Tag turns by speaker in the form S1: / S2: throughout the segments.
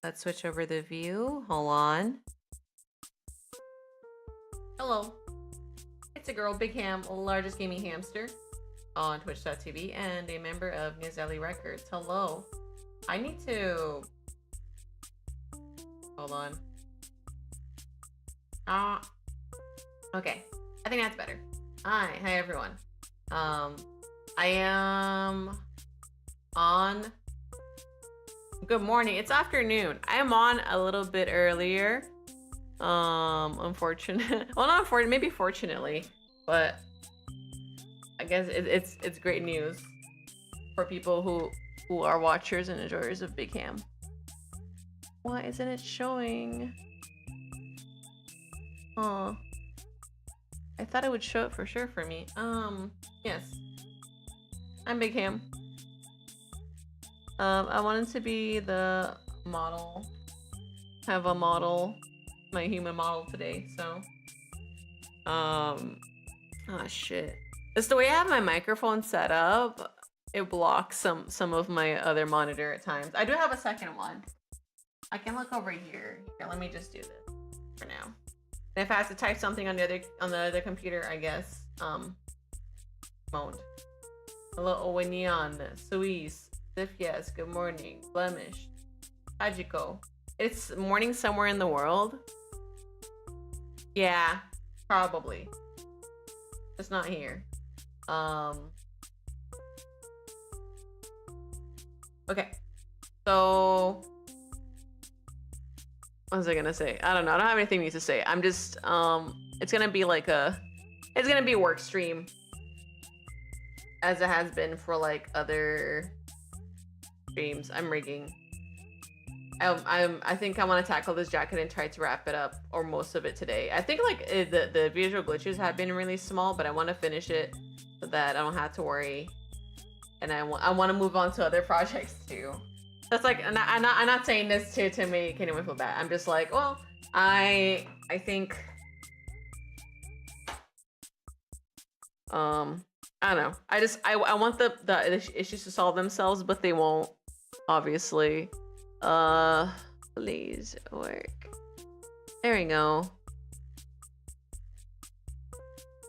S1: Let's switch over the view. Hold on. Hello. It's a girl, Big Ham, largest gaming hamster on twitch.tv and a member of Nizali Records. Hello. I need to... Hold on. Okay. I think that's better. Hi everyone. I am on... Good morning. It's afternoon. I am on a little bit earlier. Unfortunate. Well, not unfortunate. Maybe fortunately, but I guess it's great news for people who are watchers and enjoyers of Big Ham. Why isn't it showing? Oh, I thought it would show it for sure for me. Yes, I'm Big Ham. I wanted to be the model. Have a model, my human model today. So, oh shit. It's the way I have my microphone set up. It blocks some of my other monitor at times. I do have a second one. I can look over here. Here, let me just do this for now. And if I have to type something on the other computer, I guess won't. Hello, Neon, Suisse, yes, good morning, Blemish, Hajiko. It's morning somewhere in the world. Yeah, probably. It's not here. Okay. So what was I gonna say? I don't know. I don't have anything new to say. I'm just it's gonna be like it's gonna be a work stream as it has been for like other streams. I'm rigging. I think I want to tackle this jacket and try to wrap it up, or most of it today. I think like the visual glitches have been really small, but I want to finish it so that I don't have to worry, and I want to move on to other projects too. That's like I'm not saying this to make anyone feel bad. I'm just like, well, I think I don't know. I want the issues to solve themselves, but they won't, obviously. Please work. There we go.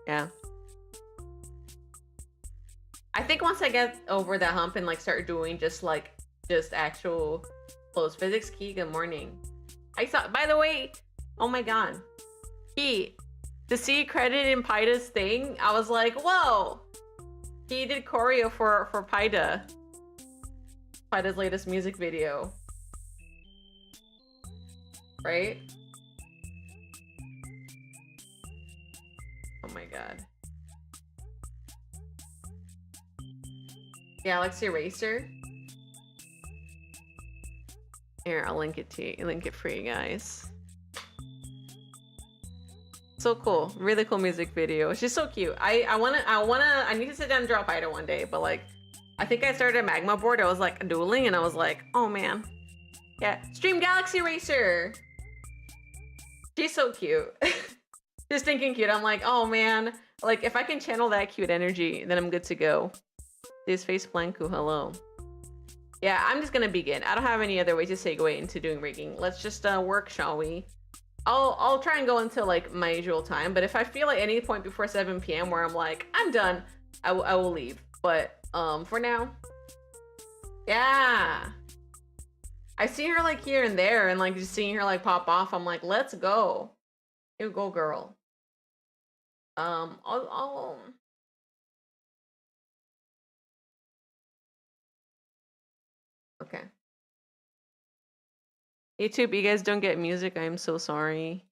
S1: Yeah. I think once I get over that hump and like start doing just actual close physics. Key, good morning. I saw, by the way, oh my god, Key, to see credit in Paida's thing, I was like, whoa, he did choreo for Paida's latest music video. Right? Oh my god. Galaxy Racer. Here, I'll link it to you. Link it for you guys. So cool. Really cool music video. She's so cute. I need to sit down and draw Paida one day, but like I think I started a magma board. I was like dueling and I was like, oh man. Yeah. Stream Galaxy Racer. She's so cute. Just thinking cute. I'm like, oh man. Like if I can channel that cute energy, then I'm good to go. This face Blanco, hello. Yeah, I'm just gonna begin. I don't have any other way to segue into doing rigging. Let's just work, shall we? I'll try and go until like my usual time, but if I feel like any point before 7 p.m. where I'm like, I'm done, I will leave. But for now, yeah. I see her like here and there, and like just seeing her like pop off, I'm like, let's go. You go, girl. I'll okay. YouTube, you guys don't get music. I'm so sorry.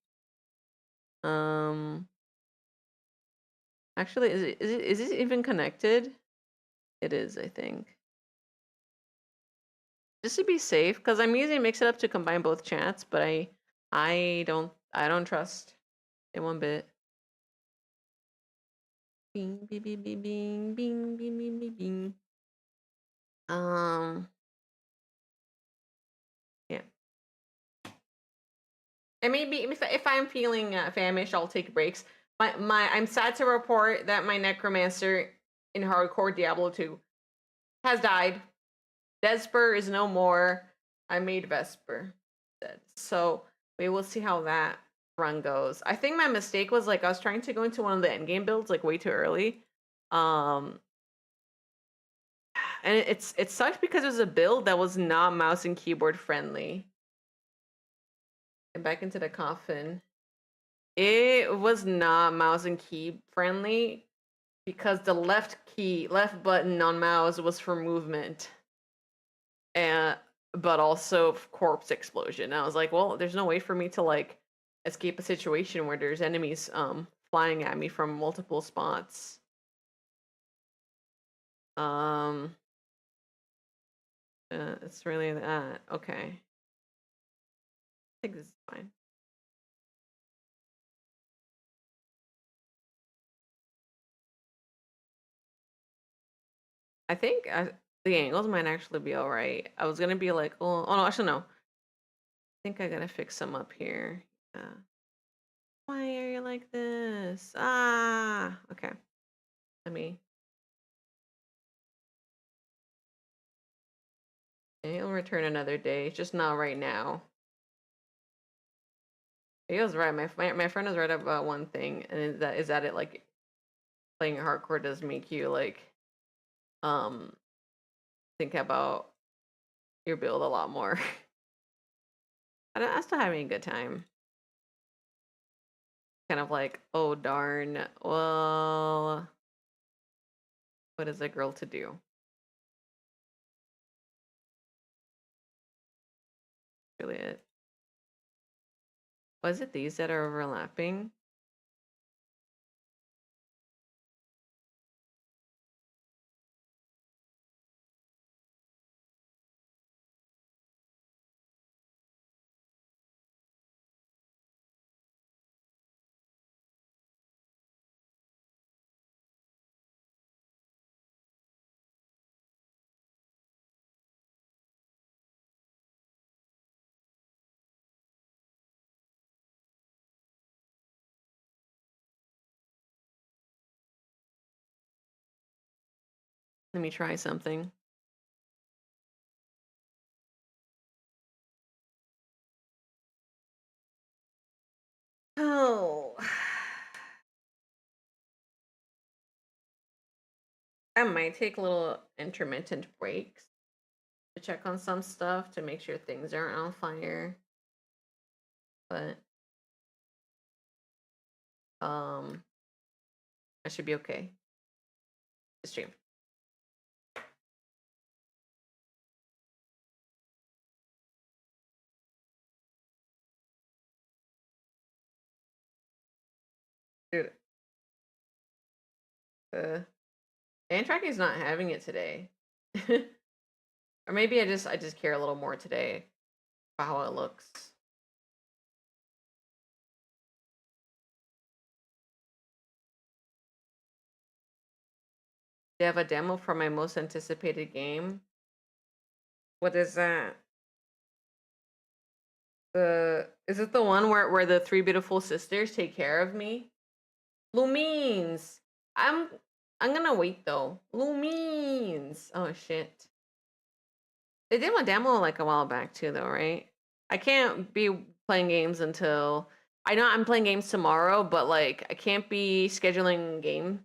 S1: Actually, is it even connected? It is, I think. Just to be safe, because I'm using Mix It Up to combine both chats, but I don't trust it one bit. Bing, bing, bing, bing, bing, bing, bing, bing, bing, bing. Yeah. And maybe if I'm feeling famished, I'll take breaks. I'm sad to report that my necromancer in hardcore Diablo 2 has died. Desper is no more. I made Vesper. instead. So we will see how that run goes. I think my mistake was like I was trying to go into one of the endgame builds like way too early. Um and it sucked because it was a build that was not mouse and keyboard friendly. And back into the coffin. It was not mouse and key friendly because the left button on mouse was for movement. And but also corpse explosion. I was like, well, there's no way for me to like escape a situation where there's enemies flying at me from multiple spots. Um it's really that. Okay. I think this is fine. I think the angles might actually be all right. I was gonna be like, oh no, actually no. I think I gotta fix some up here. Why are you like this? Ah, okay. Let me. It'll return another day, just not right now. He was right. My friend was right about one thing, and is that it like playing hardcore does make you like um think about your build a lot more. I'm still having a good time. Kind of like, oh darn, well, what is a girl to do? Really it. Was it these that are overlapping? Let me try something. Oh, I might take little intermittent breaks to check on some stuff to make sure things aren't on fire. But um, I should be okay. The stream. Dude, hand tracking's not having it today. Or maybe I just care a little more today about how it looks. They have a demo for my most anticipated game. What is that? The is it the one where the three beautiful sisters take care of me? Lumines. I'm I'm gonna wait though. Lumines. Oh shit. They did one demo like a while back too though, right? I can't be playing games until I know I'm playing games tomorrow, but like I can't be scheduling game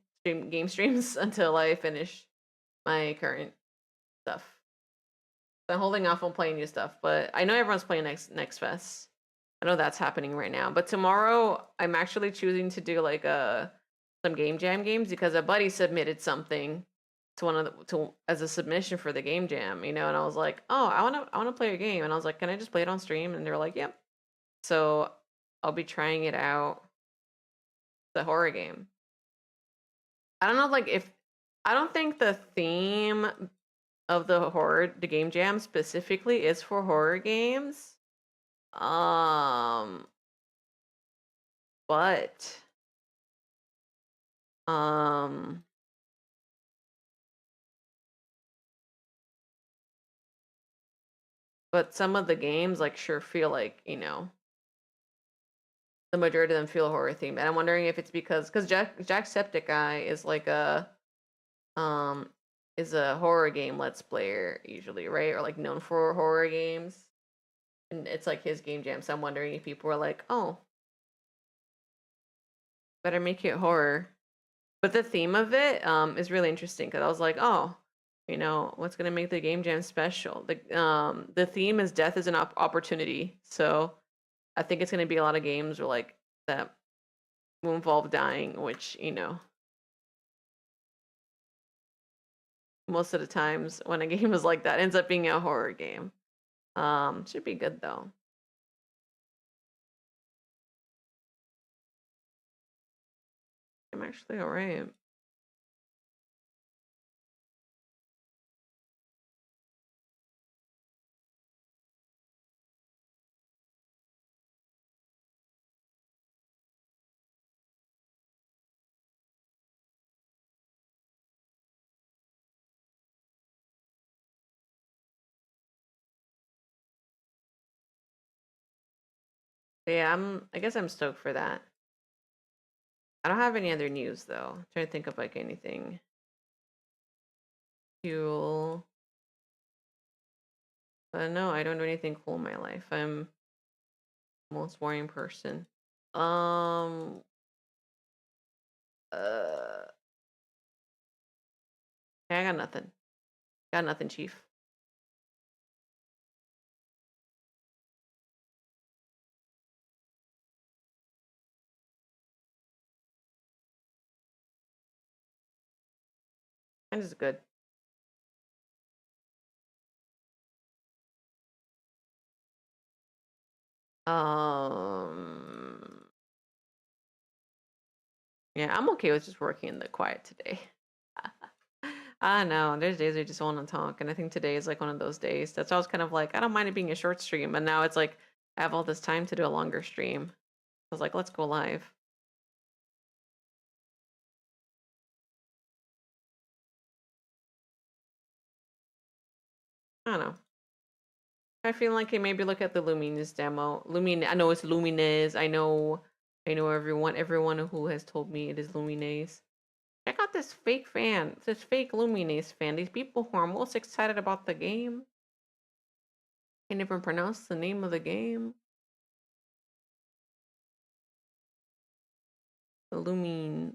S1: streams until I finish my current stuff. So I'm holding off on playing new stuff, but I know everyone's playing next fest. I know that's happening right now. But tomorrow I'm actually choosing to do like some game jam games because a buddy submitted something to one of to as a submission for the game jam, and I was like, "Oh, I want to play a game." And I was like, "Can I just play it on stream?" And they were like, "Yep." So I'll be trying it out. The horror game. I don't know like if I don't think the theme of the game jam specifically is for horror games. Um but um but some of the games like sure feel like, the majority of them feel horror themed. And I'm wondering if it's because Jacksepticeye is like um is a horror game let's player usually, right? Or like known for horror games. and it's like his game jam. So I'm wondering if people were like, "Oh, better make it horror." But the theme of it is really interesting because I was like, "Oh, you know, what's gonna make the game jam special?" The theme is death is an opportunity. So I think it's gonna be a lot of games where like that will involve dying, which most of the times when a game is like that ends up being a horror game. Should be good though. I'm actually alright. But yeah, I guess I'm stoked for that. I don't have any other news though. I'm trying to think of like anything. Fuel. But no, I don't do anything cool in my life. I'm the most boring person. Um uh I got nothing. Got nothing, Chief. Mine is good. Um yeah, I'm okay with just working in the quiet today. I know. There's days I just want to talk, and I think today is like one of those days. That's why I was kind of like, I don't mind it being a short stream, but now it's like I have all this time to do a longer stream. I was like, let's go live. I don't know. I feel like I maybe look at the Lumines demo. Lumine, I know it's Lumines. I know everyone who has told me it is Lumines. Check out this fake fan, this fake Lumines fan. These people who are most excited about the game can't even pronounce the name of the game. Illumines.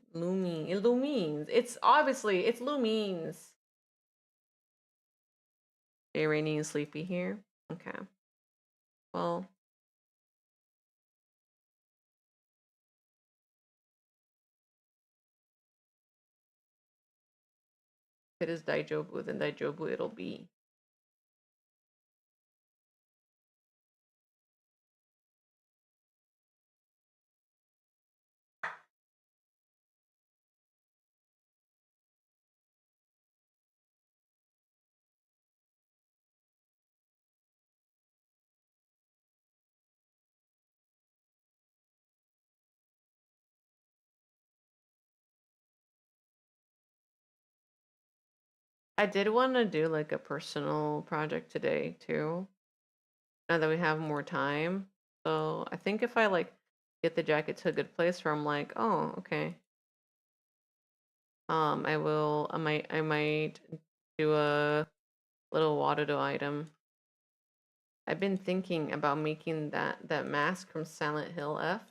S1: It's obviously it's Lumines. Jay Rainy and Sleepy here. Okay. Well, if it is Daijobu, then Daijobu it'll be. I did want to do like a personal project today too. Now that we have more time. So I think if I like get the jacket to a good place where I'm like, oh, okay. I might do a little water to item. I've been thinking about making that mask from Silent Hill F,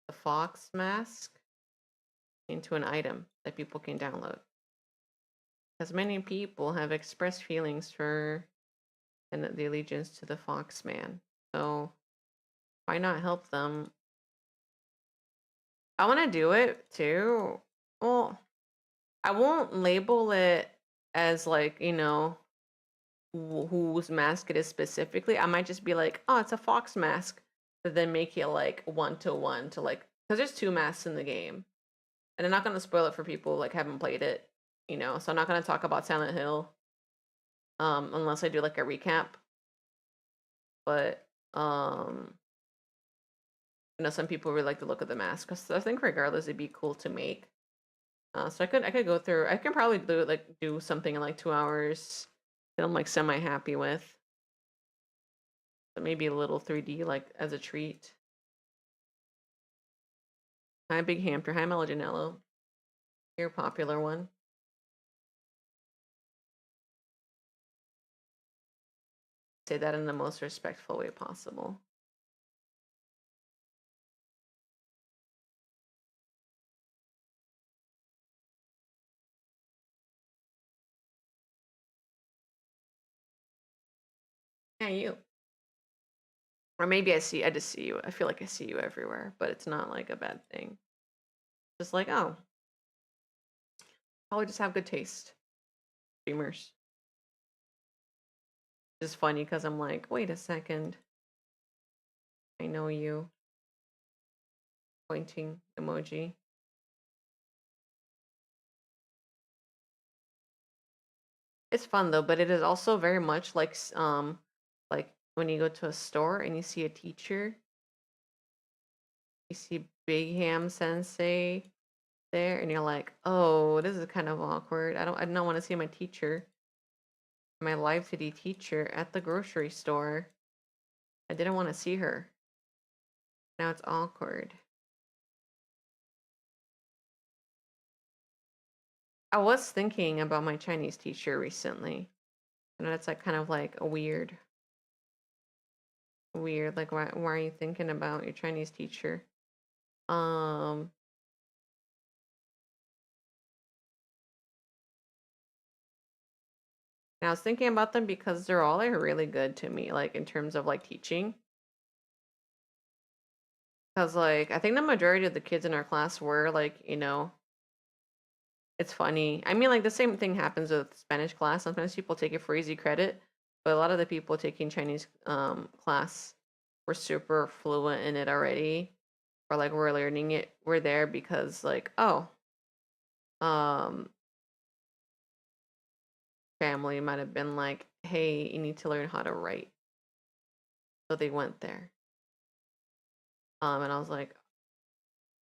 S1: the fox mask, into an item that people can download. Because many people have expressed feelings for and the allegiance to the fox man. So why not help them? I want to do it too. Well, I won't label it as like, whose mask it is specifically. I might just be like, oh, it's a fox mask, but then make it like 1-to-1 to like, because there's two masks in the game, and I'm not gonna spoil it for people who, like haven't played it, So I'm not gonna talk about Silent Hill, unless I do like a recap. But some people really like the look of the mask, because I think regardless, it'd be cool to make. So I could go through. I can probably do something in like 2 hours that I'm like semi happy with. So maybe a little 3D like as a treat. Hi, Big Hamster. Hi, Melaginello. You're a popular one. say that in the most respectful way possible. Yeah, you. Or maybe I just see you. I feel like I see you everywhere, but it's not like a bad thing. Just like, oh, probably just have good taste. Streamers. Just funny because I'm like, wait a second. I know you. Pointing emoji. It's fun though, but it is also very much like when you go to a store and you see a teacher, you see Big Ham Sensei there, and you're like, oh, this is kind of awkward. I don't want to see my teacher, my live city teacher at the grocery store. I didn't want to see her. Now it's awkward. I was thinking about my Chinese teacher recently. I know that's like kind of like a weird. Like, why are you thinking about your Chinese teacher? Um, and I was thinking about them because they're all like really good to me, like in terms of like teaching. Because like I think the majority of the kids in our class were like, it's funny. I mean, like the same thing happens with Spanish class. Sometimes people take it for easy credit, but a lot of the people taking Chinese class were super fluent in it already, or like we're learning it. We're there because like, oh, um, family might have been like, hey, you need to learn how to write, so they went there. And I was like,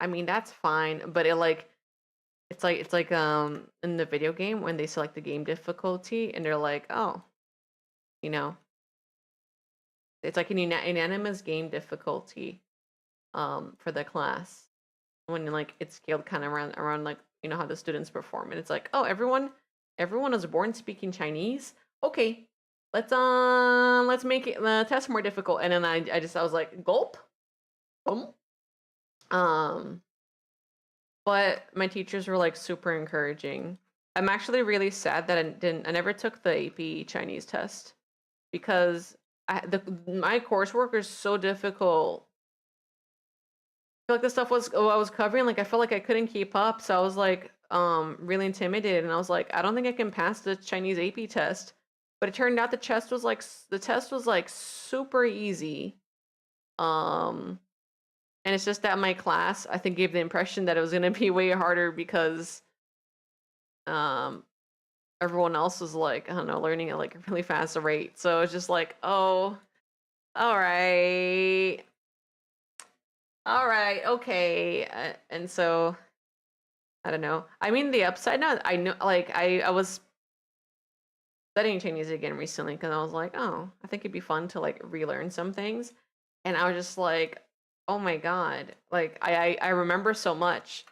S1: I mean, that's fine, but it's like in the video game when they select the game difficulty and they're like, oh, you know, it's like an unanimous game difficulty for the class when like it's scaled kind of around like how the students perform, and it's like, oh, everyone was born speaking Chinese. Okay, let's make it the test more difficult. And then I was like, gulp. Um but my teachers were like super encouraging. I'm actually really sad that I never took the AP Chinese test because my coursework is so difficult. I feel like the stuff I was covering, like I felt like I couldn't keep up, so I was like really intimidated, and I was like, I don't think I can pass the Chinese AP test. But it turned out the test was like super easy. Um and it's just that my class, I think, gave the impression that it was going to be way harder because um everyone else was like, I don't know, learning at like a really fast rate. So it's just like, oh, all right. All right, okay. And so I don't know. I mean, the upside now, I know, like I was studying Chinese again recently because I was like, oh, I think it'd be fun to like relearn some things. And I was just like, oh my God, like I remember so much.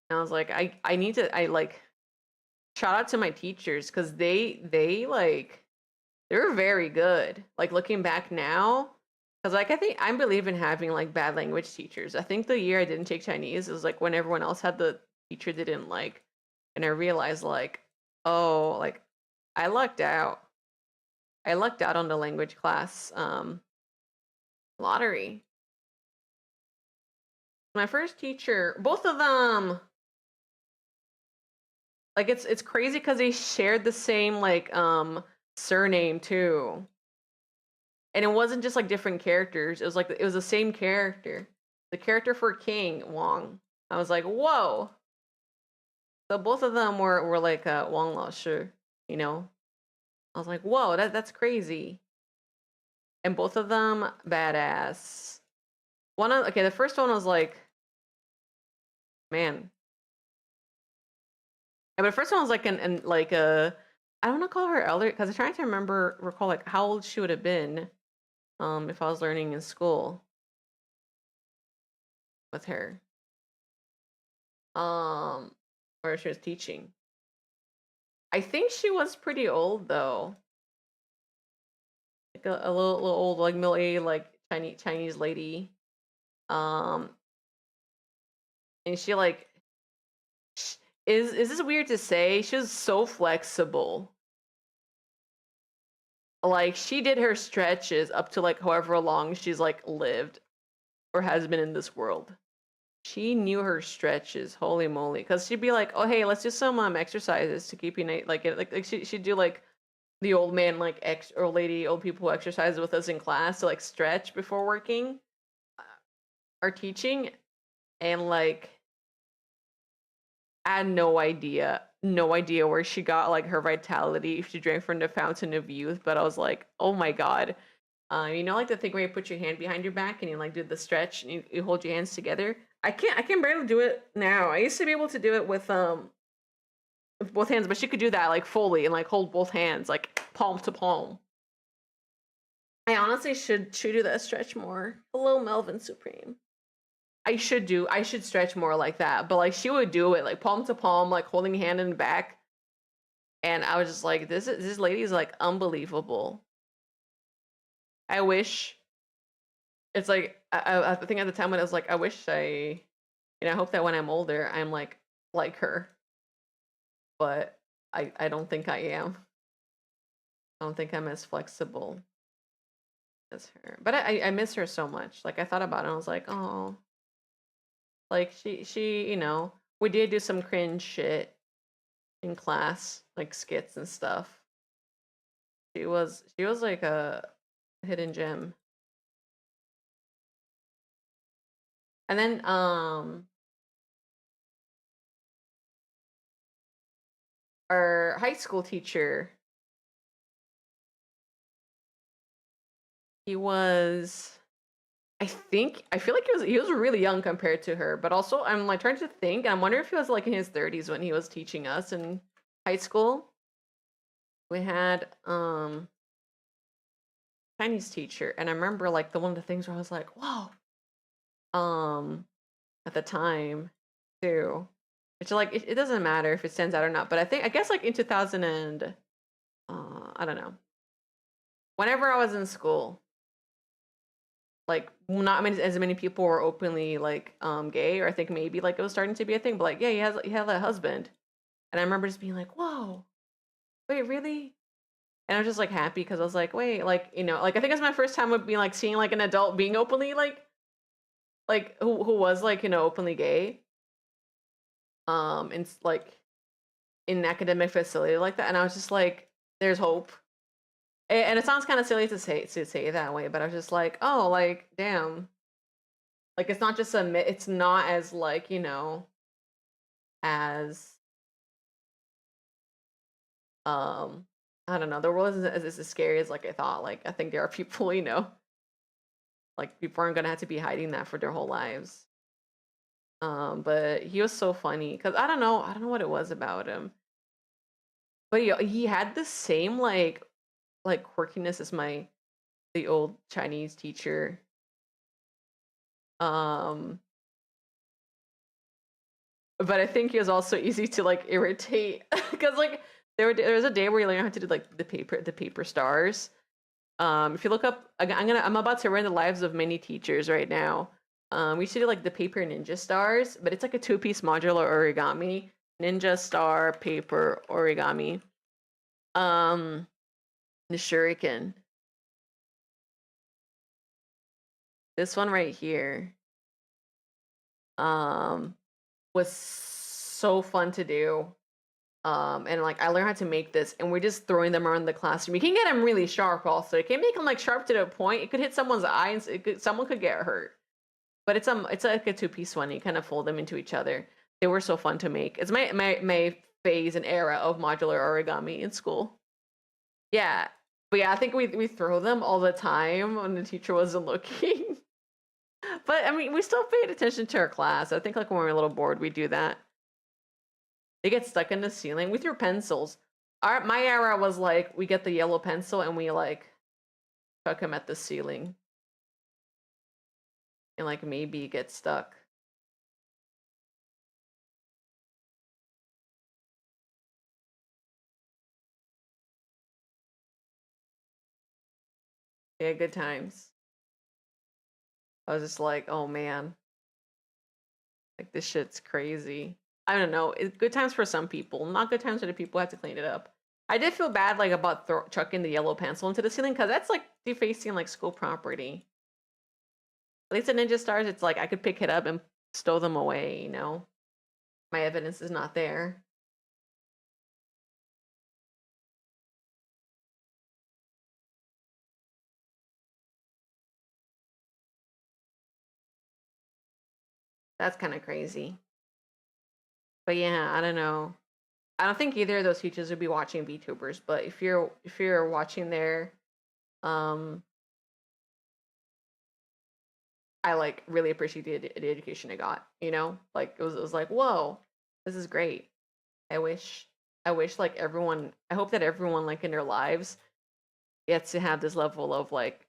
S1: And I was like, I need to, I like, shout out to my teachers because they like they were very good. Like looking back now, because like I think I believe in having like bad language teachers. I think the year I didn't take Chinese is like when everyone else had the teacher they didn't like, and I realized like, oh, like I lucked out. I lucked out on the language class lottery. My first teacher, both of them, like it's crazy because they shared the same like surname too. And it wasn't just like different characters. It was like it was the same character. The character for King Wong. I was like, whoa. So both of them were like Wang Lao Shi, you know. I was like, whoa, that's crazy. And both of them badass. The first one was like, man. But the first one was like an like a I don't want to call her elder because I'm trying to recall like how old she would have been if I was learning in school with her. Um or she was teaching. I think she was pretty old though. like a little old like middle-aged like Chinese lady. Um, and she like sh- is this weird to say? She was so flexible. Like she did her stretches up to like however long she's like lived or has been in this world. She knew her stretches, holy moly! Because she'd be like, "Oh, hey, let's do some exercises to keep you like she'd do like the old man like or lady old people who exercise with us in class to like stretch before working uh, or teaching, and like I had no idea where she got like her vitality if she drank from the fountain of youth. But I was like, oh my god, you know, like the thing where you put your hand behind your back and you like do the stretch and you hold your hands together. I can barely do it now. I used to be able to do it with both hands, but she could do that like fully and like hold both hands like palm to palm. I honestly should do that stretch more. Hello, Melvin Supreme. I should stretch more like that. But like she would do it like palm to palm, like holding hand in the back. And I was just like, this lady is like unbelievable. I wish it's like I think at the time when I was like, I wish I hope that when I'm older, I'm like her. But I don't think I am. I don't think I'm as flexible as her. But I miss her so much. Like I thought about it, and I was like, oh, like she we did do some cringe shit in class, like skits and stuff. She was like a hidden gem. And then our high school teacher, he was I feel like he was really young compared to her, but also I'm like trying to think. I'm wondering if he was like in his 30s when he was teaching us in high school. We had Chinese teacher, and I remember like the one of the things where I was like, "Whoa!" At the time, too. Which like it doesn't matter if it stands out or not, but I guess like in 2000 and I don't know. Whenever I was in school, like not as many people were openly like gay, or I think maybe like it was starting to be a thing, but like yeah, he had a husband. And I remember just being like, "Whoa. Wait, really?" And I was just like happy because I was like, "Wait, like, like I think it's my first time with being like seeing like an adult being openly like who was like, openly gay. And like in an academic facility like that." And I was just like, "There's hope." And it sounds kind of silly to say it that way, but I was just like, "Oh, like damn." Like it's not just it's not as like, as um I don't know, the world isn't as scary as like I thought. Like I think there are people, like people aren't gonna have to be hiding that for their whole lives. But he was so funny because I don't know what it was about him, but he had the same like quirkiness as the old Chinese teacher. Um, but I think he was also easy to like irritate because like there was a day where you learn how to do like the paper stars. If you look up, I'm about to run the lives of many teachers right now. We should do like the paper ninja stars, but it's like a two-piece modular origami. Ninja star paper origami. Um, the shuriken. This one right here. Um, was so fun to do. And like I learned how to make this, and we're just throwing them around the classroom. You can get them really sharp, also. You can make them like sharp to the point. It could hit someone's eye, and someone could get hurt. But it's like a two-piece one. You kind of fold them into each other. They were so fun to make. It's my phase and era of modular origami in school. Yeah, but yeah, I think we throw them all the time when the teacher wasn't looking. But I mean, we still paid attention to our class. I think like when we were a little bored, we do that. They get stuck in the ceiling with your pencils. My era was like we get the yellow pencil and we like chuck them at the ceiling and like maybe get stuck. Yeah, good times. I was just like, oh man, like this shit's crazy. I don't know. It's good times for some people, not good times for the people who have to clean it up. I did feel bad like about chucking the yellow pencil into the ceiling because that's like defacing like school property. At least at Ninja Stars, it's like I could pick it up and stow them away, you know? My evidence is not there. That's kind of crazy. But yeah, I don't know. I don't think either of those teachers would be watching VTubers, but if you're watching there, um, I like really appreciate the education I got. You know, like it was like whoa, this is great. I wish I wish like everyone. I hope that everyone like in their lives gets to have this level of like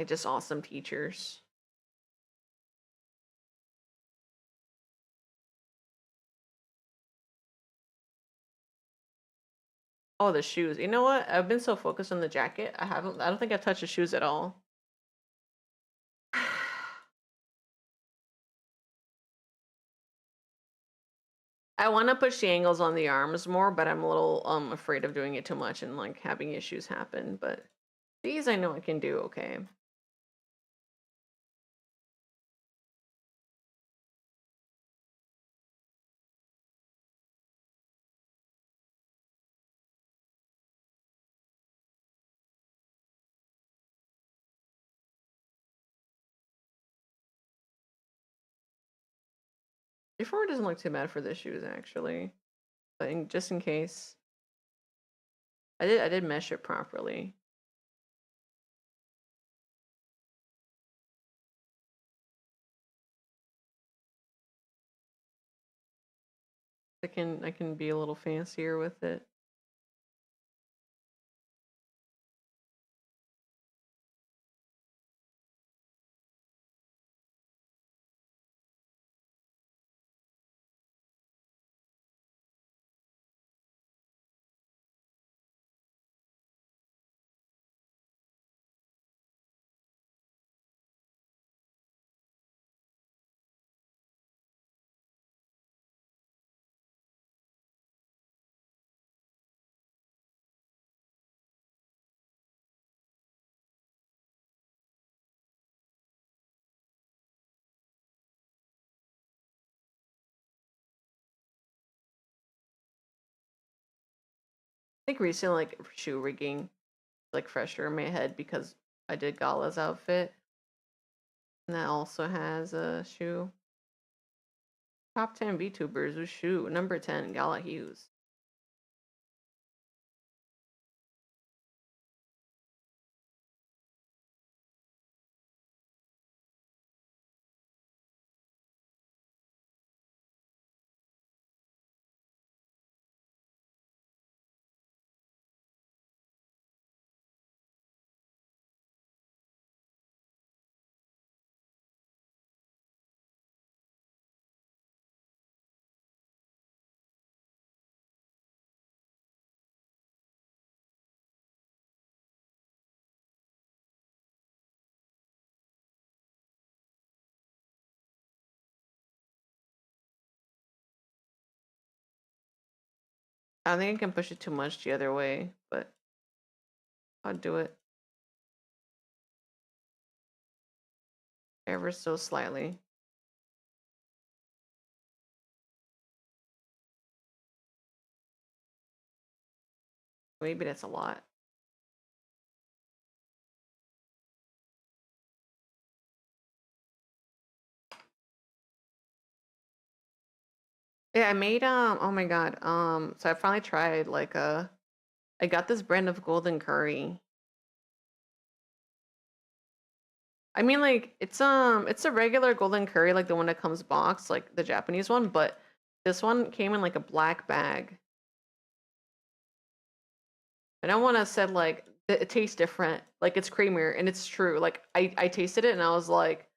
S1: just awesome teachers. Oh, the shoes. You know what? I've been so focused on the jacket. I don't think I've touched the shoes at all. I want to push the angles on the arms more, but I'm a little afraid of doing it too much and like having issues happen. But these I know I can do okay. The forward doesn't look too bad for the shoes actually, but just in case, I did mesh it properly. I can be a little fancier with it. I think recently like shoe rigging like fresher in my head because I did Gala's outfit, and that also has a shoe. Top 10 VTubers with shoe number 10 Gala Hughes. I don't think I can push it too much the other way, but I'll do it ever so slightly. Maybe that's a lot. Yeah, I made oh my god. So I finally tried like I got this brand of golden curry. I mean like it's a regular golden curry like the one that comes boxed, like the Japanese one, but this one came in like a black bag. And I want to said like it tastes different, like it's creamier, and it's true. Like I tasted it and I was like,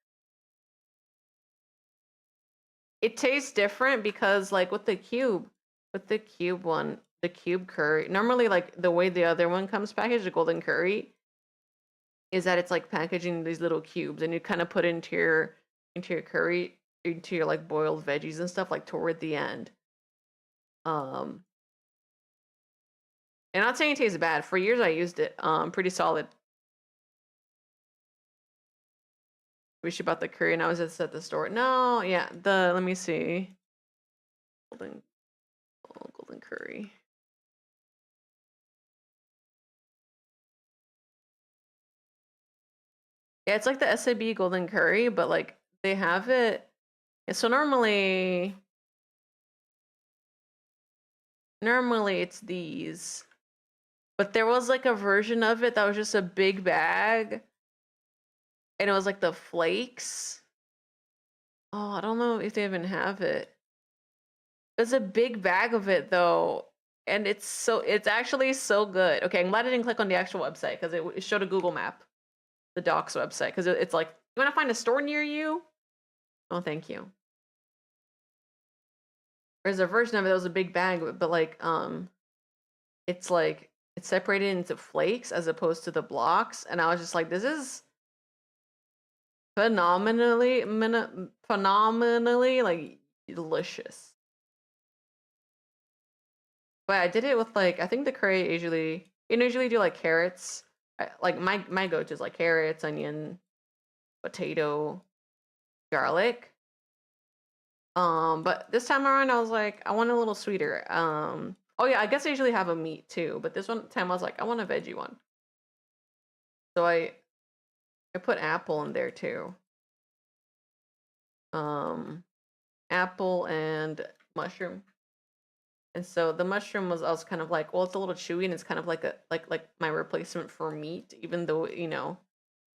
S1: it tastes different because like with the cube one, the cube curry. Normally, like the way the other one comes packaged, the golden curry, is that it's like packaging these little cubes, and you kind of put into your curry, into your like boiled veggies and stuff like toward the end. Um, and not saying it tastes bad. For years I used it. Pretty solid. Wish about the curry, and I was just at the store. No, yeah, let me see. Golden curry. Yeah, it's like the SAB golden curry, but like they have it. So normally it's these, but there was like a version of it that was just a big bag, and it was like the flakes. Oh, I don't know if they even have it. There's a big bag of it though, and it's actually so good. Okay, I'm glad I didn't click on the actual website because it showed a Google map, the Docs website, because it's like, you want to find a store near you? Oh, thank you. There's a version of it that was a big bag, but like it's like it's separated into flakes as opposed to the blocks, and I was just like, this is phenomenally like delicious. But I did it with like, I think the curry usually do like carrots. Like my go-to is like carrots, onion, potato, garlic. But this time around I was like, I want a little sweeter. Oh yeah, I guess I usually have a meat too, but this one time I was like, I want a veggie one. So I put apple in there too. Apple and mushroom. And so the mushroom I was kind of like, well, it's a little chewy and it's kind of like like my replacement for meat, even though,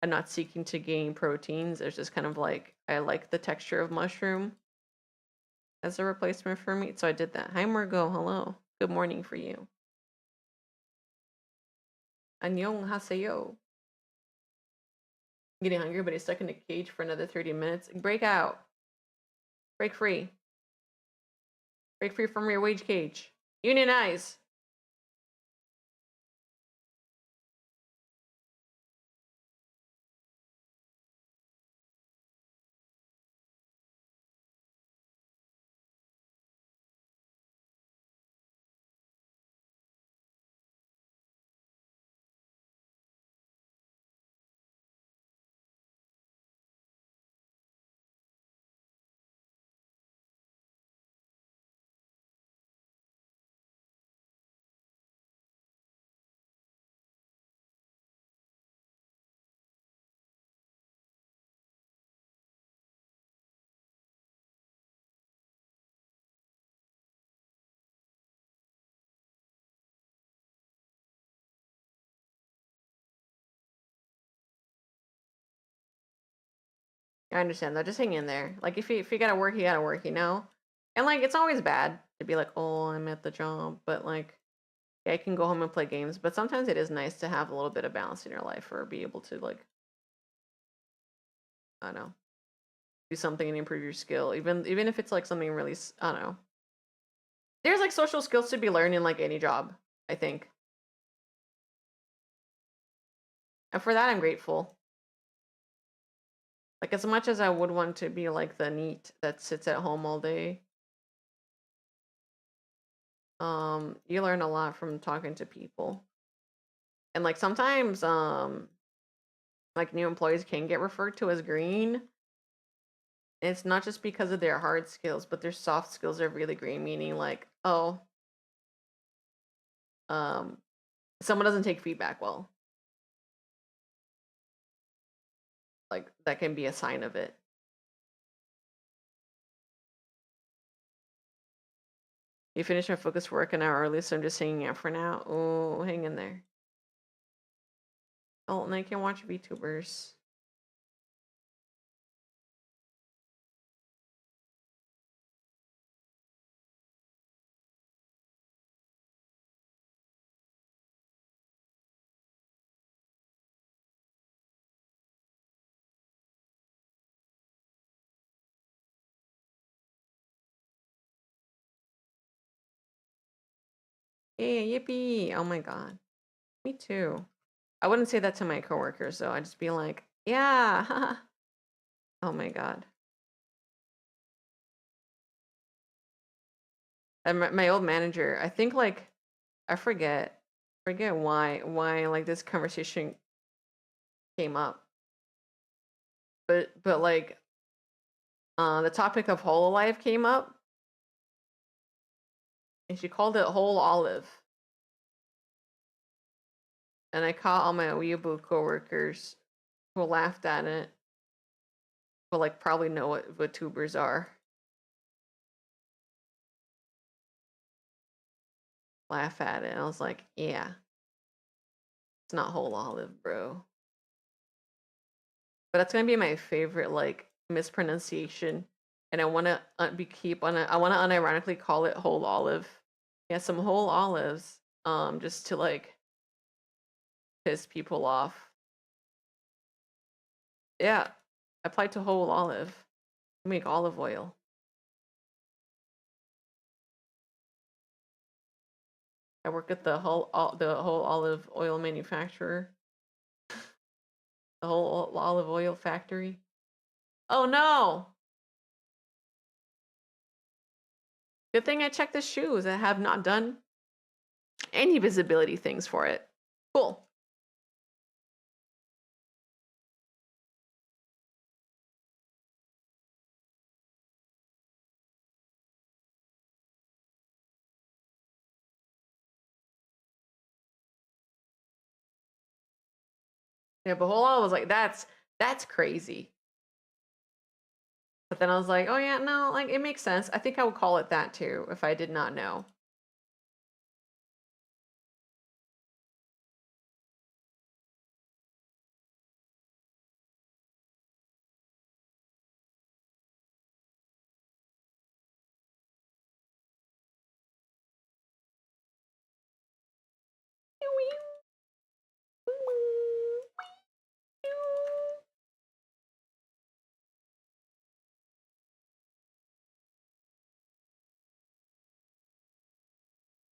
S1: I'm not seeking to gain proteins. It's just kind of like I like the texture of mushroom as a replacement for meat. So I did that. Hi Margot, hello. Good morning for you. Annyeonghaseyo. Getting hungry, but he's stuck in a cage for another 30 minutes. Break out. Break free. Break free from your wage cage. Unionize. I understand though. Just hang in there. Like if you gotta work, you gotta work, And like it's always bad to be like, oh, I'm at the job, but like, yeah, I can go home and play games. But sometimes it is nice to have a little bit of balance in your life, or be able to like, I don't know, do something and improve your skill, even if it's like something really, I don't know. There's like social skills to be learned in like any job, I think, and for that I'm grateful. Like as much as I would want to be like the NEET that sits at home all day, you learn a lot from talking to people. And like sometimes like new employees can get referred to as green. And it's not just because of their hard skills, but their soft skills are really green, meaning like, oh, um someone doesn't take feedback well. Like that can be a sign of it. You finished my focus work an hour early, so I'm just hanging out for now. Oh, hang in there. Oh, and I can watch VTubers. Yeah, yippee. Oh my god. Me too. I wouldn't say that to my coworkers though. I'd just be like, yeah. Oh my god. And my old manager, I think like I forget why like this conversation came up. But like the topic of Hololive came up and she called it whole olive. And I caught all my weeaboo coworkers who laughed at it, but like probably know what tubers are. Laugh at it. And I was like, yeah, it's not whole olive, bro. But that's gonna be my favorite like mispronunciation. And I wanna I wanna unironically call it whole olive. Yeah, some whole olives. Just to like piss people off. Yeah. I applied to whole olive. Make olive oil. I work at the whole olive oil manufacturer. The whole olive oil factory. Oh no! Good thing I checked the shoes. I have not done any visibility things for it. Cool. Yeah, but whole olive was like, that's crazy. But then I was like, oh yeah, no, like it makes sense. I think I would call it that too if I did not know.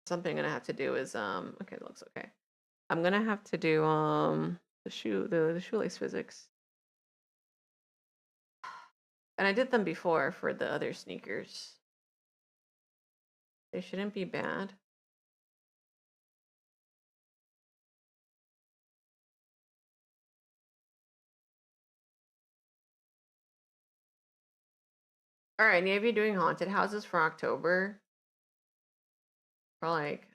S1: Something I'm gonna have to do is okay, it looks okay. I'm gonna have to do the shoelace physics. And I did them before for the other sneakers. They shouldn't be bad. All right, any of you doing haunted houses for October? Or like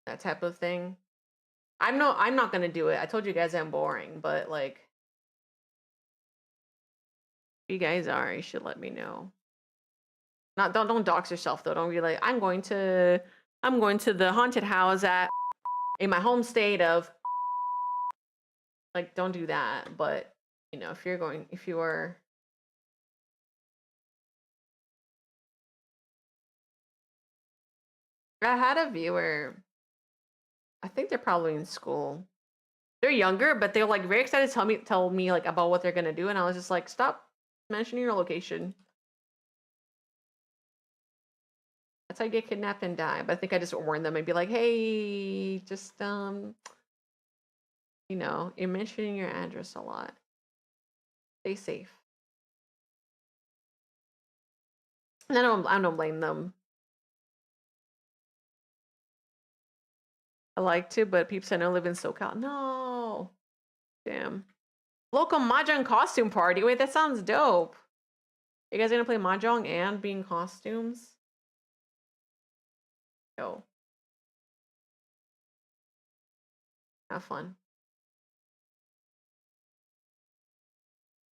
S1: that type of thing? I'm not gonna do it. I told you guys I'm boring, but like if you guys are, you should let me know. Not don't dox yourself though. Don't be like, I'm going to the haunted house at in my home state of like don't do that. But you know, if you are I had a viewer, I think they're probably in school. They're younger, but they're like very excited to tell me like about what they're gonna do, and I was just like, stop mentioning your location. That's how you get kidnapped and die. But I think I just warned them and be like, hey, just you know, you're mentioning your address a lot. Stay safe. And I don't blame them. I like to, but peeps I know live in SoCal. No. Damn. Local mahjong costume party. Wait, that sounds dope. You guys gonna play mahjong and be in costumes? Yo. Have fun.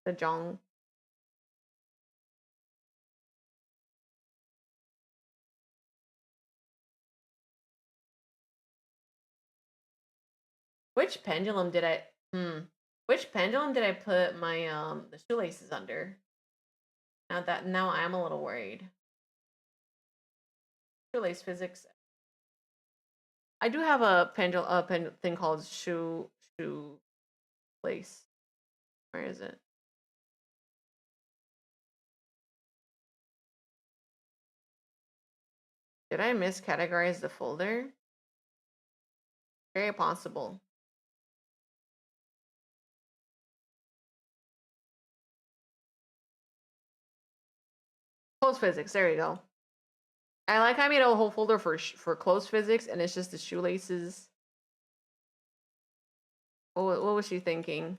S1: The jong. Which pendulum did I which pendulum did I put my the shoelaces under? Now I'm a little worried. Shoelace physics. I do have a thing called shoe lace. Where is it? Did I miscategorize the folder? Very possible. Closed physics. There you go. I like I made a whole folder for closed physics, and it's just the shoelaces. What was she thinking?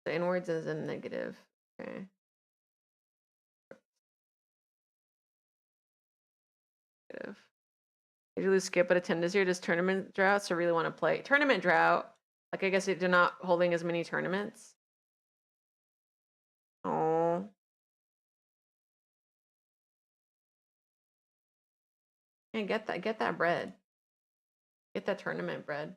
S1: The inwards is a negative. Okay. Negative. Did you lose skip at attend this year? Does tournament drought? So really want to play tournament drought? Like I guess they're not holding as many tournaments. Oh. And get that bread. Get that tournament bread.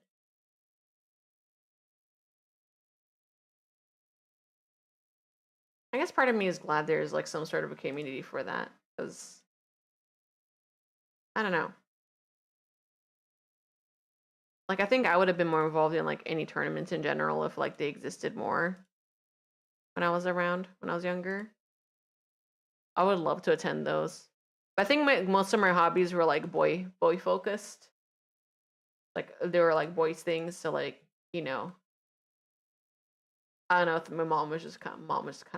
S1: I guess part of me is glad there's like some sort of a community for that, because I don't know. Like I think I would have been more involved in like any tournaments in general if like they existed more when I was around when I was younger. I would love to attend those. But I think most of my hobbies were like boy focused. Like they were like boys things, so like, you know, I don't know if my mom was just kind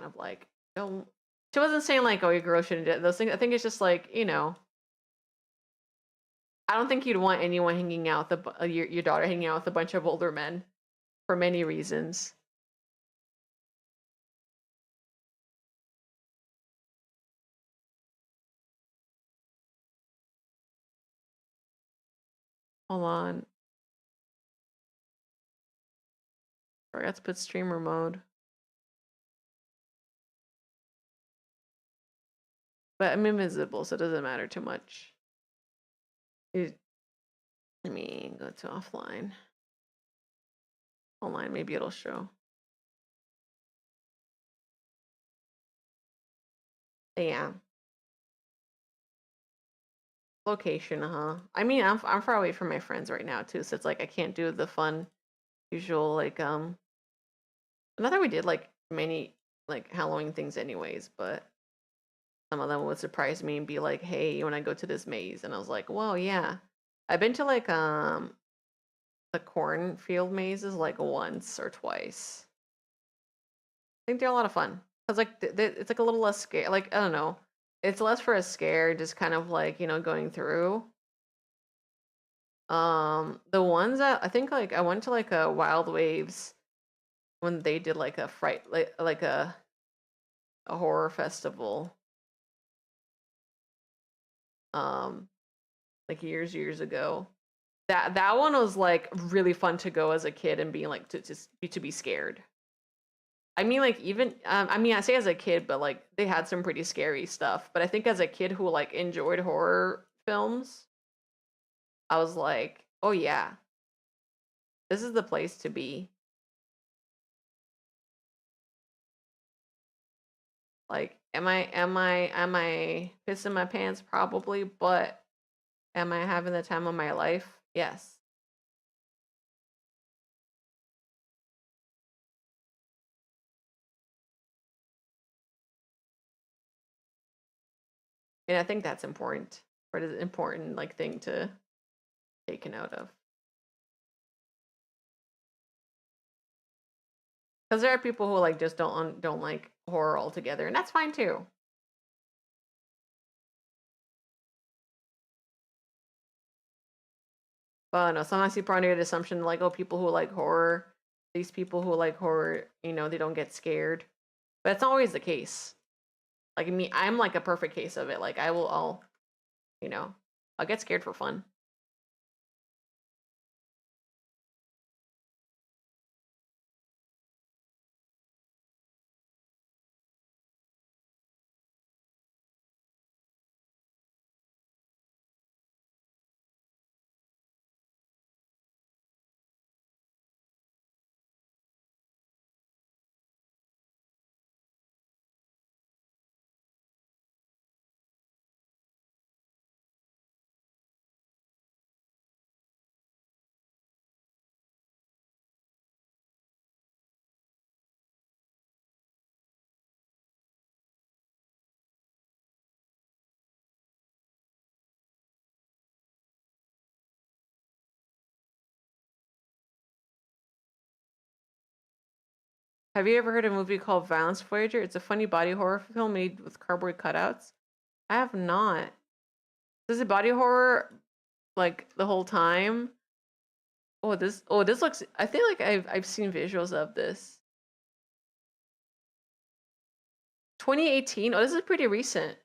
S1: of like, don't, she wasn't saying like, oh, your girl shouldn't do those things. I think it's just like, you know, I don't think you'd want anyone hanging out with your daughter hanging out with a bunch of older men for many reasons. Hold on. I forgot to put streamer mode. But I'm invisible, so it doesn't matter too much. Let me go to offline. Online, maybe it'll show. Yeah. Location, huh? I mean, I'm far away from my friends right now too, so it's like I can't do the fun usual like not that we did like many like Halloween things anyways, but some of them would surprise me and be like, "Hey, you want to go to this maze?" And I was like, "Well, yeah." I've been to like the cornfield mazes like once or twice. I think they're a lot of fun because like it's like a little less scare. Like I don't know, it's less for a scare, just kind of like you know going through. The ones that I think like I went to like a Wild Waves when they did like a fright like a horror festival. Um, like years ago. That one was like really fun to go as a kid and being like to be scared. I mean, like even I mean, I say as a kid, but like they had some pretty scary stuff. But I think as a kid who like enjoyed horror films, I was like, oh yeah, this is the place to be. Like, am I pissing my pants? Probably, but am I having the time of my life? Yes. And I think that's important. Or it is an important like thing to take note of. Because there are people who like just don't like horror altogether, and that's fine too. But no, sometimes people under the assumption like, oh, people who like horror, these people who like horror, you know, they don't get scared. But it's not always the case. Like me, I'm like a perfect case of it. Like I'll, you know, I'll get scared for fun. Have you ever heard of a movie called Violence Voyager? It's a funny body horror film made with cardboard cutouts. I have not. Is it body horror like the whole time? Oh this looks, I feel like I've seen visuals of this. 2018. Oh, this is pretty recent.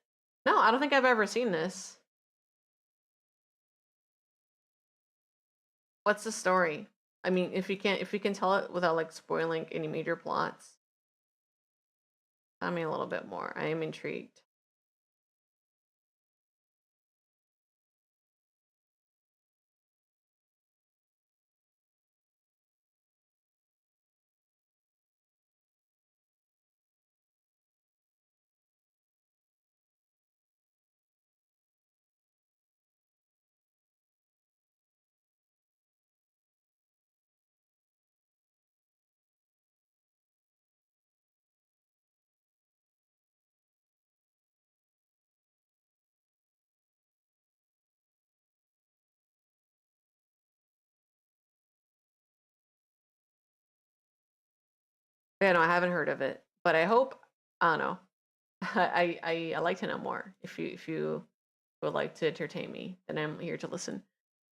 S1: No, I don't think I've ever seen this. What's the story? I mean, if you can tell it without like spoiling any major plots. Tell me a little bit more. I am intrigued. Yeah, no, I haven't heard of it, but I hope. I don't know. I like to know more. If you would like to entertain me, then I'm here to listen.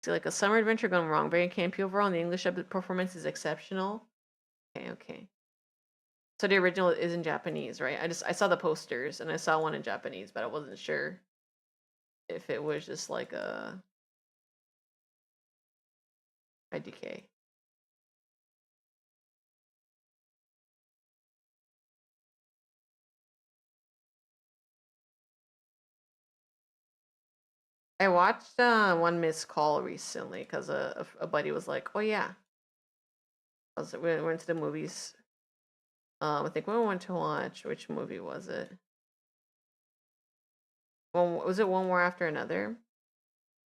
S1: See, like a summer adventure gone wrong, very campy overall, and the English performance is exceptional. Okay, okay. So the original is in Japanese, right? I saw the posters and I saw one in Japanese, but I wasn't sure if it was just like a IDK. I watched one missed call recently because a buddy was like, "Oh yeah, we went to the movies." I think we went to watch, which movie was it? One was it one more after another?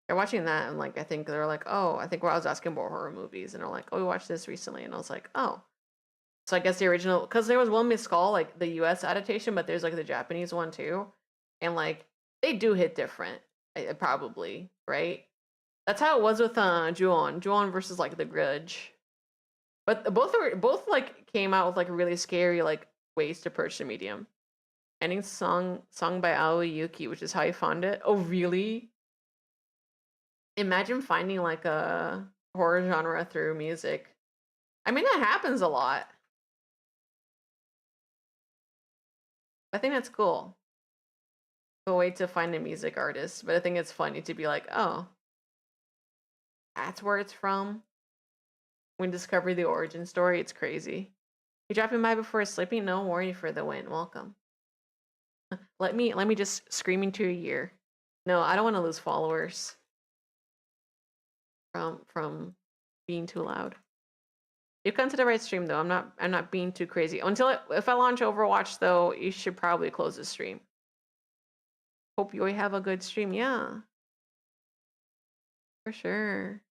S1: They're watching that and like I think they're like, "Oh, I think I was asking about horror movies," and they're like, "Oh, we watched this recently," and I was like, "Oh." So I guess the original, because there was one missed call, like the U.S. adaptation, but there's like the Japanese one too, and like they do hit different, probably, right? That's how it was with Ju-on versus like The Grudge. But both like came out with like really scary like ways to approach the medium. Ending song by Aoi Yuki, which is how I found it. Oh really? Imagine finding like a horror genre through music. I mean that happens a lot. I think that's cool. A way to find a music artist, but I think it's funny to be like, oh, that's where it's from. When discover the origin story, it's crazy. You dropping by before sleeping? No worry for the win. Welcome. Let me just scream into your ear. No, I don't want to lose followers from being too loud. You've come to the right stream though. I'm not being too crazy. If I launch Overwatch though, you should probably close the stream. Hope you have a good stream. Yeah, for sure.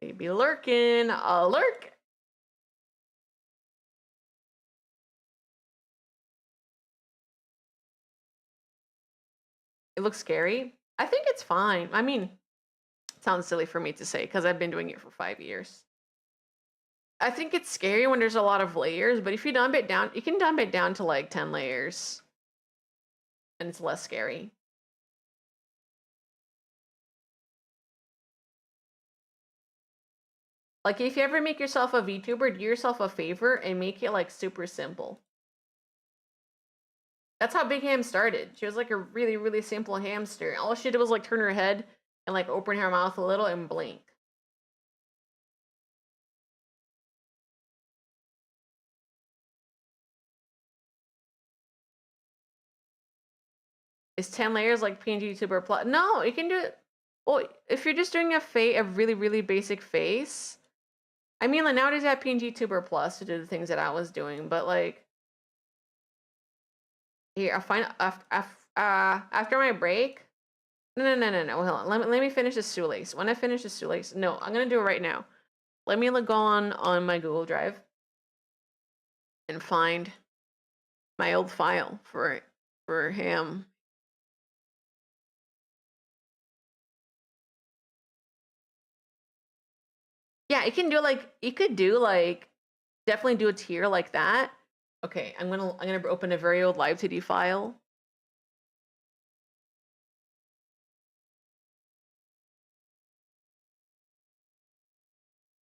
S1: Maybe lurking. A lurk. It looks scary. I think it's fine. I mean, it sounds silly for me to say because I've been doing it for 5 years. I think it's scary when there's a lot of layers, but if you dumb it down, you can dumb it down to like 10 layers and it's less scary. Like if you ever make yourself a VTuber, do yourself a favor and make it like super simple. That's how Big Ham started. She was like a really, really simple hamster. All she did was like turn her head and like open her mouth a little and blink. Is 10 layers like PNG YouTuber plus? No, you can do it. Well, if you're just doing a really, really basic face, I mean, like nowadays I have PNG Tuber Plus to do the things that I was doing, but like, here I find after my break. No. Hold on. Let me finish this shoelace. When I finish this shoelace, no, I'm gonna do it right now. Let me go on my Google Drive and find my old file for it. for him. Yeah, it can do like you could do like definitely do a tier like that. Okay, I'm gonna open a very old live 2D file.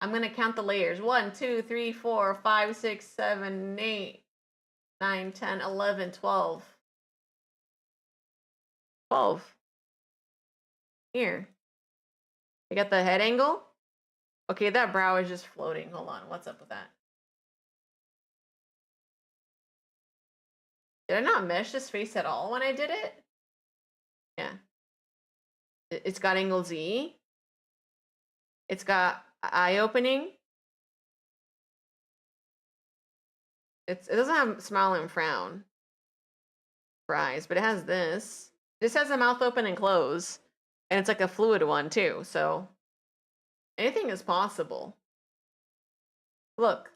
S1: I'm gonna count the layers. 1, 2, 3, 4, 5, 6, 7, 8, 9, 10, 11, 12. 12. Here. You got the head angle? Okay, that brow is just floating. Hold on, what's up with that? Did I not mesh this face at all when I did it? Yeah. It's got angle Z. It's got eye opening. It doesn't have smile and frown for eyes, but it has this. This has a mouth open and close, and it's like a fluid one too. So anything is possible. Look.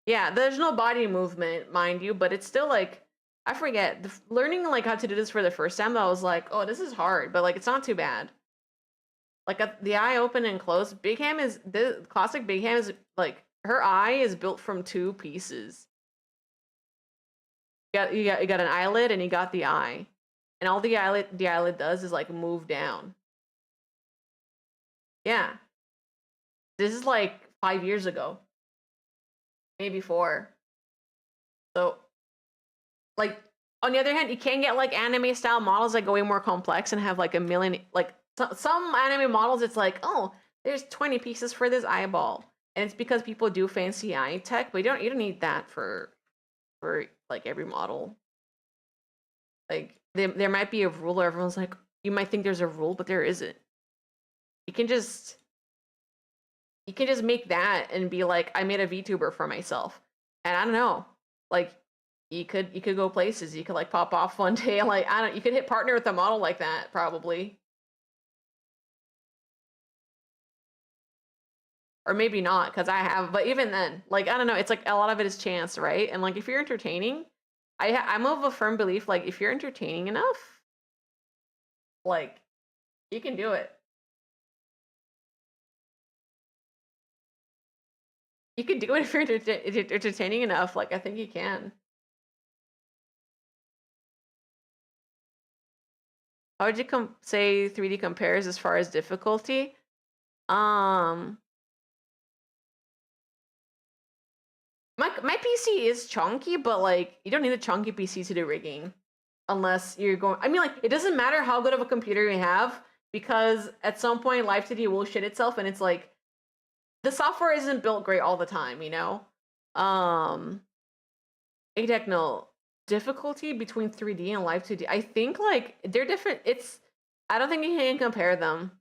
S1: Yeah, there's no body movement, mind you, but it's still like I forget learning like how to do this for the first time. I was like, oh, this is hard, but like it's not too bad. Like the eye open and close. Big Ham is the classic. Big Ham is like her eye is built from 2 pieces. You got an eyelid and you got the eye, and all the eyelid does is like move down. Yeah, this is like 5 years ago, maybe 4. So like on the other hand, you can get like anime style models that go way more complex and have like a million like some anime models. It's like, oh, there's 20 pieces for this eyeball, and it's because people do fancy eye tech, but you don't need that for like every model. Like there might be a rule where everyone's like, you might think there's a rule, but there isn't. You can just make that and be like, I made a VTuber for myself. And I don't know, like you could go places. You could like pop off one day and like you could hit partner with a model like that probably. Or maybe not, because I have, but even then, like I don't know, it's like a lot of it is chance, right? And like if you're entertaining, I'm of a firm belief, like if you're entertaining enough, like you can do it. You can do it if you're entertaining enough. Like I think you can. How would you say 3D compares as far as difficulty? Um, my PC is chunky, but like you don't need a chunky PC to do rigging, unless you're going. I mean, like it doesn't matter how good of a computer you have, because at some point Live 2D will shit itself, and it's like the software isn't built great all the time, you know. Adecnal difficulty between 3D and Live 2D. I think like they're different. I don't think you can compare them.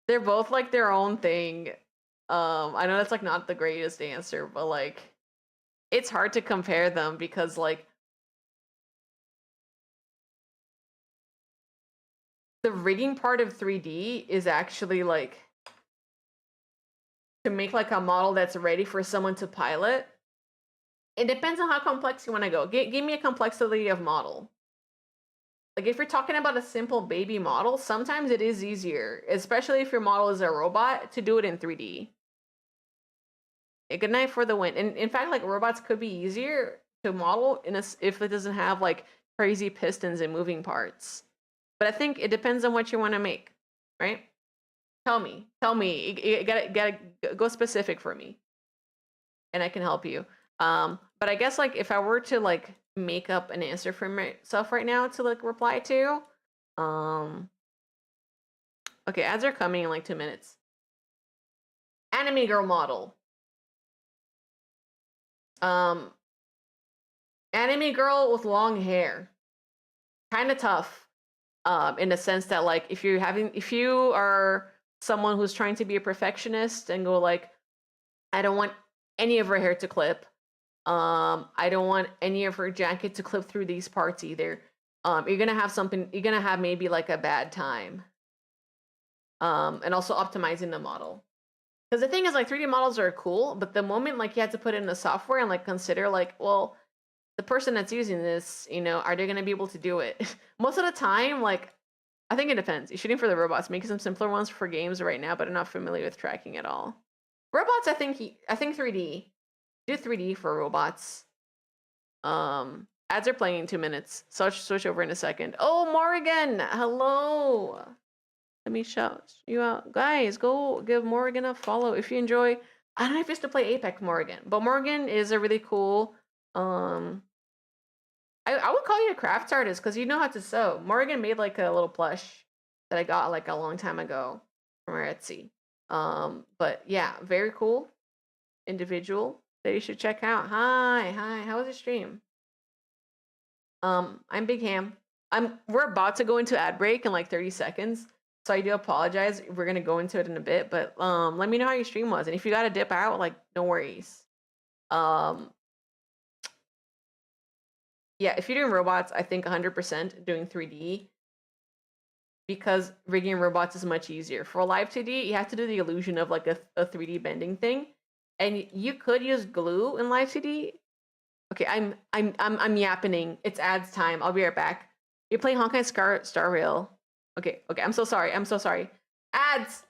S1: They're both like their own thing. I know that's like not the greatest answer, but like it's hard to compare them because like the rigging part of 3D is actually like to make like a model that's ready for someone to pilot. It depends on how complex you want to go. Give me a complexity of model. Like if you're talking about a simple baby model, sometimes it is easier, especially if your model is a robot, to do it in 3D. A good night for the win. And in fact, like robots could be easier to model if it doesn't have like crazy pistons and moving parts. But I think it depends on what you want to make, right? Tell me. You gotta go specific for me, and I can help you. But I guess like if I were to like make up an answer for myself right now to like reply to, okay, ads are coming in like 2 minutes. Anime girl model. Anime girl with long hair. Kind of tough. In the sense that like if you are someone who's trying to be a perfectionist and go like, I don't want any of her hair to clip. I don't want any of her jacket to clip through these parts either. You're gonna have maybe like a bad time. And also optimizing the model. Because the thing is like 3D models are cool, but the moment like you have to put in the software and like consider like, well, the person that's using this, you know, are they going to be able to do it? Most of the time, like, I think it depends. You're shooting for the robots, making some simpler ones for games right now, but I'm not familiar with tracking at all. Robots, I think 3D. Do 3D for robots. Ads are playing in 2 minutes. So I'll switch over in a second. Oh, Morgan, hello. Let me shout you out. Guys, go give Morgan a follow if you enjoy. I don't know if you used to play Apex, Morgan, but Morgan is a really cool, I would call you a craft artist because you know how to sew. Morgan made like a little plush that I got like a long time ago from our Etsy. But yeah, very cool individual that you should check out. Hi, how was your stream? I'm Big Ham. We're about to go into ad break in like 30 seconds. So I do apologize. We're gonna go into it in a bit, but let me know how your stream was. And if you gotta dip out, like no worries. Yeah, if you're doing robots, I think 100% doing 3D because rigging robots is much easier. For live 2D, you have to do the illusion of like a 3D bending thing, and you could use glue in live 2D. Okay, I'm yapping. It's ads time. I'll be right back. You're playing Honkai Star Rail. Okay, I'm so sorry. Ads.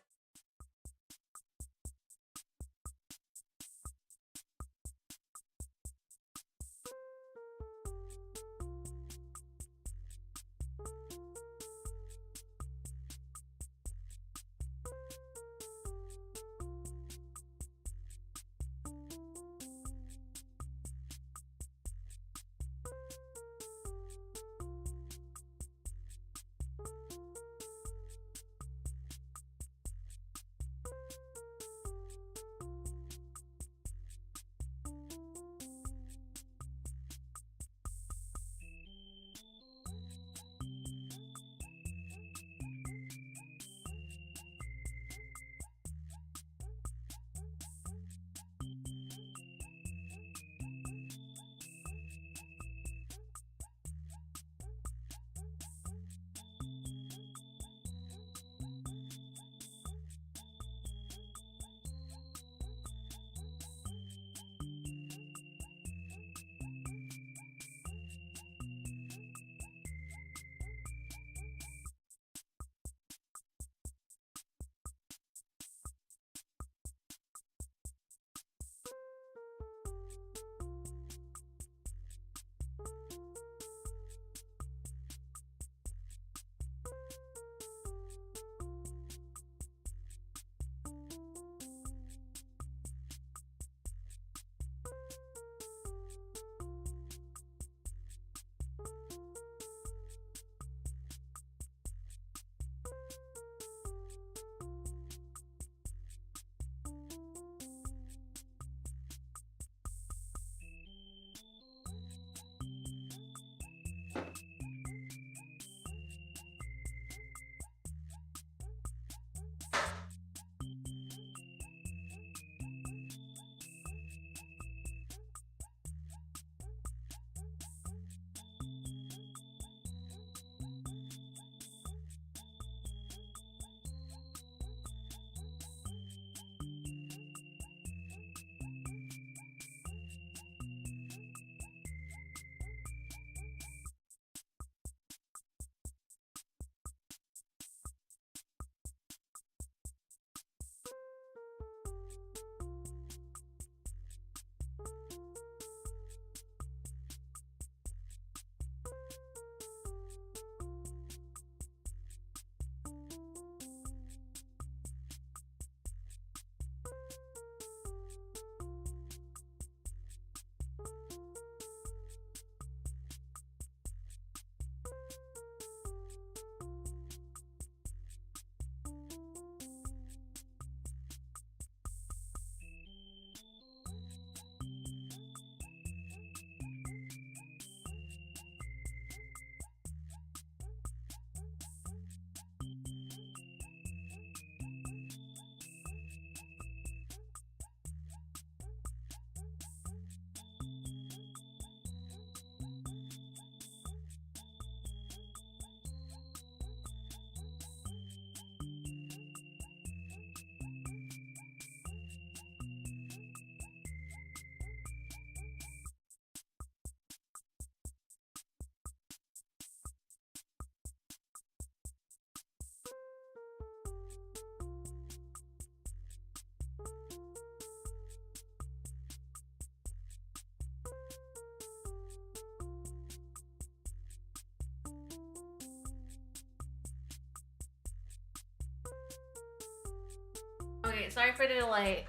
S1: Sorry for the delay.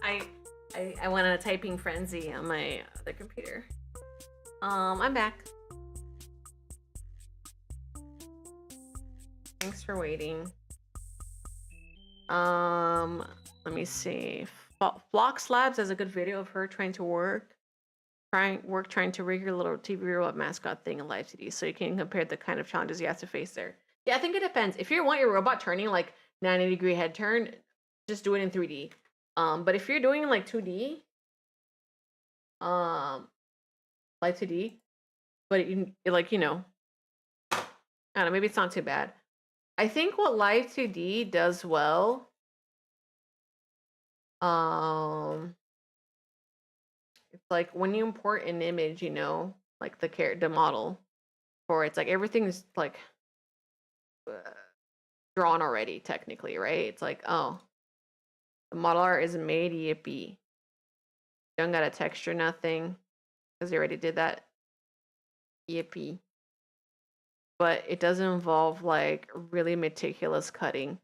S1: I went on a typing frenzy on my other computer. I'm back. Thanks for waiting. Let me see. Flox Labs has a good video of her trying to trying to rig your little TV robot mascot thing in live TD, so you can compare the kind of challenges you have to face there. Yeah, I think it depends. If you want your robot turning like 90-degree head turn, just do it in 3D. But if you're doing like 2D, live 2D, but like, you know, I don't know, maybe it's not too bad. I think what live 2D does well, it's like when you import an image, you know, like the model for it's like everything's like drawn already technically, right? It's like, oh, the model art is made, yippee. Don't gotta texture nothing because you already did that, yippee. But it doesn't involve like really meticulous cutting.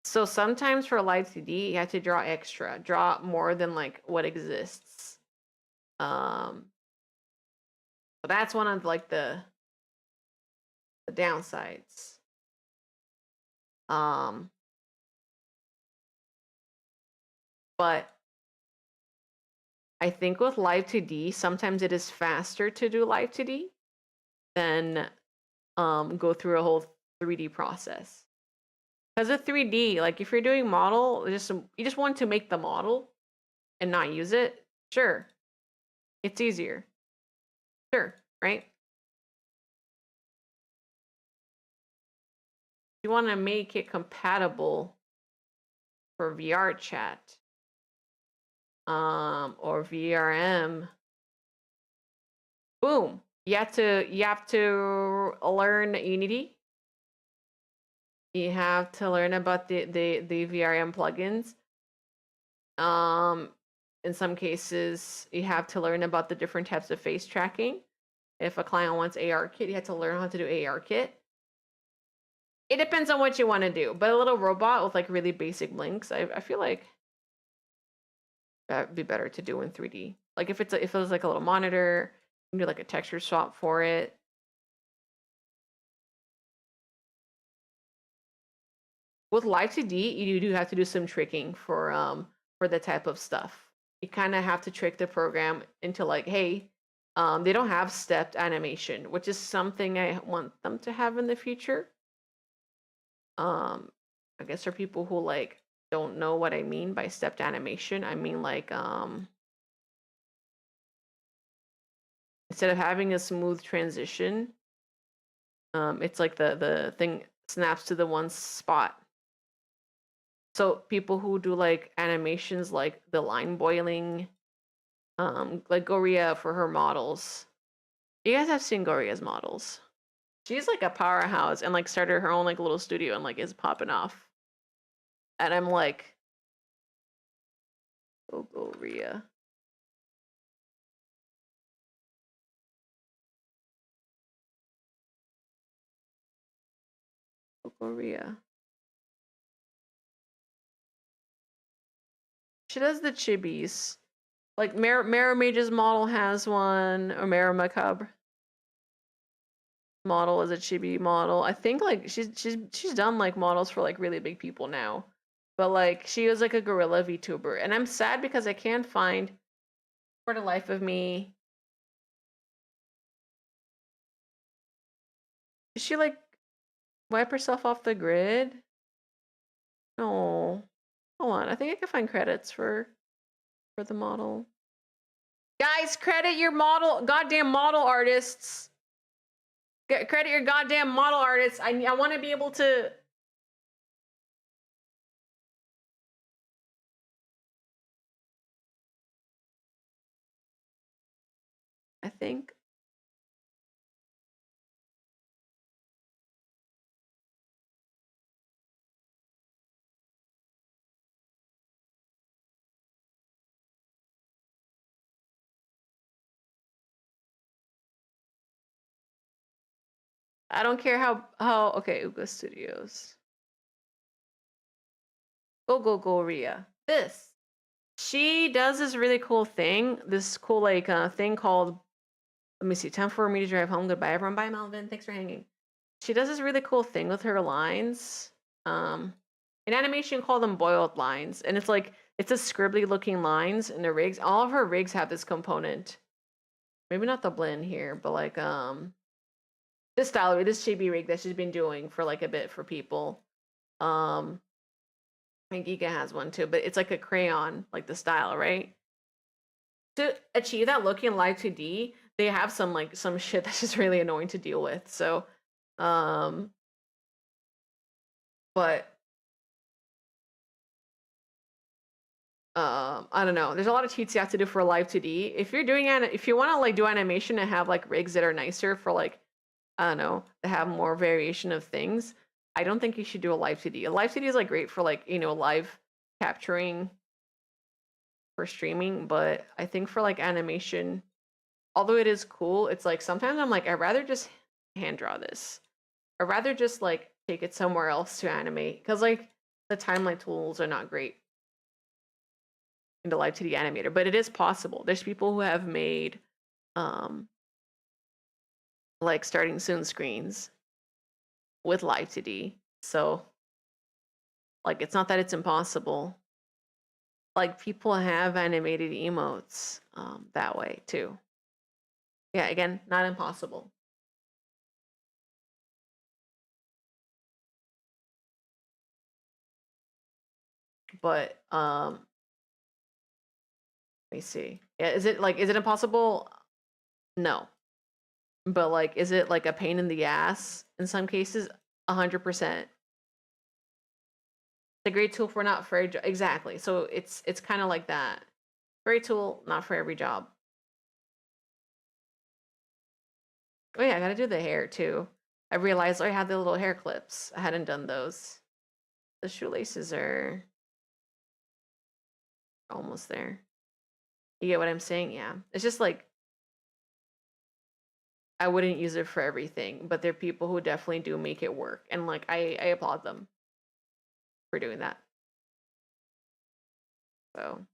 S1: So sometimes for live 2D, you have to draw more than like what exists. So that's one of like the downsides. But I think with live 2D, sometimes it is faster to do live 2D than go through a whole 3D process. Because with 3D, like if you're doing model, you just want to make the model and not use it, sure. It's easier. Sure, right? You want to make it compatible for VR chat or VRM. Boom. You have to learn Unity. You have to learn about the VRM plugins. In some cases, you have to learn about the different types of face tracking. If a client wants ARKit, you have to learn how to do ARKit. It depends on what you want to do. But a little robot with like really basic links, I feel like that'd be better to do in 3D. Like if it was like a little monitor, you can do like a texture swap for it. With live 2D, you do have to do some tricking for the type of stuff. You kind of have to trick the program into like, hey, they don't have stepped animation, which is something I want them to have in the future. I guess for people who like don't know what I mean by stepped animation, I mean like instead of having a smooth transition, it's like the thing snaps to the one spot. So people who do like animations like the line boiling, like Goria for her models. You guys have seen Goria's models. She's like a powerhouse and like started her own like little studio and like is popping off. And I'm like, oh, Goria. Oh, Goria. She does the chibis. Like Mara Mage's model has one, or Mara Macabre model is a chibi model. I think like she's done like models for like really big people now. But like she was like a gorilla VTuber. And I'm sad because I can't find for the life of me. Did she like wipe herself off the grid? No. Hold on. I think I can find credits for the model. Guys, credit your goddamn model artists. Credit your goddamn model artists. I want to be able to. I think. I don't care how okay, Uga Studios. Goria. This. She does this really cool thing. This cool like thing called. Let me see. Time for me to drive home. Goodbye, everyone. Bye, Melvin. Thanks for hanging. She does this really cool thing with her lines. In animation, call them boiled lines, and it's a scribbly looking lines in the rigs. All of her rigs have this component. Maybe not the blend here, but like this style, this chibi rig that she's been doing for like a bit for people. I think Giga has one too, but it's like a crayon, like the style, right? To achieve that look in live 2D, they have some shit that's just really annoying to deal with. So, but I don't know. There's a lot of cheats you have to do for live 2D. If you're doing if you want to like do animation and have like rigs that are nicer for like I don't know, to have more variation of things, I don't think you should do a live 2D. A live 2D is like great for like, live capturing for streaming, but I think for like animation, although it is cool, it's like sometimes I'm like, I'd rather just hand draw this. I'd rather just like take it somewhere else to animate. Cause like the timeline tools are not great in the live 2D animator, but it is possible. There's people who have made like starting soon screens with live 2D. So like it's not that it's impossible. Like people have animated emotes that way too. Yeah, again, not impossible. But let me see. Yeah, is it impossible? No. But like is it like a pain in the ass in some cases? 100%. It's a great tool for not for every job. Exactly. So it's kind of like that. Great tool, not for every job. Oh yeah, I gotta do the hair too. I realized I had the little hair clips. I hadn't done those. The shoelaces are almost there. You get what I'm saying? Yeah. It's just like I wouldn't use it for everything, but there are people who definitely do make it work. And like I applaud them for doing that. So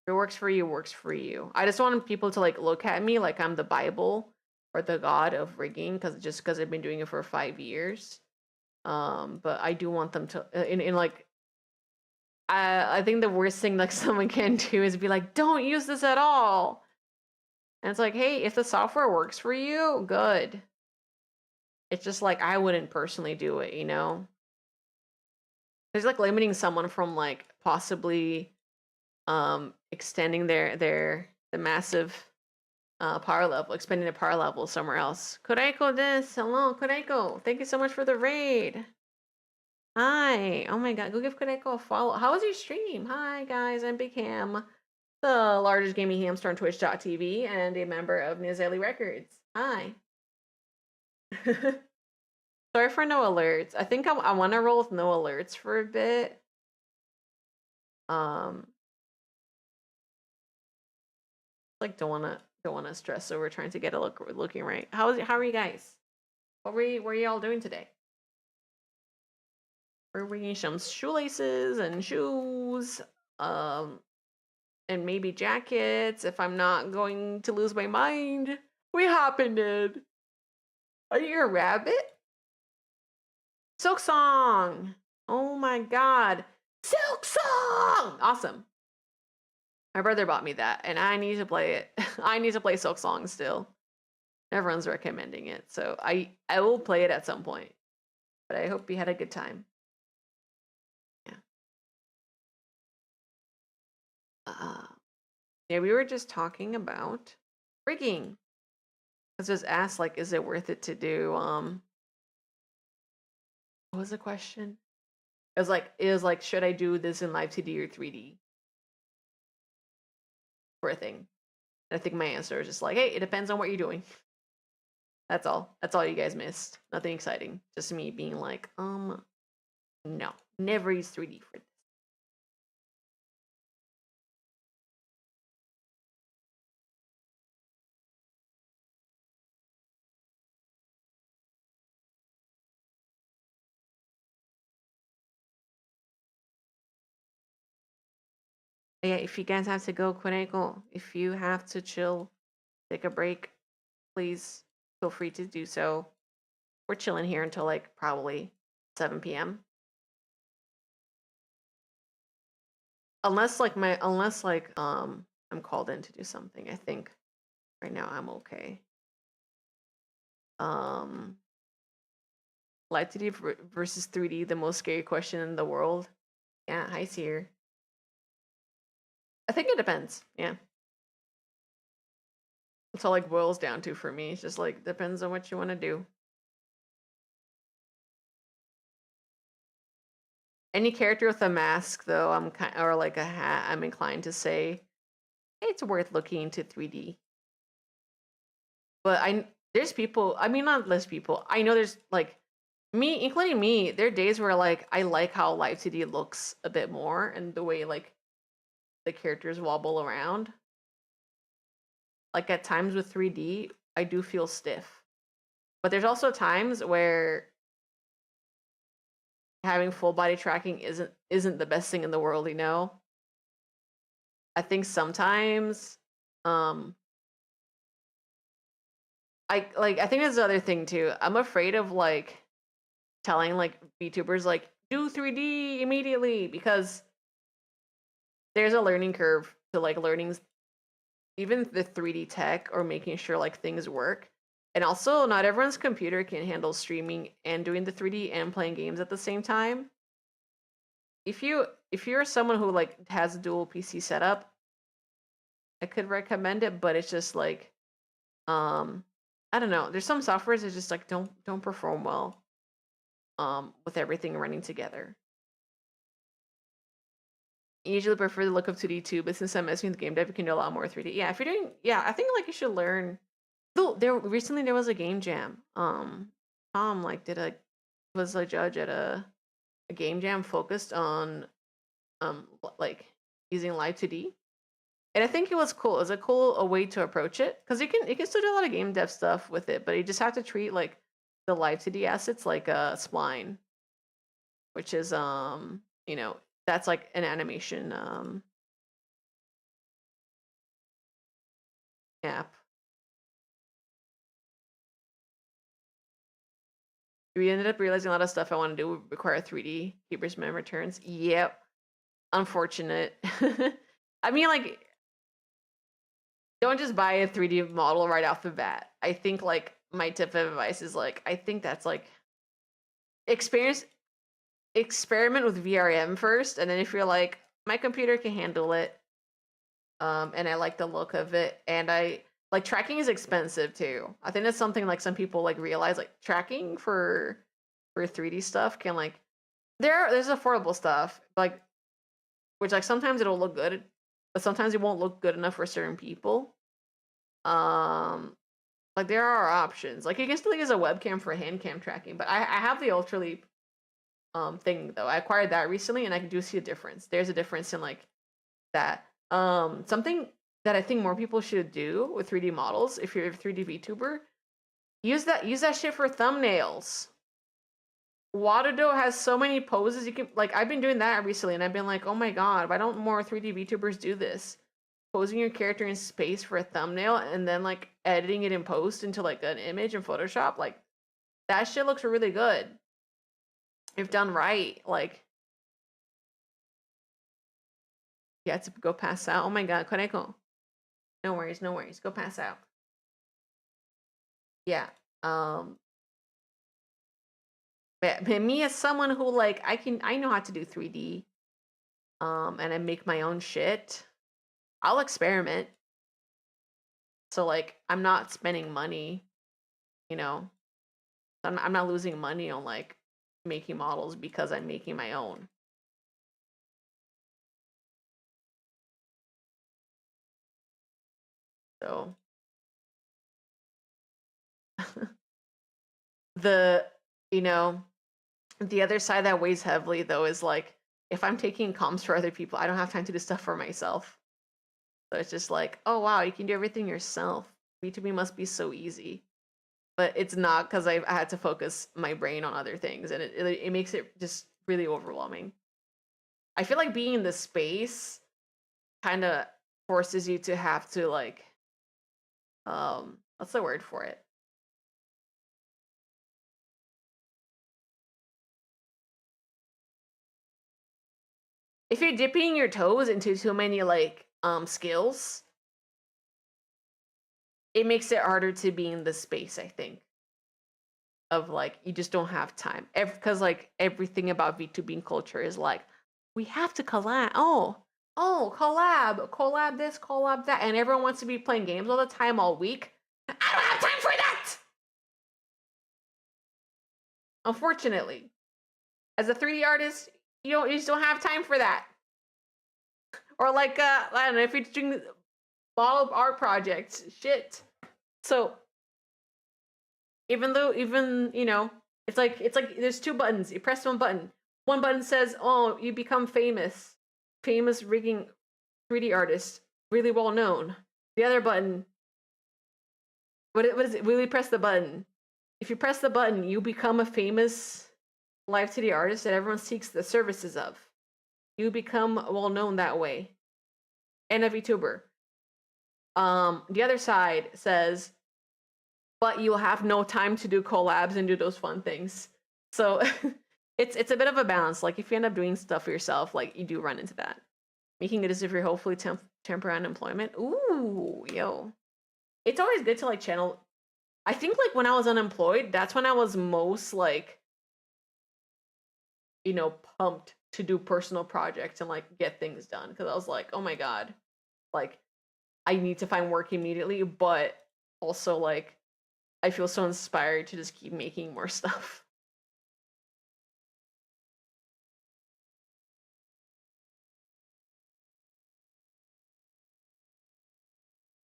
S1: if it works for you, works for you. I just want people to like look at me like I'm the Bible or the God of rigging because I've been doing it for 5 years. But I do want them to in like I think the worst thing like someone can do is be like, don't use this at all. And it's like, hey, if the software works for you, good. It's just like I wouldn't personally do it, you know? There's like limiting someone from like possibly extending the massive power level, expanding the power level somewhere else. Koreiko this, hello, Koreiko. Thank you so much for the raid. Hi. Oh my god, go give Koreiko a follow. How was your stream? Hi guys, I'm Big Ham, the largest gaming hamster on Twitch.tv and a member of Nizeli Records. Hi. Sorry for no alerts. I think I want to roll with no alerts for a bit. Like don't want to stress over trying to get a looking right. How are you guys? What were you all doing today? We're wearing some shoelaces and shoes, and maybe jackets if I'm not going to lose my mind. We happened it. Are you a rabbit? Silk Song. Oh my god. Silk Song! Awesome. My brother bought me that, and I need to play it. I need to play Silk Song still. Everyone's recommending it, so I will play it at some point. But I hope you had a good time. Yeah. Yeah, we were just talking about rigging. I was just asked, like, is it worth it to do? What was the question? It was like, should I do this in live 2D or 3D for a thing? And I think my answer is just like, hey, it depends on what you're doing. That's all. That's all you guys missed. Nothing exciting. Just me being like, no, never use 3D for this. Yeah, if you guys have to go, Koneko, if you have to chill, take a break, please feel free to do so. We're chilling here until like probably 7 p.m. Unless I'm called in to do something. I think right now I'm okay. Um Live 2D versus 3D, the most scary question in the world. Yeah, hi Seer. I think it depends. Yeah. That's all like boils down to for me. It's just like depends on what you want to do. Any character with a mask though, I'm kind or like a hat, I'm inclined to say it's worth looking into 3D. But there's people, I mean not less people. I know there's like me, including me, there are days where like I like how live 2D looks a bit more and the way like the characters wobble around. Like at times with 3D, I do feel stiff. But there's also times where having full body tracking isn't the best thing in the world, you know? I think sometimes I think there's the other thing too. I'm afraid of like telling like VTubers like do 3D immediately because there's a learning curve to like learning even the 3D tech or making sure like things work. And also not everyone's computer can handle streaming and doing the 3D and playing games at the same time. If you're someone who like has a dual PC setup, I could recommend it, but it's just like I don't know. There's some softwares that just like don't perform well with everything running together. I usually prefer the look of 2D too, but since I'm messing with game dev, you can do a lot more 3D. Yeah, if you're doing I think like you should learn. Though there was a game jam. Tom like was a judge at a game jam focused on like using live 2D. And I think it was cool. It was a cool a way to approach it because you can still do a lot of game dev stuff with it, but you just have to treat like the live 2D assets like a spline, which is that's like an animation app. We ended up realizing a lot of stuff I want to do would require 3D keepers men returns. Yep, unfortunate. I mean, like, don't just buy a 3D model right off the bat. I think like my tip of advice is like I think that's like experiment with VRM first, and then if you're like my computer can handle it, and I like the look of it, and I like tracking is expensive too. I think that's something like some people like realize like tracking for 3D stuff can like there's affordable stuff like which like sometimes it'll look good, but sometimes it won't look good enough for certain people. Um, like there are options. Like you can still use a webcam for hand cam tracking, but I have the Ultra Leap thing though. I acquired that recently and I do see a difference. There's a difference in like that. Something that I think more people should do with 3D models, if you're a 3D VTuber, use that shit for thumbnails. Waterdo has so many poses you can like I've been doing that recently and I've been like, oh my god, why don't more 3D VTubers do this? Posing your character in space for a thumbnail and then like editing it in post into like an image in Photoshop, like that shit looks really good. If done right, like yeah, to go pass out. Oh my god, Koneko. No worries, no worries. Go pass out. Yeah. But me as someone who like I know how to do 3D. And I make my own shit. I'll experiment. So like I'm not spending money, you know. I'm not losing money on like making models because I'm making my own. So the you know the other side that weighs heavily though is like if I'm taking comps for other people, I don't have time to do stuff for myself. So it's just like, oh wow, you can do everything yourself. B2B must be so easy. But it's not because I had to focus my brain on other things and it makes it just really overwhelming. I feel like being in this space kind of forces you to have to like what's the word for it? If you're dipping your toes into too many like skills, it makes it harder to be in the space, I think. Of like you just don't have time. Because like everything about VTubing culture is like, we have to collab. Collab this, collab that, and everyone wants to be playing games all the time all week. I don't have time for that. Unfortunately, as a 3D artist, you just don't have time for that. Or like I don't know, if you're doing all of art projects, shit. So even it's like there's two buttons. You press one button. One button says, "Oh, you become famous rigging 3D artist, really well known." The other button, what is it? Really press the button. If you press the button, you become a famous live 2D artist that everyone seeks the services of. You become well known that way. And a VTuber. The other side says, but you'll have no time to do collabs and do those fun things. So it's a bit of a balance. Like if you end up doing stuff for yourself, like you do run into that. Making it as if you're hopefully temporary unemployment. Ooh, yo. It's always good to like channel. I think like when I was unemployed, that's when I was most like, pumped to do personal projects and like get things done. Cause I was like, oh my God, like I need to find work immediately, but also like I feel so inspired to just keep making more stuff.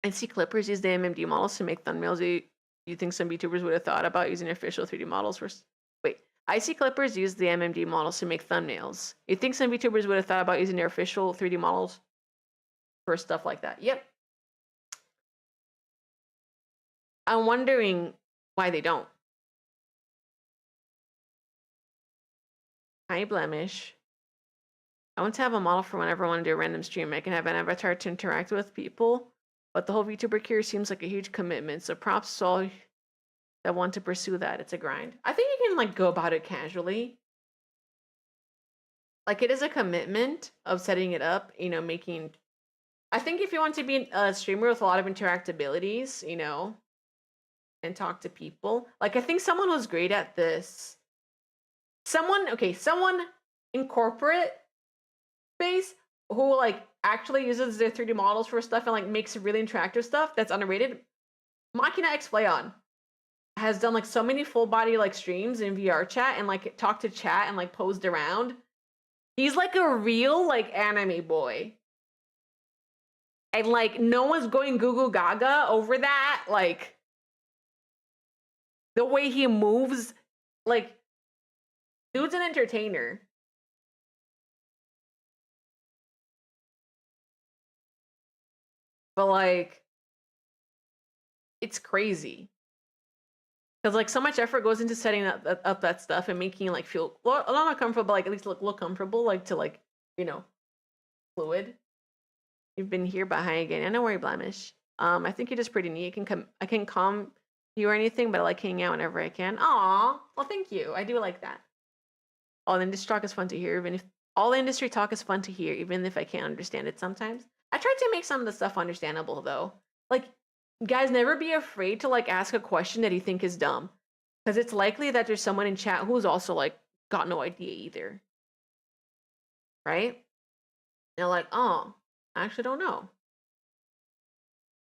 S1: And see Clippers use the MMD models to make thumbnails. You think some VTubers would have thought about using official 3D models for... Wait, I see Clippers use the MMD models to make thumbnails. You think some VTubers would have thought about using their official 3D models for stuff like that? Yep. I'm wondering why they don't. Hi, Blemish. I want to have a model for whenever I want to do a random stream. I can have an avatar to interact with people, but the whole VTuber career seems like a huge commitment. So props to all that want to pursue that. It's a grind. I think you can like go about it casually. Like it is a commitment of setting it up, making... I think if you want to be a streamer with a lot of interactabilities, and talk to people, like I think someone was great at this. Someone in corporate space who like actually uses their 3D models for stuff and like makes really interactive stuff that's underrated. Machina X Playon has done like so many full body like streams in VR chat and like talked to chat and like posed around. He's like a real like anime boy. And like no one's going goo goo gaga over that. Like the way he moves, like dude's an entertainer. But like it's crazy. Because like so much effort goes into setting up that stuff and making it like feel a lot more comfortable, but like at least look comfortable, like to like, fluid. You've been here by hi again. I know where you Blemish. I think you're just pretty neat. I can calm you or anything, but I like hanging out whenever I can. Aw, well thank you. I do like that. All the industry talk is fun to hear, even if I can't understand it sometimes. I try to make some of the stuff understandable though. Like, guys, never be afraid to like ask a question that you think is dumb, because it's likely that there's someone in chat who's also like got no idea either, right? And they're like, oh, I actually don't know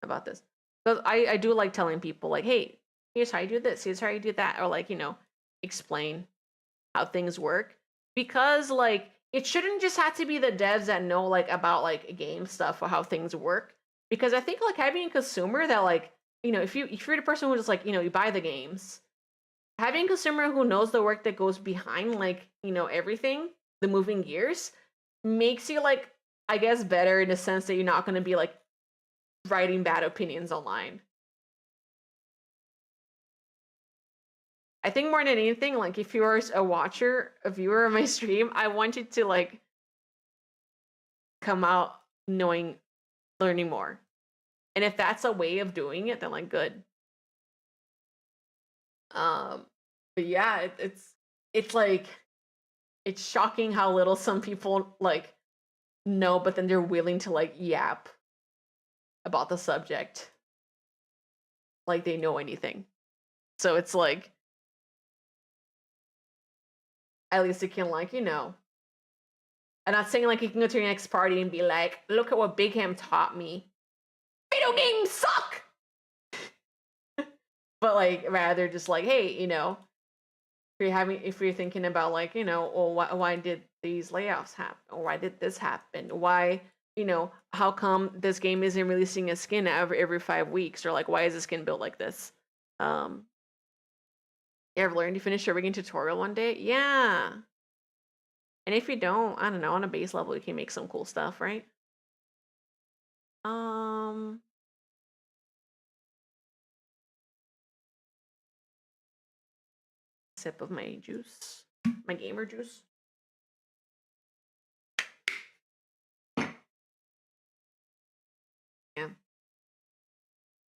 S1: about this. But I do like telling people like, hey, here's how you do this, here's how you do that, or like, explain how things work, because like it shouldn't just have to be the devs that know like about like game stuff or how things work. Because I think like having a consumer that like, if you're the person who just like, you buy the games, having a consumer who knows the work that goes behind like, everything, the moving gears, makes you like, I guess, better in the sense that you're not going to be like writing bad opinions online. I think more than anything, like if you're a viewer of my stream, I want you to like come out knowing learning more. And if that's a way of doing it, then like good. Um, but yeah, it's like it's shocking how little some people like know, but then they're willing to like yap about the subject like they know anything. So it's like at least it can like, I'm not saying like you can go to your next party and be like, look at what Big Ham taught me. Video games suck. But like rather just like, hey, if you're thinking about like, well, why did these layoffs happen? Or why did this happen? Why, how come this game isn't releasing a skin every 5 weeks? Or like, why is the skin built like this? You ever learned to finish a rigging tutorial one day? Yeah. And if you don't, I don't know, on a base level, you can make some cool stuff, right? Sip of my juice, my gamer juice. Yeah.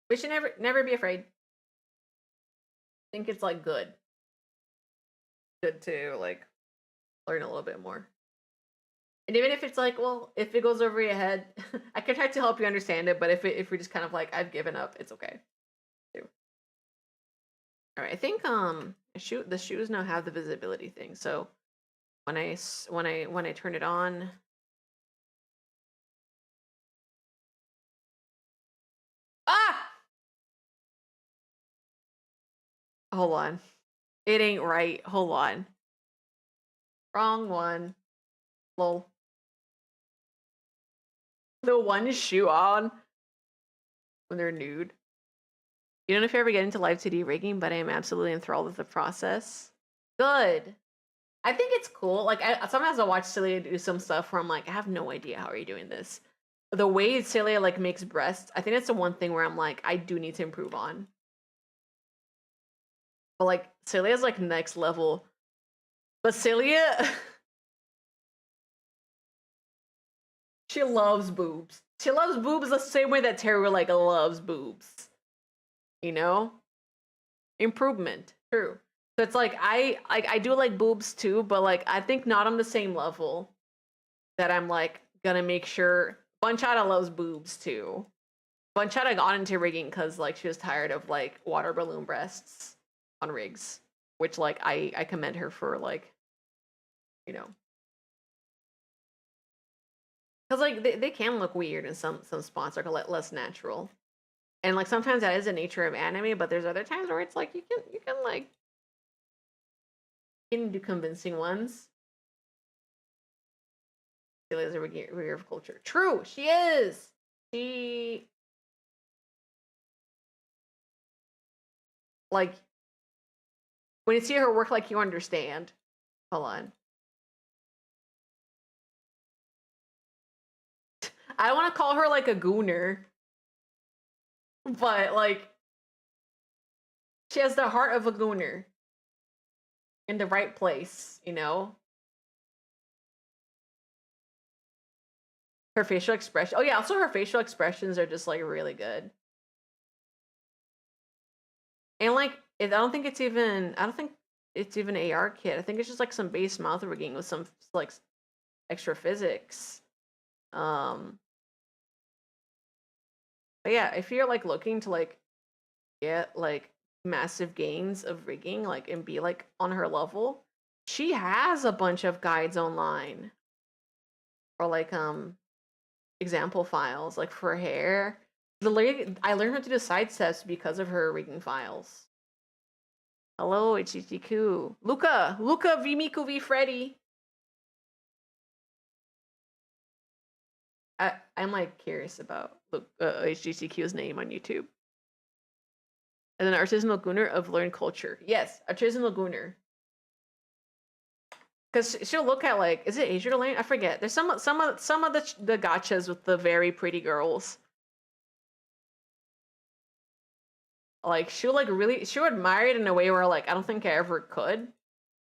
S1: We should never be afraid. I think it's like good to like learn a little bit more. And even if it's like, well, if it goes over your head, I can try to help you understand it. But if we're just kind of like, I've given up, it's okay. Too. All right, I think the shoes now have the visibility thing. So when I turn it on, ah, hold on, it ain't right. Hold on, wrong one. Lol. The one shoe on when they're nude. You don't know if you ever get into live 2D rigging, but I am absolutely enthralled with the process. Good. I think it's cool. Like sometimes I watch Celia do some stuff where I'm like, I have no idea how are you doing this. The way Celia like makes breasts, I think that's the one thing where I'm like, I do need to improve on. But like Celia's like next level. But Celia, she loves boobs. She loves boobs the same way that Terry like loves boobs. Improvement. True. So it's like I do like boobs too, but like I think not on the same level that I'm like gonna make sure. Bunchada loves boobs too. Bunchada got into rigging because like she was tired of like water balloon breasts on rigs, which like I commend her for like, because like they can look weird in some spots, like a lot less natural, and like sometimes that is the nature of anime, but there's other times where it's like you can like you can do convincing ones. She is a rigger of culture. True, she is. She like when you see her work, like you understand. Hold on. I want to call her like a gooner, but like she has the heart of a gooner in the right place, Her facial expression. Oh yeah, also her facial expressions are just like really good. And like I don't think it's even AR kit. I think it's just like some base mouth rigging with some like extra physics. But yeah, if you're like looking to like get like massive gains of rigging like and be like on her level, she has a bunch of guides online. Or like example files like for hair. The lady I learned how to do side steps because of her rigging files. Hello, Ichichiku. Luca V Miku V Freddy. I'm like curious about HGCQ's name on YouTube. And an artisanal gooner of learned culture. Yes, artisanal gooner. Because she'll look at like, is it Asia Lane? I forget. There's some of the gachas with the very pretty girls. Like she'll admire it in a way where like I don't think I ever could.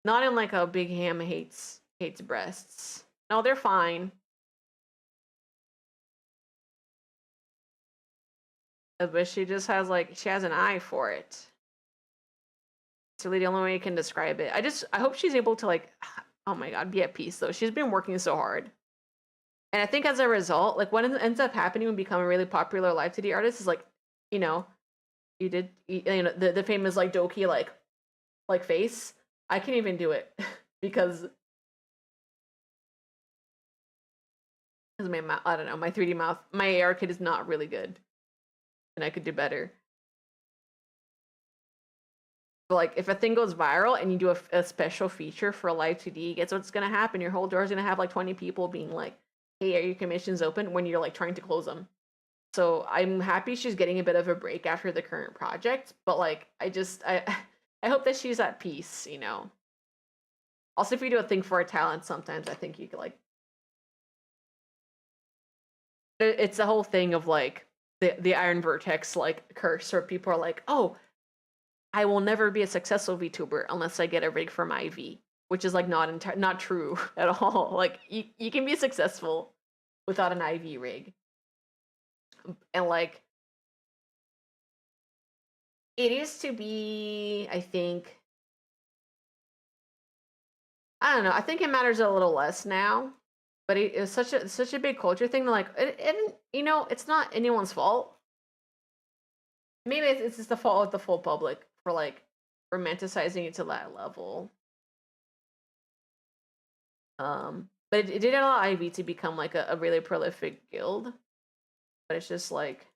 S1: Not in like a Big Ham hates breasts. No, they're fine. but she just has like she has an eye for it. It's really the only way you can describe it. I hope she's able to like, oh my god, be at peace though. She's been working so hard. And I think as a result, like what ends up happening when you become a really popular live 2D artist is like, you know, the famous like Doki like face. I can't even do it because my mouth, I don't know, my 3D mouth, my AR kit is not really good, and I could do better. But like if a thing goes viral and you do a special feature for a live 2D, guess what's gonna happen? Your whole door is gonna have like 20 people being like, "Hey, are your commissions open?" when you're like trying to close them. So I'm happy she's getting a bit of a break after the current project, but like I hope that she's at peace, you know. Also, if you do a thing for a talent, sometimes I think you could like it's the whole thing of like the Iron Vertex like curse, where people are like, "Oh, I will never be a successful VTuber unless I get a rig from IV," which is like not true at all. Like you can be successful without an IV rig, and like it used to be, I think, I don't know. I think it matters a little less now, but it's such a big culture thing. Like you know, it's not anyone's fault. Maybe it's just the fault of the full public for like romanticizing it to that level. But it did allow Ivy to become like a really prolific guild. But it's just like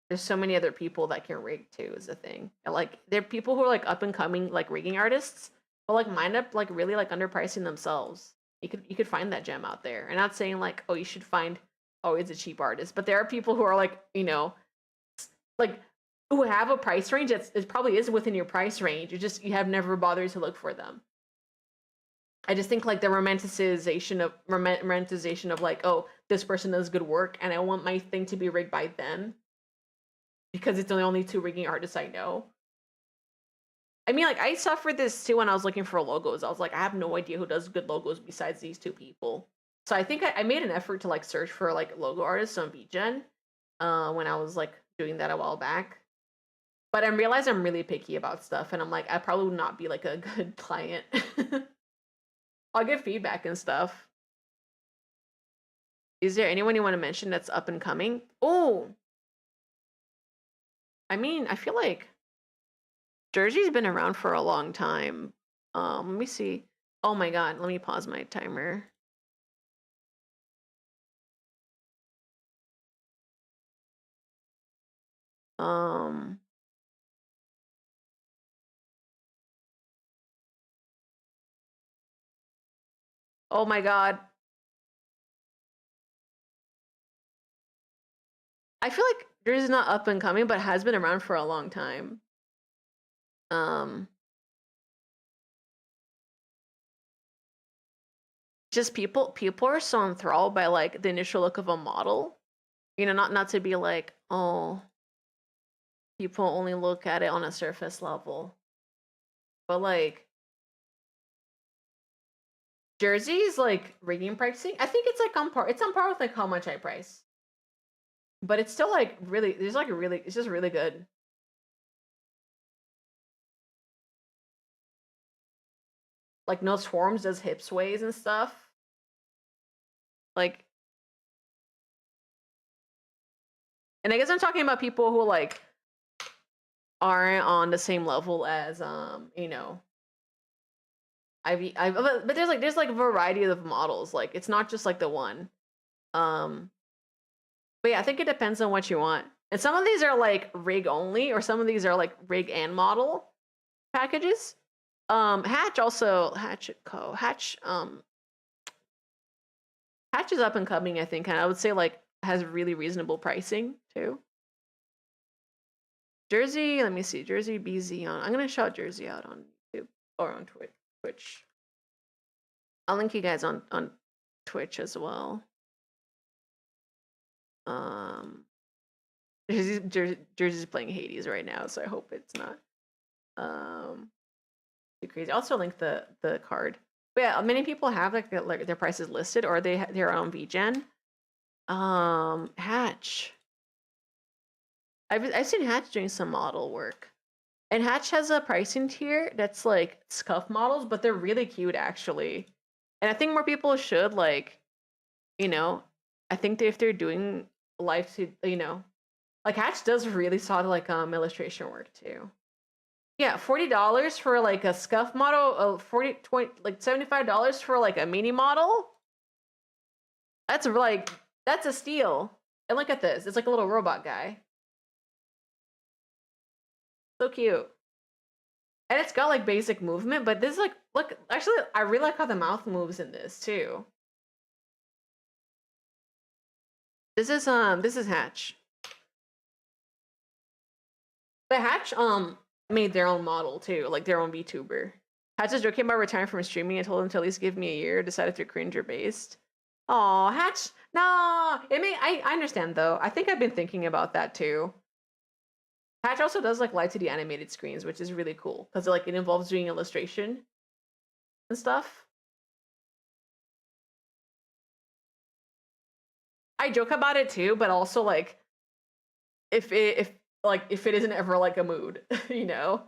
S1: there's so many other people that can rig too is the thing. And like there are people who are like up and coming like rigging artists, but like mind up like really like underpricing themselves. You could find that gem out there. And not saying like, oh, you should find always a cheap artist, but there are people who are like, you know, like who have a price range that's it probably is within your price range. You have never bothered to look for them. I just think like the romanticization of like, oh, this person does good work and I want my thing to be rigged by them because it's the only two rigging artists I know. I mean, like I suffered this too when I was looking for logos. I was like, I have no idea who does good logos besides these two people. So I think I made an effort to like search for like logo artists on BGen when I was like doing that a while back. But I realized I'm really picky about stuff, and I'm like, I probably would not be like a good client. I'll give feedback and stuff. Is there anyone you want to mention that's up and coming? Oh, I mean, I feel like Jersey's been around for a long time. Let me see. Oh my god, let me pause my timer. Um, oh my god. I feel like Jersey's not up and coming, but has been around for a long time. Um, just people are so enthralled by like the initial look of a model. You know, not to be like, oh, people only look at it on a surface level. But like Jersey's like rigging pricing, I think it's like on par. It's on par with like how much I price. But it's still like really there's like a really it's just really good. Like no swarms does hip sways and stuff. Like and I guess I'm talking about people who like aren't on the same level as you know, but there's like a variety of models. Like it's not just like the one. Um but yeah, I think it depends on what you want. And some of these are like rig only, or some of these are like rig and model packages. Hatch also Hatch Co. Hatch is up and coming, I think, and I would say like has really reasonable pricing too. Jersey, let me see, Jersey BZ on. I'm gonna shout Jersey out on YouTube or on Twitch. I'll link you guys on Twitch as well. Jersey's playing Hades right now, so I hope it's not too crazy. I'll also link the card. But yeah, many people have like their prices listed, or they have their own VGen. Hatch. I've seen Hatch doing some model work. And Hatch has a pricing tier that's like scuff models, but they're really cute actually. And I think more people should like, you know, I think that if they're doing live to, like Hatch does really solid like illustration work too. Yeah, $40 for like a scuff model, 20 like $75 for like a mini model. That's like that's a steal. And look at this. It's like a little robot guy. So cute. And it's got like basic movement, but this is like look actually I really like how the mouth moves in this too. This is Hatch. But Hatch made their own model too, like their own VTuber. Hatch is joking about retiring from streaming. I told him to at least give me a year. Decided to cringer based. Oh, Hatch. No, I understand though. I think I've been thinking about that too. Hatch also does like live 2D animated screens, which is really cool because like it involves doing illustration and stuff. I joke about it too, but also like if it isn't ever like a mood, you know.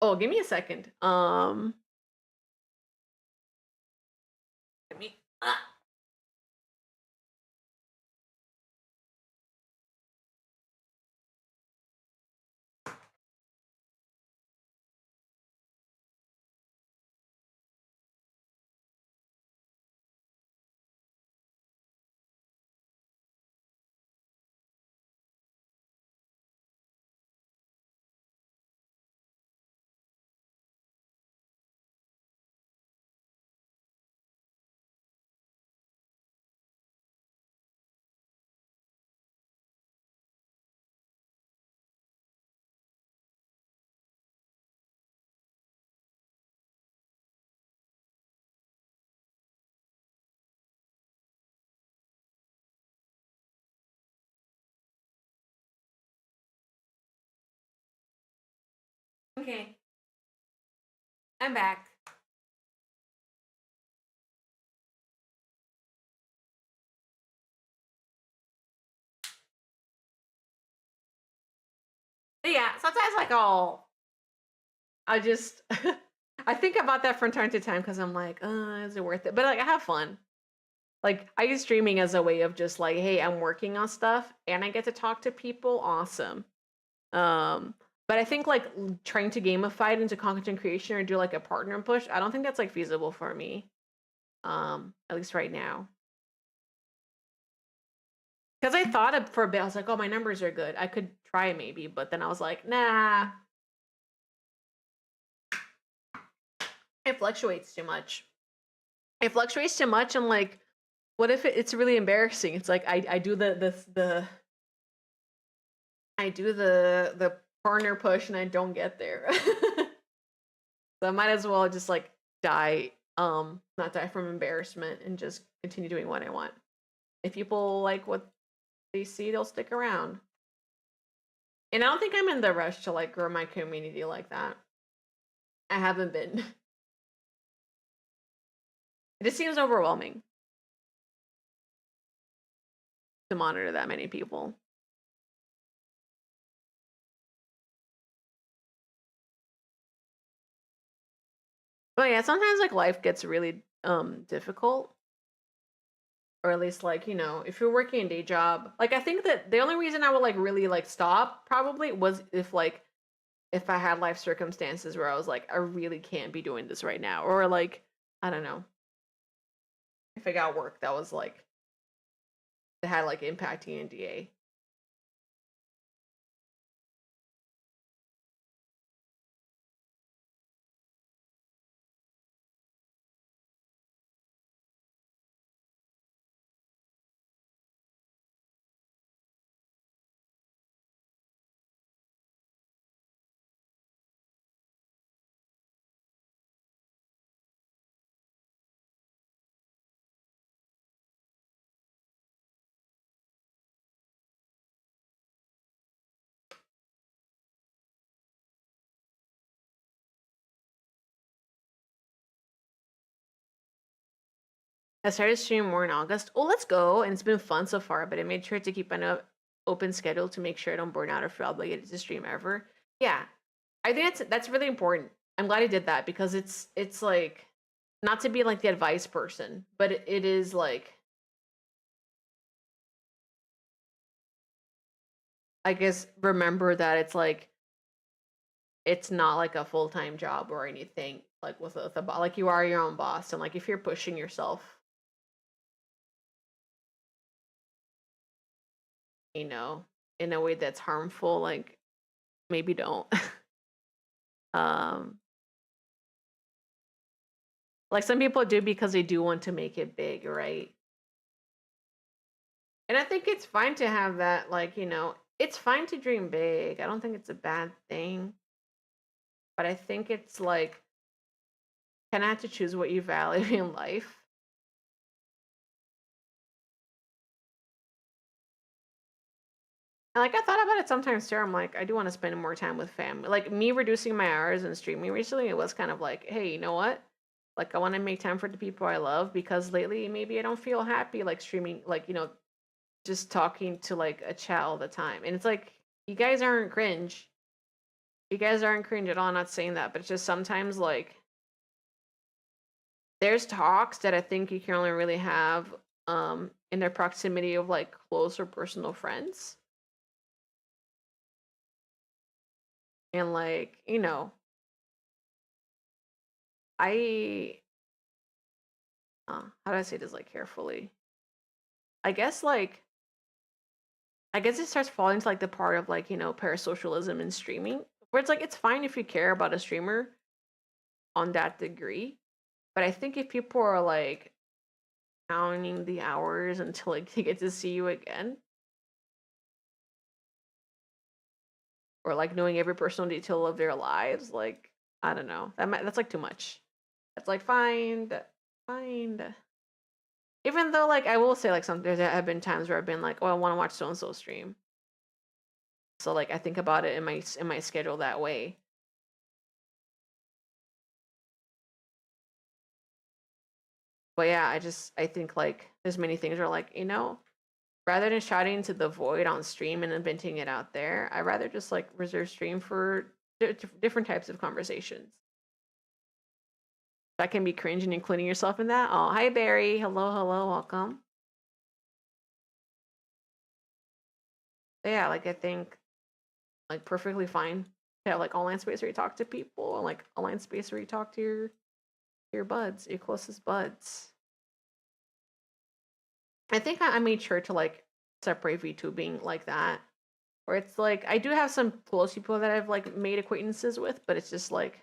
S1: Oh, give me a second. Give me. Okay, I'm back. But yeah, sometimes like I just I think about that from time to time because I'm like, is it worth it? But like I have fun. Like I use streaming as a way of just like, hey, I'm working on stuff and I get to talk to people. Awesome. But I think like trying to gamify it into content creation or do like a partner push, I don't think that's like feasible for me. At least right now. Because I thought for a bit, I was like, oh, my numbers are good. I could try maybe, but then I was like, nah, it fluctuates too much. It fluctuates too much, and like, what if it's really embarrassing? It's like I do the I do the partner push and I don't get there. So I might as well just like die, not die from embarrassment and just continue doing what I want. If people like what they see, they'll stick around. And I don't think I'm in the rush to like grow my community like that. I haven't been. It just seems overwhelming to monitor that many people. But yeah, sometimes like life gets really difficult. Or at least like, if you're working a day job. Like I think that the only reason I would like really like stop probably was if I had life circumstances where I was like, I really can't be doing this right now. Or like, I don't know. If I got work that was like that had like impacting NDA. I started streaming more in August. Oh, let's go. And it's been fun so far, but I made sure to keep an open schedule to make sure I don't burn out or feel obligated to stream ever. Yeah. I think that's really important. I'm glad I did that because it's like not to be like the advice person, but it is like I guess remember that it's like it's not like a full-time job or anything like with a like you are your own boss and like if you're pushing yourself, you know, in a way that's harmful, like maybe don't. um like some people do because they do want to make it big, right? And I think it's fine to have that, like, it's fine to dream big. I don't think it's a bad thing, but I think it's like kind of have to choose what you value in life. And like I thought about it sometimes too. I'm like, I do want to spend more time with family. Like me reducing my hours and streaming recently, it was kind of like, hey, you know what? Like I want to make time for the people I love because lately maybe I don't feel happy like streaming, like, just talking to like a chat all the time. And it's like, you guys aren't cringe. You guys aren't cringe at all. I'm not saying that, but it's just sometimes like there's talks that I think you can only really have in their proximity of like close or personal friends. And like, I how do I say this like carefully? I guess like I guess it starts falling into like the part of like, parasocialism and streaming, where it's like it's fine if you care about a streamer on that degree. But I think if people are like counting the hours until like they get to see you again, or like knowing every personal detail of their lives, like I don't know, that's like too much. That's like find. Even though like I will say like some there have been times where I've been like, oh, I want to watch so and so stream, so like I think about it in my schedule that way. But yeah, I think like there's many things where like rather than shouting into the void on stream and inventing it out there, I rather just like reserve stream for different types of conversations. That can be cringe and including yourself in that. Oh, hi Barry. Hello, hello, welcome. But yeah, like I think like perfectly fine to have like online space where you talk to people and like online space where you talk to your buds, your closest buds. I think I made sure to like separate VTubing like that. Where it's like I do have some close people that I've like made acquaintances with, but it's just like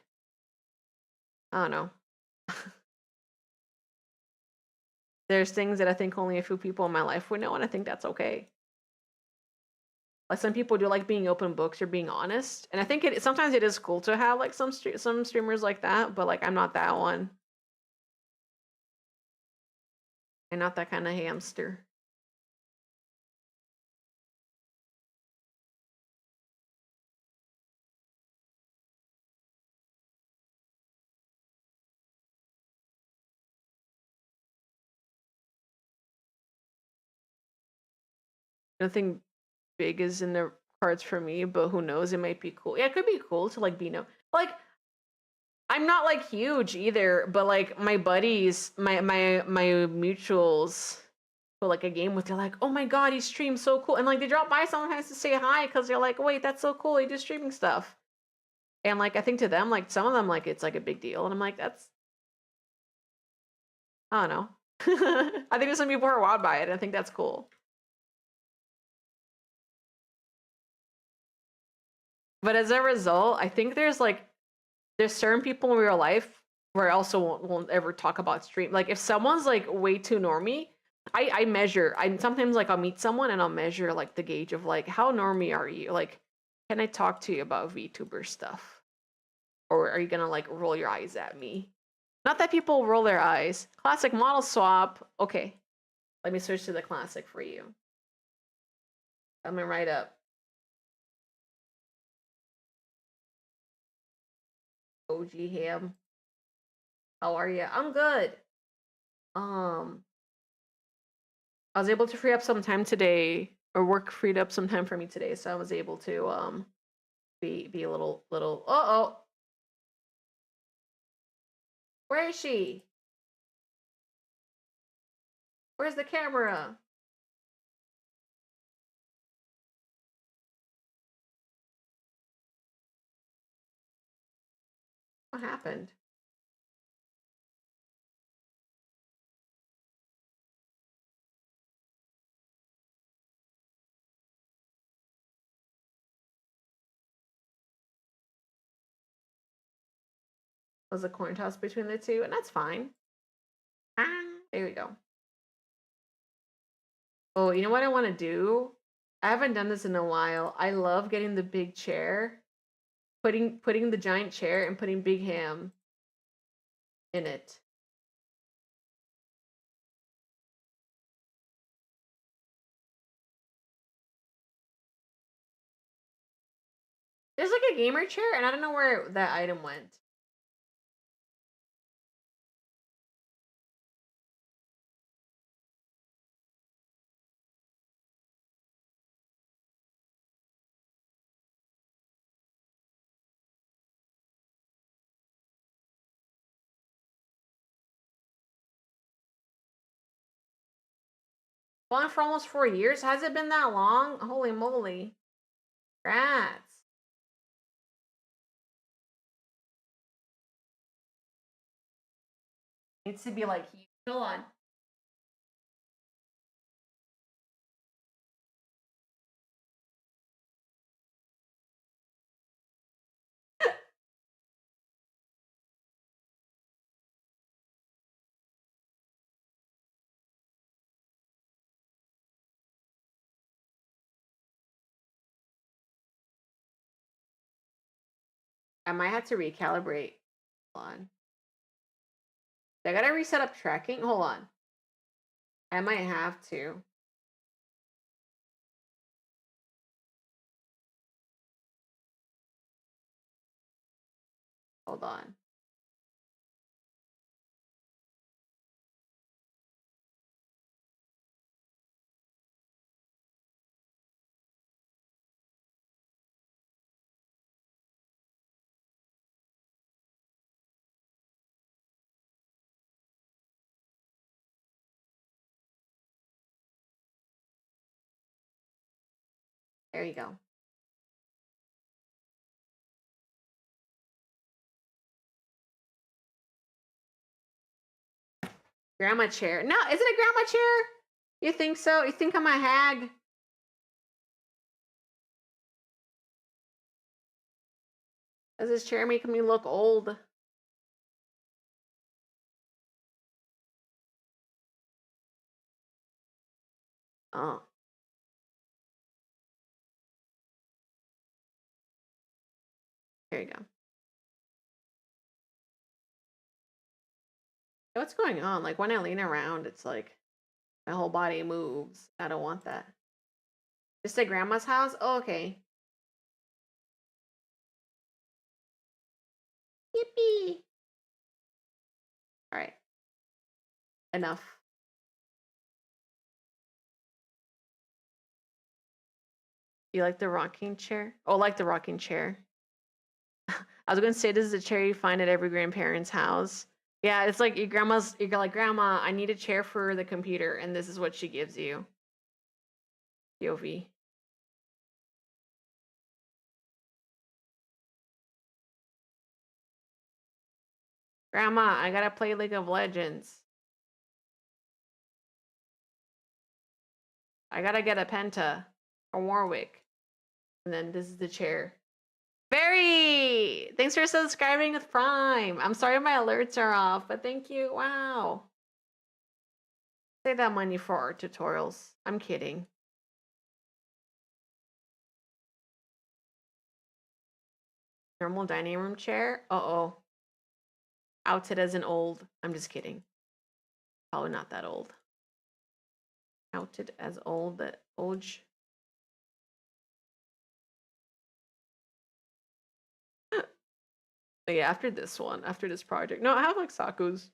S1: I don't know. There's things that I think only a few people in my life would know, and I think that's okay. Like some people do like being open books or being honest, and I think sometimes it is cool to have like some streamers like that, but like I'm not that one. I'm not that kind of hamster. Nothing big is in the cards for me, but who knows? It might be cool. Yeah, it could be cool to like be like I'm not like huge either, but like my buddies, my mutuals for like a game with, they're like, oh my god, he streams so cool, and like they drop by sometimes to say hi because they're like, wait, that's so cool, he does streaming stuff, and like I think to them, like some of them, like it's like a big deal, and I'm like, that's I don't know. I think there's some people who are wild by it, and I think that's cool. But as a result, I think there's certain people in real life where I also won't ever talk about stream. Like if someone's like way too normie, I measure. I sometimes like I'll meet someone and I'll measure like the gauge of like how normie are you? Like, can I talk to you about VTuber stuff? Or are you gonna like roll your eyes at me? Not that people roll their eyes. Classic model swap. Okay. Let me switch to the classic for you. Coming right up. OG Ham. How are you? I'm good. I was able to free up some time today, or work freed up some time for me today, so I was able to be a little. Uh oh, where is she? Where's the camera? What happened? Was a coin toss between the two, and that's fine. Ah, there we go. Oh, you know what I want to do? I haven't done this in a while. I love getting the big chair, putting the giant chair and putting Big Ham in it. There's like a gamer chair, and I don't know where that item went. Gone for almost 4 years? Has it been that long? Holy moly. Rats. Needs to be like, hold on. I might have to recalibrate. Hold on. I gotta reset up tracking. Hold on. I might have to. Hold on. There you go. Grandma chair. No, is it a grandma chair? You think so? You think I'm a hag? Does this chair make me look old? Oh. There you go. What's going on? Like when I lean around, it's like my whole body moves. I don't want that. Just at grandma's house? Oh, okay. Yippee. All right. Enough. You like the rocking chair? Oh, like the rocking chair. I was gonna say this is a chair you find at every grandparent's house. Yeah, it's like you're like, Grandma, I need a chair for the computer, and this is what she gives you. POV. Grandma, I gotta play League of Legends. I gotta get a Penta or Warwick. And then this is the chair. Very! Thanks for subscribing with Prime. I'm sorry my alerts are off, but thank you. Wow. Save that money for our tutorials. I'm kidding. Normal dining room chair? Uh-oh. Outed as an old. I'm just kidding. Probably not that old. Outed as old, but age. But yeah, after this one, after this project. No, I have like Saku's.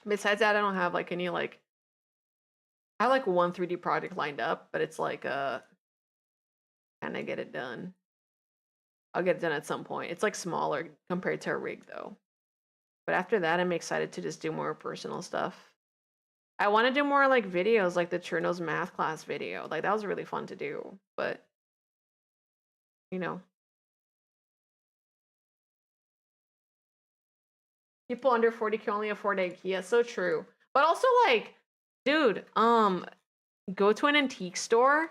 S1: Besides that, I don't have like any like. I I like one 3D project lined up, but it's like can I get it done? I'll get it done at some point. It's like smaller compared to a rig though. But after that, I'm excited to just do more personal stuff. I want to do more like videos like the Cherno's math class video. Like that was really fun to do. But you know, people under 40 can only afford IKEA. So true. But also like, dude, go to an antique store.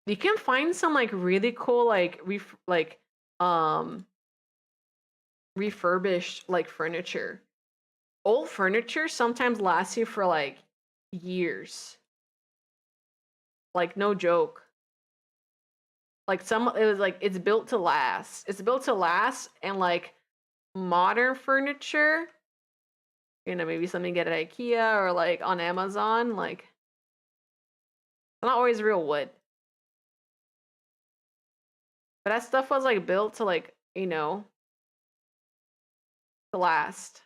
S1: You can find some like really cool like um refurbished like furniture. Old furniture sometimes lasts you for like years. Like no joke. Like it was like it's built to last. It's built to last, and like modern furniture, maybe something you get at IKEA or like on Amazon, like it's not always real wood. But that stuff was like built to like, to last.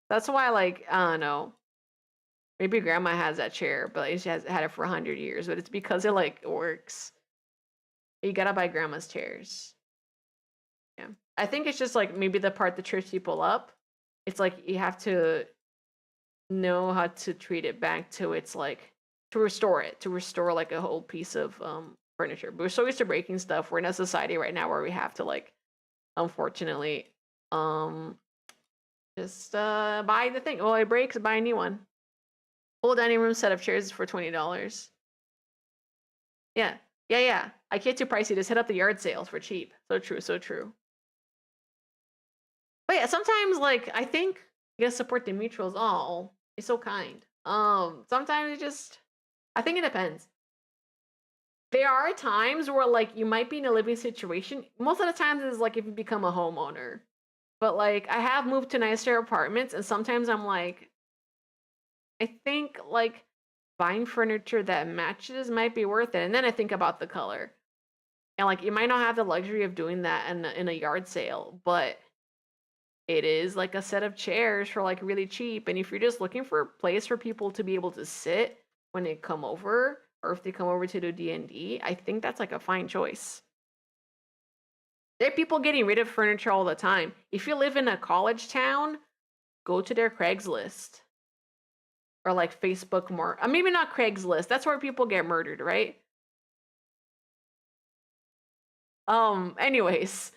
S1: That's why like, I don't know. Maybe grandma has that chair, but she has had it for 100 years, but it's because it like works. You gotta buy grandma's chairs. Yeah. I think it's just like maybe the part that trips people up. It's like you have to know how to treat it back to its like to restore like a whole piece of furniture. But we're so used to breaking stuff. We're in a society right now where we have to like unfortunately just buy the thing. Well, it breaks, buy a new one. Full dining room set of chairs for $20. Yeah. Yeah. I can't too pricey. Just hit up the yard sales for cheap. So true, so true. But yeah, sometimes like I think you gotta support the mutuals. Oh, it's so kind. Sometimes it just I think it depends. There are times where like you might be in a living situation. Most of the times it's like if you become a homeowner. But like I have moved to nicer apartments, and sometimes I'm like, I think like buying furniture that matches might be worth it. And then I think about the color. And like you might not have the luxury of doing that in a yard sale, but it is like a set of chairs for like really cheap. And if you're just looking for a place for people to be able to sit when they come over, or if they come over to do D&D, I think that's like a fine choice. There are people getting rid of furniture all the time. If you live in a college town, go to their Craigslist or like Facebook more. Maybe not Craigslist. That's where people get murdered, right? Anyways.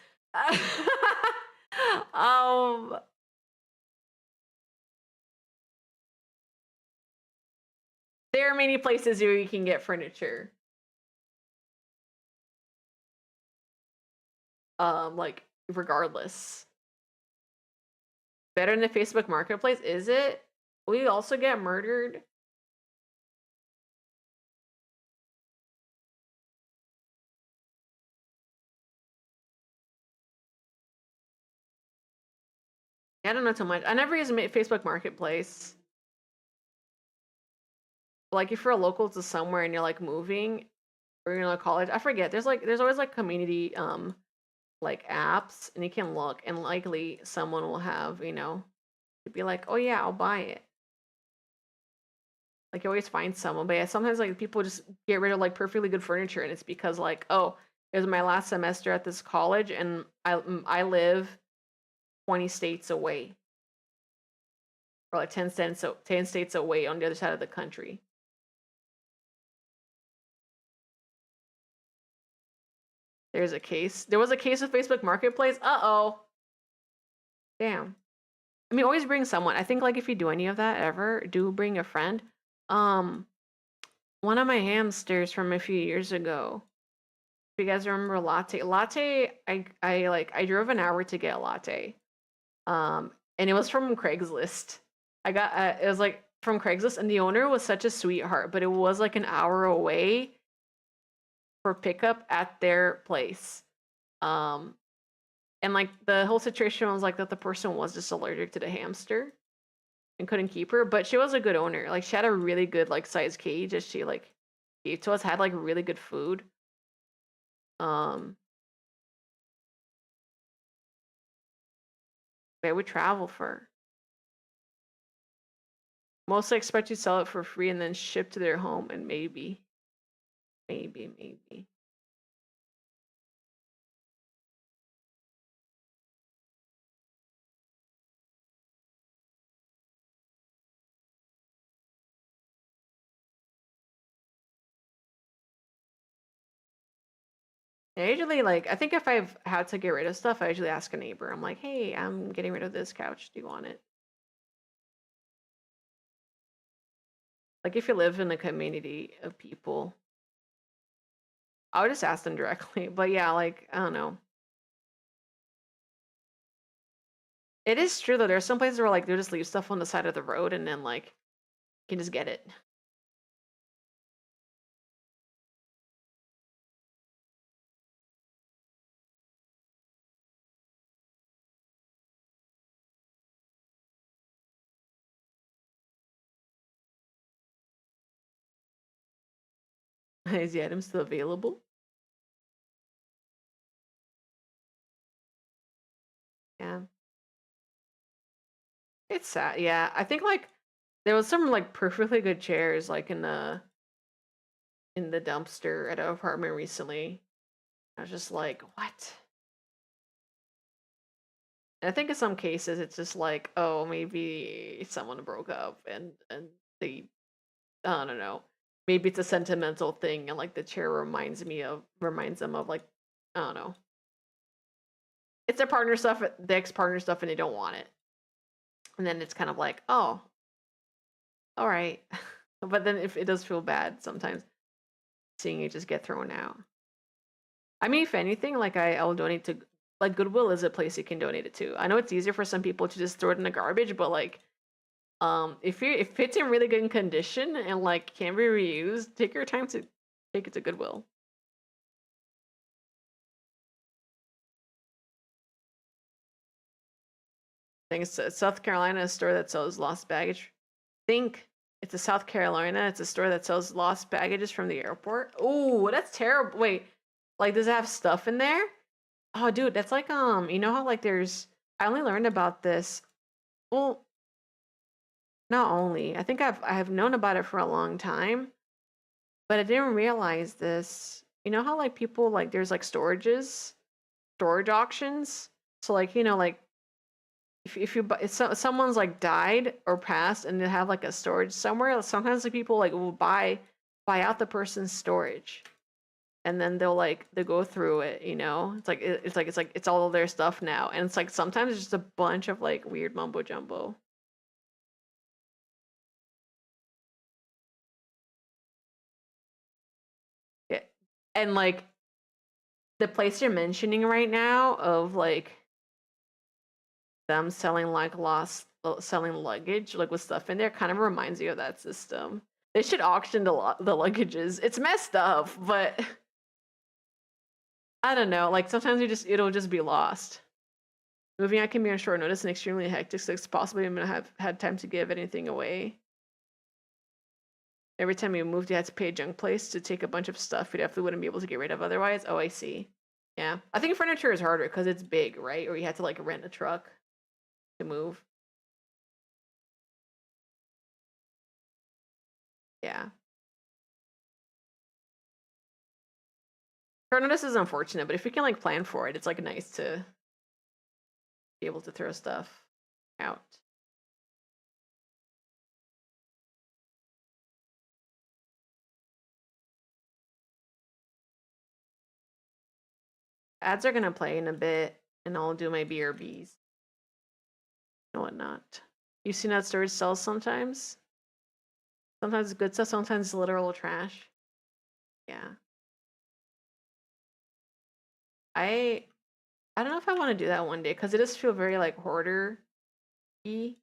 S1: um there are many places where you can get furniture. Like regardless. Better than the Facebook Marketplace, is it? We also get murdered. I don't know too much. I never use Facebook Marketplace. Like if you're local to somewhere and you're like moving or you're in a college, I forget. There's always like community like apps, and you can look, and likely someone will have, to be like, oh yeah, I'll buy it. Like you always find someone, but yeah, sometimes like people just get rid of like perfectly good furniture, and it's because like, oh, it was my last semester at this college, and I live 20 states away, or like 10 states away on the other side of the country. There was a case with Facebook Marketplace. Uh-oh. Damn. I mean, always bring someone. I think like if you do any of that ever, do bring a friend. Um, one of my hamsters from a few years ago. If you guys remember latte, I drove an hour to get a latte. And it was from Craigslist. It was like from Craigslist, and the owner was such a sweetheart, but it was like an hour away for pickup at their place. And like the whole situation was like that the person was just allergic to the hamster and couldn't keep her, but she was a good owner. Like she had a really good like size cage that she like gave to us, had like really good food. They would travel for. Mostly expect you to sell it for free and then ship to their home, and maybe. I usually like, I think if I've had to get rid of stuff, I usually ask a neighbor. I'm like, hey, I'm getting rid of this couch. Do you want it? Like if you live in a community of people, I would just ask them directly. But yeah, like, I don't know. It is true though. There's some places where like they'll just leave stuff on the side of the road and then like you can just get it. Is the item still available? Yeah. It's sad. Yeah. I think like there was some like perfectly good chairs like in the dumpster at an apartment recently. I was just like, what? And I think in some cases it's just like, oh, maybe someone broke up and they, I don't know. Maybe it's a sentimental thing and like the chair reminds them of like, I don't know. It's their partner stuff, the ex-partner stuff, and they don't want it. And then it's kind of like, oh, all right. But then if it does feel bad sometimes seeing it just get thrown out. I mean, if anything, like I'll donate to like Goodwill is a place you can donate it to. I know it's easier for some people to just throw it in the garbage, but like if it's in really good condition and like can be reused, take your time to take it to Goodwill. I think it's a South Carolina store that sells lost baggage. Think it's a South Carolina. It's a store that sells lost baggages from the airport. Oh, that's terrible. Wait, like does it have stuff in there? Oh, dude, that's like you know how like there's I only learned about this. Well, not only. I think I have known about it for a long time, but I didn't realize this. You know how like people like there's like storage auctions. So like you know like if you if someone's like died or passed and they have like a storage somewhere, sometimes like people like will buy out the person's storage, and then they'll go through it. You know, it's all of their stuff now, and it's like sometimes it's just a bunch of like weird mumbo jumbo. Yeah. And like the place you're mentioning right now of like them selling like lost selling luggage like with stuff in there kind of reminds you of that system. They should auction the luggages. It's messed up, but I don't know. Like sometimes it'll just be lost. Moving out can be on short notice and extremely hectic, so it's possibly I'm gonna have had time to give anything away. Every time you moved, you had to pay a junk place to take a bunch of stuff you definitely wouldn't be able to get rid of otherwise. Oh, I see. Yeah. I think furniture is harder because it's big, right? Or you had to like rent a truck to move. Yeah. Short notice is unfortunate, but if you can like plan for it, it's like nice to be able to throw stuff out. Ads are gonna play in a bit, and I'll do my BRBs and whatnot. You've seen that storage sells sometimes. Sometimes it's good stuff, sometimes it's literal trash. Yeah. I I don't know if I want to do that one day because it does feel very like hoarder-y.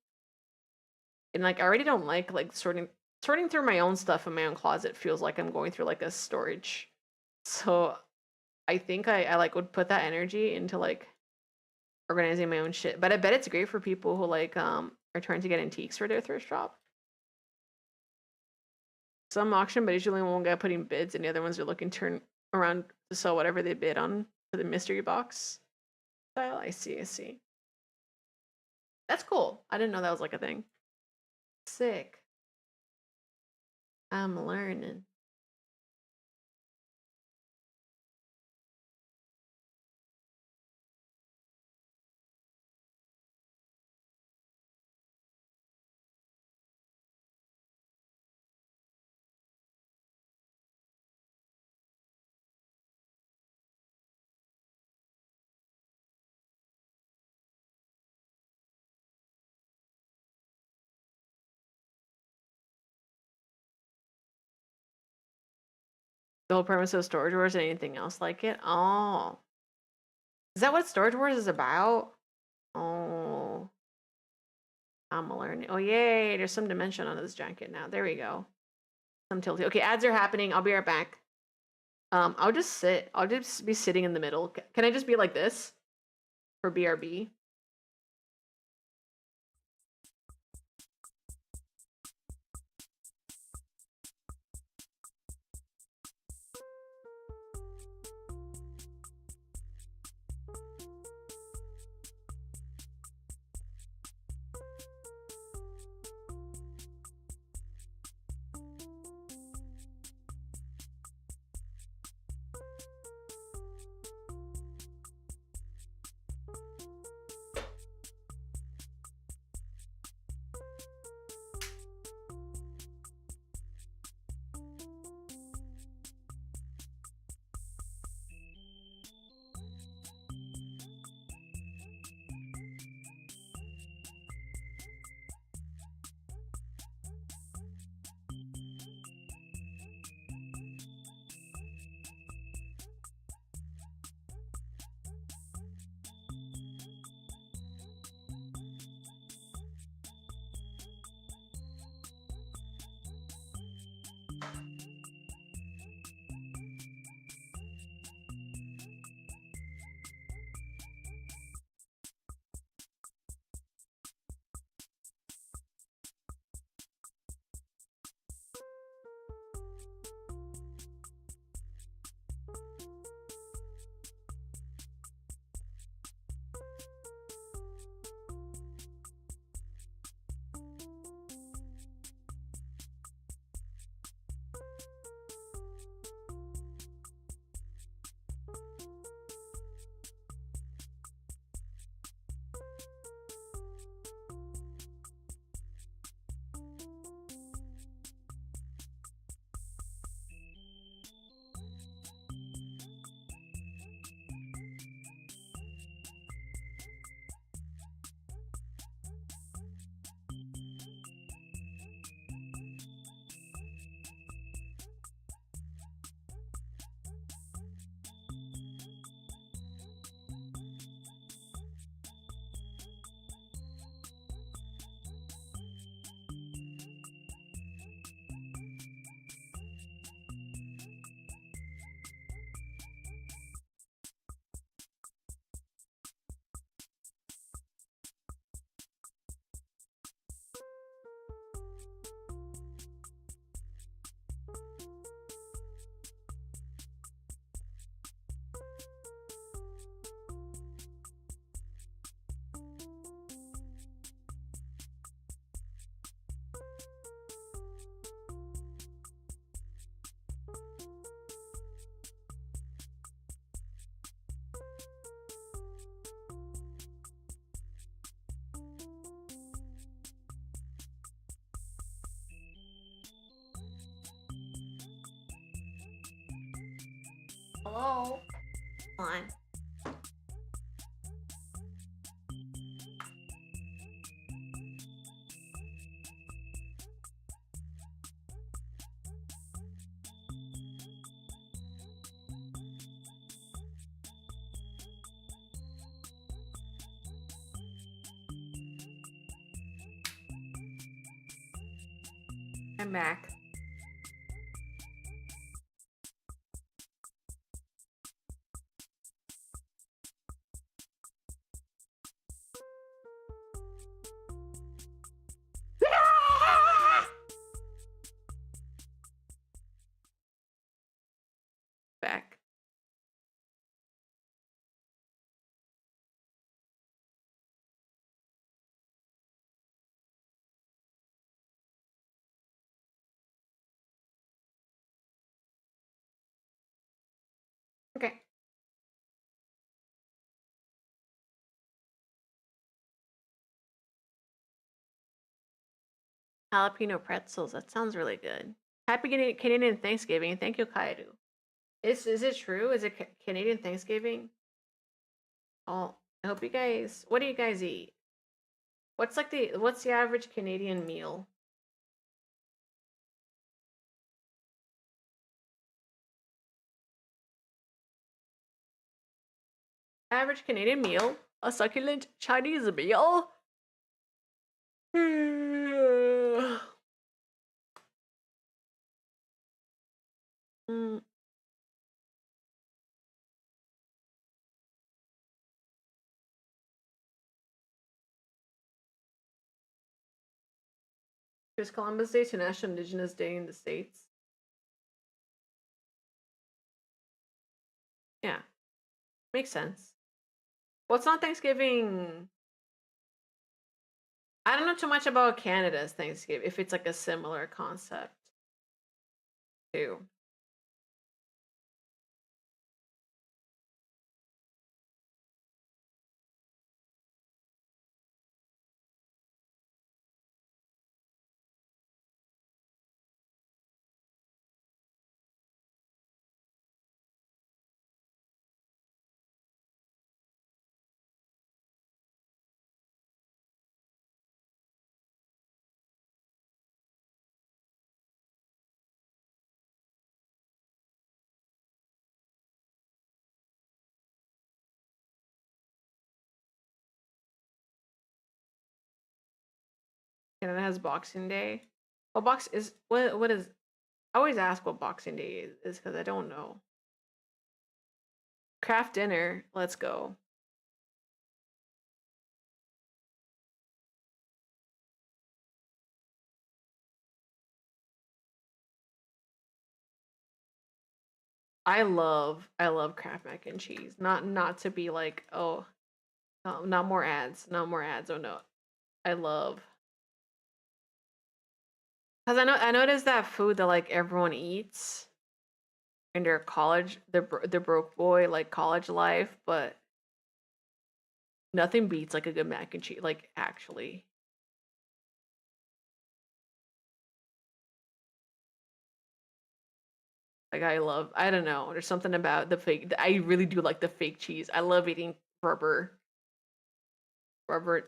S1: And like I already don't like sorting through my own stuff in my own closet feels like I'm going through like a storage. So I think I like would put that energy into like organizing my own shit. But I bet it's great for people who like are trying to get antiques for their thrift shop. Some auction, but usually one guy putting bids and the other ones are looking to turn around to sell whatever they bid on for the mystery box style. I see, I see. That's cool. I didn't know that was like a thing. Sick. I'm learning. The whole premise of Storage Wars and anything else like it? Oh. Is that what Storage Wars is about? Oh. I'm learning. Oh, yay. There's some dimension on this jacket now. There we go. Some tilty. Okay, ads are happening. I'll be right back. I'll just sit. I'll just be sitting in the middle. Can I just be like this for BRB? Hello? Come on. I'm back. Back. Jalapeno pretzels. That sounds really good. Happy Canadian Thanksgiving. Thank you, Kaidu. Is it true? Is it Canadian Thanksgiving? Oh, I hope you guys. What do you guys eat? What's the average Canadian meal? Average Canadian meal, a succulent Chinese meal. Mm, Here's Columbus Day to National Indigenous Day in the States. Yeah, makes sense. Well, it's not Thanksgiving. I don't know too much about Canada's Thanksgiving, if it's like a similar concept too. Canada has Boxing Day. What box is what is I always ask what Boxing Day is because I don't know. Craft dinner, let's go. I love Kraft mac and cheese. Not to be like, oh, no, not more ads, not more ads. Oh no. I love because I noticed that food that like everyone eats in their college, their broke boy like college life, but nothing beats like a good mac and cheese. Like actually, like I don't know. There's something about the fake. I really do like the fake cheese. I love eating rubber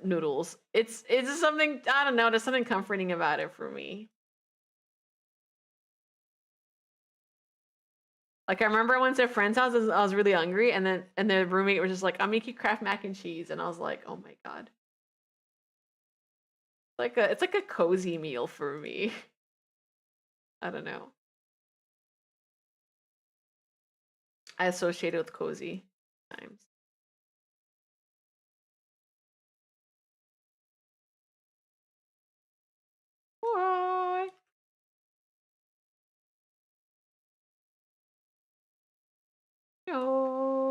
S1: noodles. It's just something I don't know. There's something comforting about it for me. Like I remember I went to a friend's house. I was really hungry, and the roommate was just like, "I'm making Kraft mac and cheese," and I was like, "Oh my god!" It's like a cozy meal for me. I don't know. I associate it with cozy times. Why? No.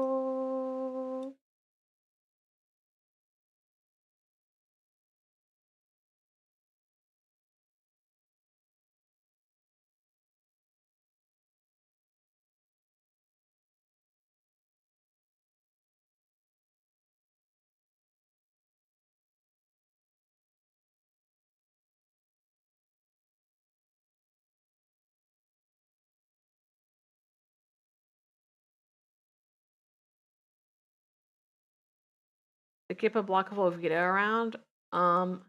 S1: To keep a block of Oviedo around? Um,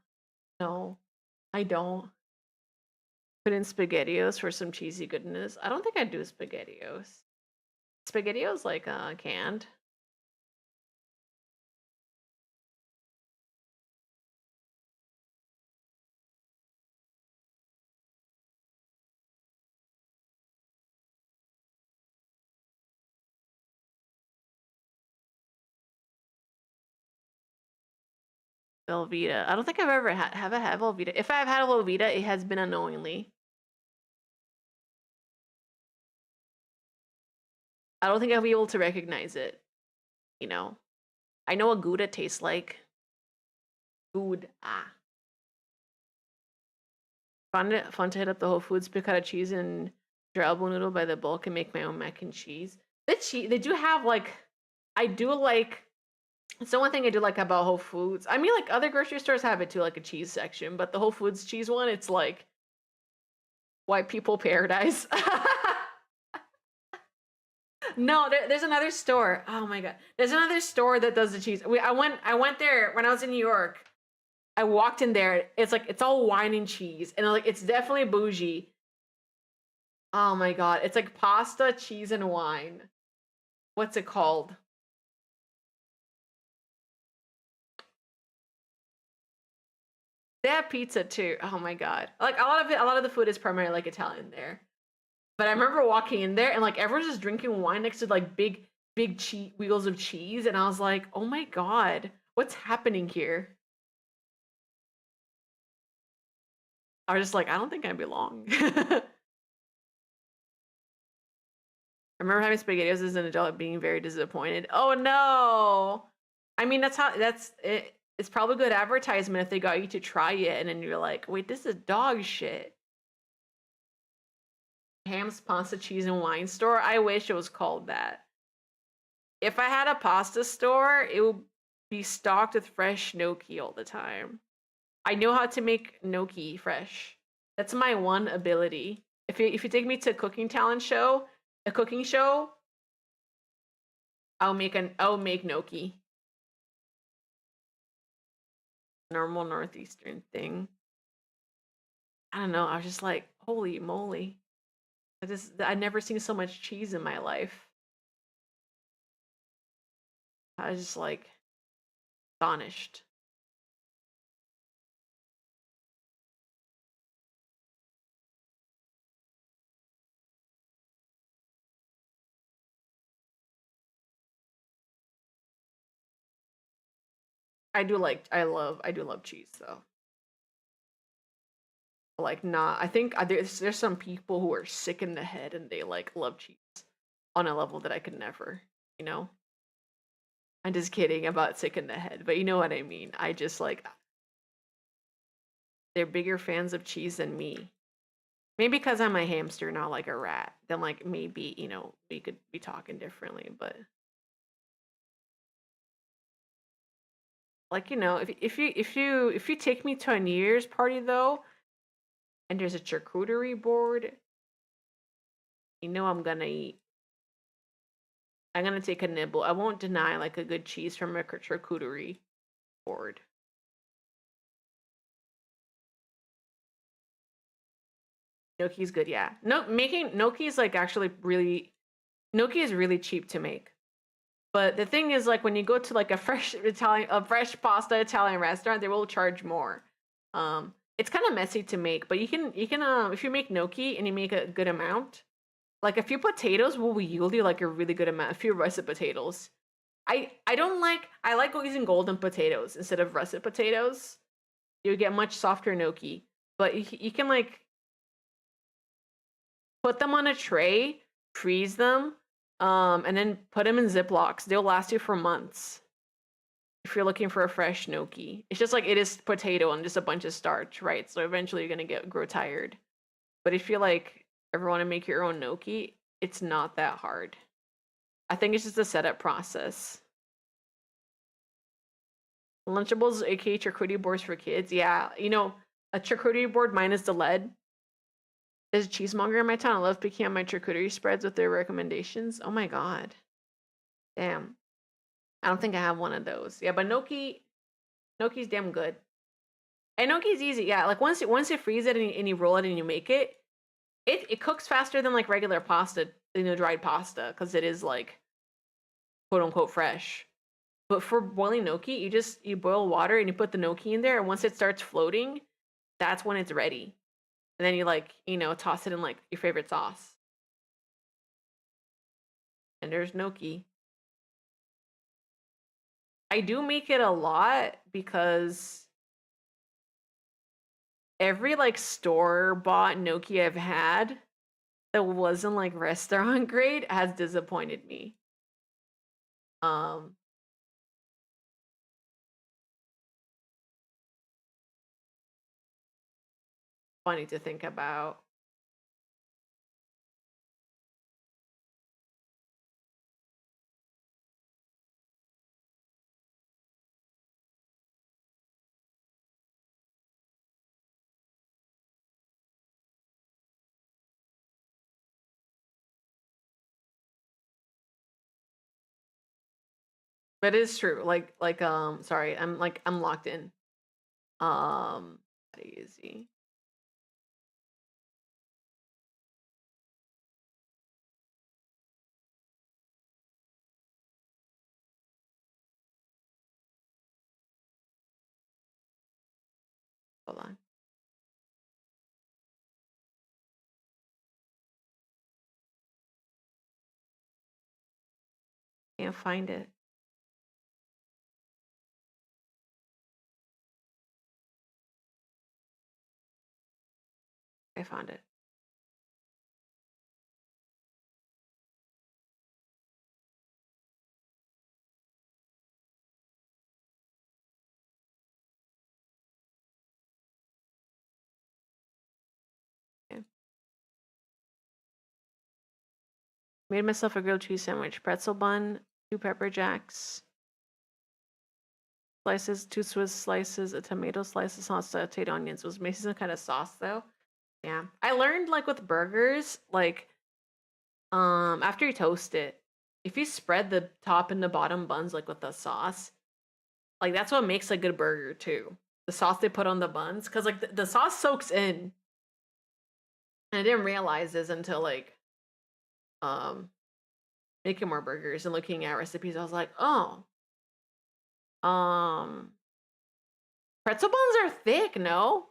S1: no, I don't. Put in SpaghettiOs for some cheesy goodness. I don't think I do SpaghettiOs. SpaghettiOs like canned. Velveeta. I don't think I've ever have I had Velveeta. If I've had a Velveeta, it has been unknowingly. I don't think I'll be able to recognize it. You know, I know what Gouda tastes like. Good. Ah. Fun to hit up the Whole Foods, pick out a cheese and elbow noodle by the bulk and make my own mac and cheese. They do have like, I do like It's the one thing I do like about Whole Foods. I mean, like other grocery stores have it too, like a cheese section, but the Whole Foods cheese one, it's like white people paradise. No, there's another store. Oh my god, there's another store that does the cheese. I went there when I was in New York. I walked in there. It's like it's all wine and cheese, and like it's definitely bougie. Oh my god, it's like pasta, cheese, and wine. What's it called? They have pizza too. Oh my god, like a lot of the food is primarily like Italian there. But I remember walking in there and like everyone's just drinking wine next to like big cheese wheels of cheese, and I was like, oh my god, what's happening here? I was just like, I don't think I belong. I remember having SpaghettiOs as an adult, being very disappointed. Oh no! I mean, that's it. It's probably good advertisement if they got you to try it, and then you're like, wait, this is dog shit. Ham's Pasta Cheese and Wine Store. I wish it was called that. If I had a pasta store, it would be stocked with fresh gnocchi all the time. I know how to make gnocchi fresh. That's my one ability. If you take me to a cooking show, I'll make gnocchi. Normal northeastern thing. I don't know. I was just like, holy moly! I've never seen so much cheese in my life. I was just like astonished. I do love cheese though. Like not, I think there's some people who are sick in the head and they like love cheese on a level that I could never, you know? I'm just kidding about sick in the head, but you know what I mean. I just like they're bigger fans of cheese than me. Maybe because I'm a hamster, not like a rat. Then like maybe, we could be talking differently, but like, if you take me to a New Year's party though, and there's a charcuterie board, I'm gonna eat. I'm gonna take a nibble. I won't deny like a good cheese from a charcuterie board. Gnocchi's good, yeah. No, making gnocchi is like actually really gnocchi is really cheap to make. But the thing is, like when you go to like a fresh pasta Italian restaurant, they will charge more. It's kind of messy to make, but you can if you make gnocchi and you make a good amount, like a few potatoes will yield you like a really good amount, a few russet potatoes. I like using golden potatoes instead of russet potatoes. You get much softer gnocchi, but you can like put them on a tray, freeze them, and then put them in Ziplocs. They'll last you for months. If you're looking for a fresh gnocchi, it's just like it is potato and just a bunch of starch, right? So eventually you're gonna grow tired. But if you like ever want to make your own gnocchi, it's not that hard. I think it's just a setup process. Lunchables, aka charcuterie boards for kids. Yeah, a charcuterie board minus the lead. There's a cheesemonger in my town. I love picking out my charcuterie spreads with their recommendations. Oh my god. Damn. I don't think I have one of those. Yeah, but gnocchi's damn good. And gnocchi's easy. Yeah, like once you freeze it and you roll it and you make it, it cooks faster than like regular pasta, dried pasta, because it is like quote unquote fresh. But for boiling gnocchi, you boil water and you put the gnocchi in there, and once it starts floating, that's when it's ready. And then you like, toss it in like your favorite sauce. And there's gnocchi. I do make it a lot because every like store bought gnocchi I've had that wasn't like restaurant grade has disappointed me. Um Funny to think about. But it is true. Sorry, I'm locked in. Easy. Hold on. Can't find it. I found it. Okay. Made myself a grilled cheese sandwich, pretzel bun, 2 pepper jacks, slices, 2 Swiss slices, a tomato slice, sauce, sauteed onions. Was missing some kind of sauce though. Yeah, I learned like with burgers, like after you toast it, if you spread the top and the bottom buns like with the sauce, like that's what makes a good burger too. The sauce they put on the buns, because like the sauce soaks in. And I didn't realize this until like um making more burgers and looking at recipes. I was like, oh, um, pretzel buns are thick, no?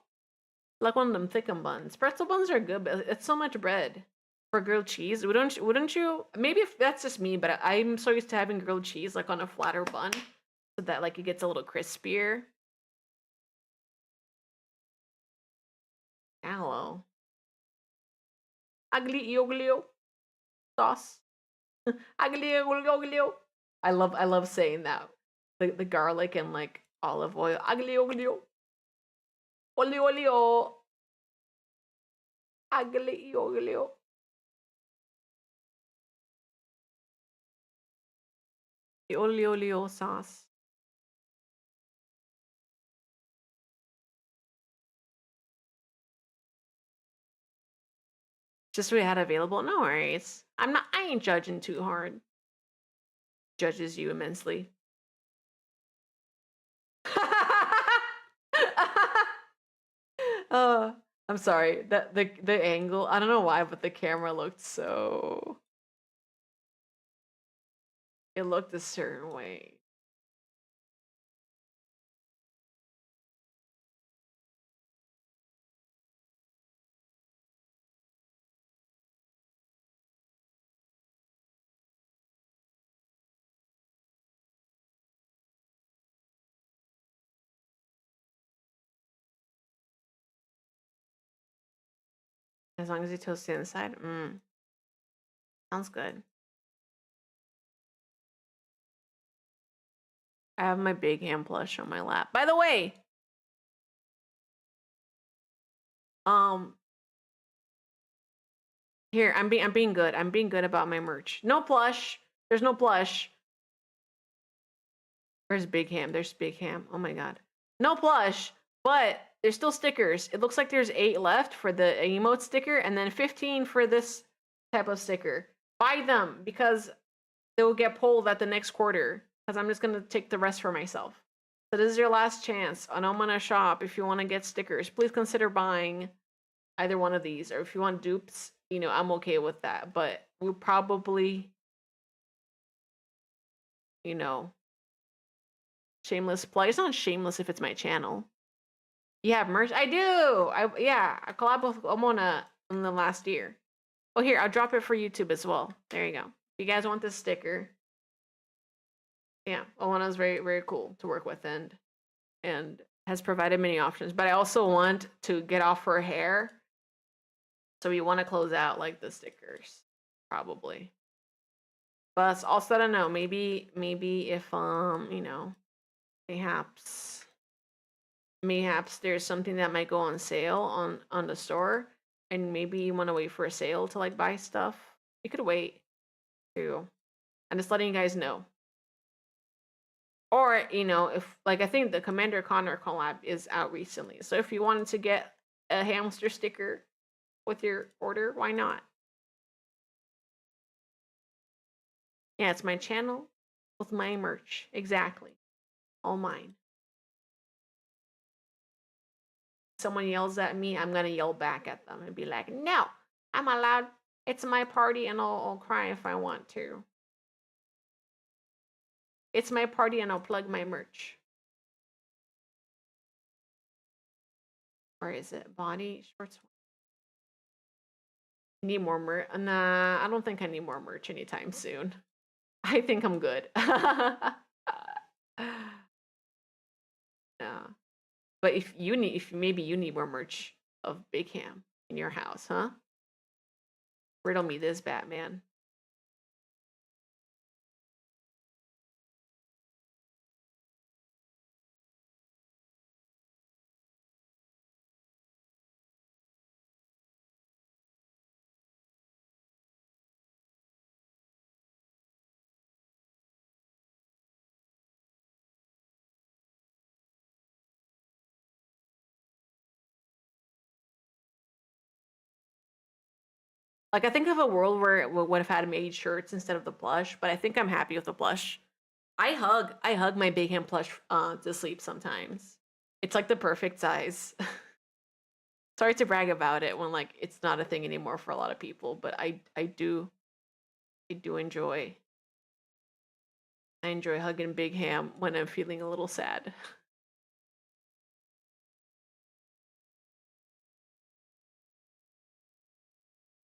S1: Like one of them thickum buns. Pretzel buns are good, but it's so much bread for grilled cheese. Wouldn't you? Maybe if that's just me, but I'm so used to having grilled cheese like on a flatter bun, so that like it gets a little crispier. Hello, aglio sauce. Aglio. I love saying that. The garlic and like olive oil. Aglio. Olio. Aglio. The olio sauce. Just what we had available. No worries. I ain't judging too hard. Judges you immensely. uh, I'm sorry. That the angle, I don't know why, but the camera looked so, it looked a certain way. As long as you toast the inside. Sounds good. I have my big hand plush on my lap. By the way, um, here I'm being good. I'm being good about my merch. No plush. There's no plush. Where's Big Ham? There's Big Ham. Oh my god. No plush, but there's still stickers. It looks like there's 8 left for the emote sticker and then 15 for this type of sticker. Buy them because they will get pulled at the next quarter because I'm just going to take the rest for myself. So this is your last chance on Omana Shop. If you want to get stickers, please consider buying either one of these. Or if you want dupes, you know, I'm okay with that. But we'll probably, you know, shameless plug. It's not shameless if it's my channel. You have merch? I do. I collab with Omona in the last year. Oh, here, I'll drop it for YouTube as well. There you go. If you guys want this sticker. Yeah, Omona's very, very cool to work with and has provided many options. But I also want to get off her hair. So we want to close out like the stickers, probably. But also I don't know, maybe if you know, mayhaps there's something that might go on sale on the store and maybe you want to wait for a sale to like buy stuff. You could wait too. I'm just letting you guys know. Or, you know, if like I think the Commander Connor collab is out recently. So if you wanted to get a hamster sticker with your order, why not? Yeah, it's my channel. with my merch. Exactly. All mine. Someone yells at me, I'm gonna yell back at them and be like, no, I'm allowed. It's my party and I'll cry if I want to. It's my party and I'll plug my merch. Or is it body shorts? Need more merch? Nah, I don't think I need more merch anytime soon. I think I'm good. Yeah. But if maybe you need more merch of Big Ham in your house, huh? Riddle me this, Batman. Like I think of a world where it would have had made shirts instead of the plush, but I think I'm happy with the plush. I hug my Big Ham plush to sleep sometimes. It's like the perfect size. Sorry to brag about it when like it's not a thing anymore for a lot of people, but I do enjoy. I enjoy hugging Big Ham when I'm feeling a little sad.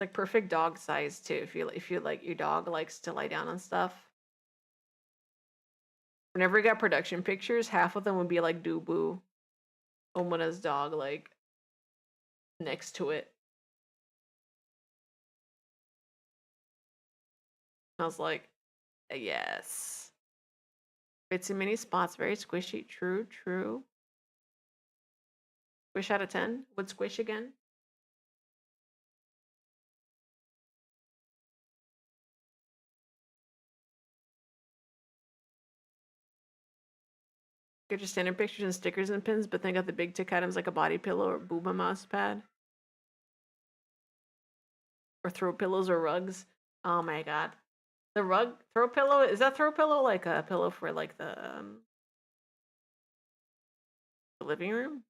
S1: Like perfect dog size too. If you like your dog likes to lie down and stuff. Whenever we got production pictures, half of them would be like Dubu, Omona's dog, like next to it. I was like, yes. Fits in many spots, very squishy. True, true. Squish out of 10? Would squish again? Get your standard pictures and stickers and pins, but then got the big tick items like a body pillow or booba mouse pad. Or throw pillows or rugs. Oh my god. The rug throw pillow, is that throw pillow like a pillow for like the living room?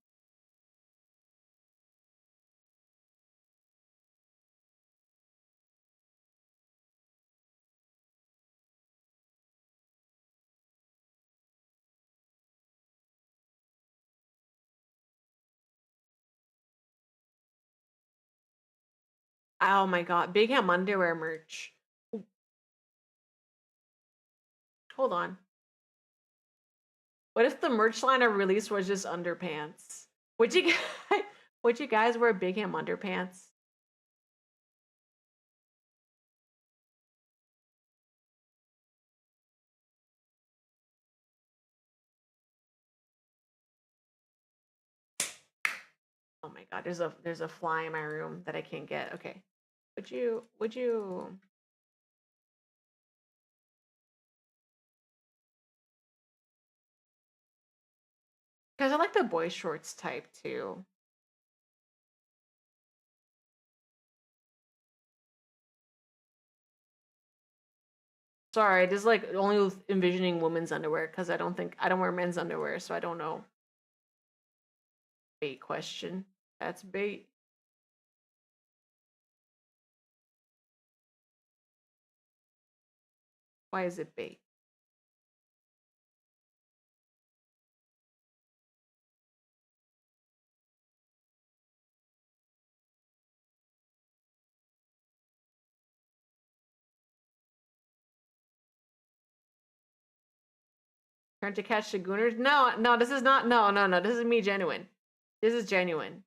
S1: Oh my god, Big Ham underwear merch. Hold on. What if the merch line I released was just underpants? Would you guys, would you guys wear Big Ham underpants? Oh my god, there's a fly in my room that I can't get. Okay. Would you Because I like the boy shorts type too. Sorry, just like only envisioning women's underwear because I don't wear men's underwear, so I don't know. Bait question. That's bait. Why is it bait? Trying to catch the gooners? No, no, this is not. No, no, no. This is me genuine. This is genuine.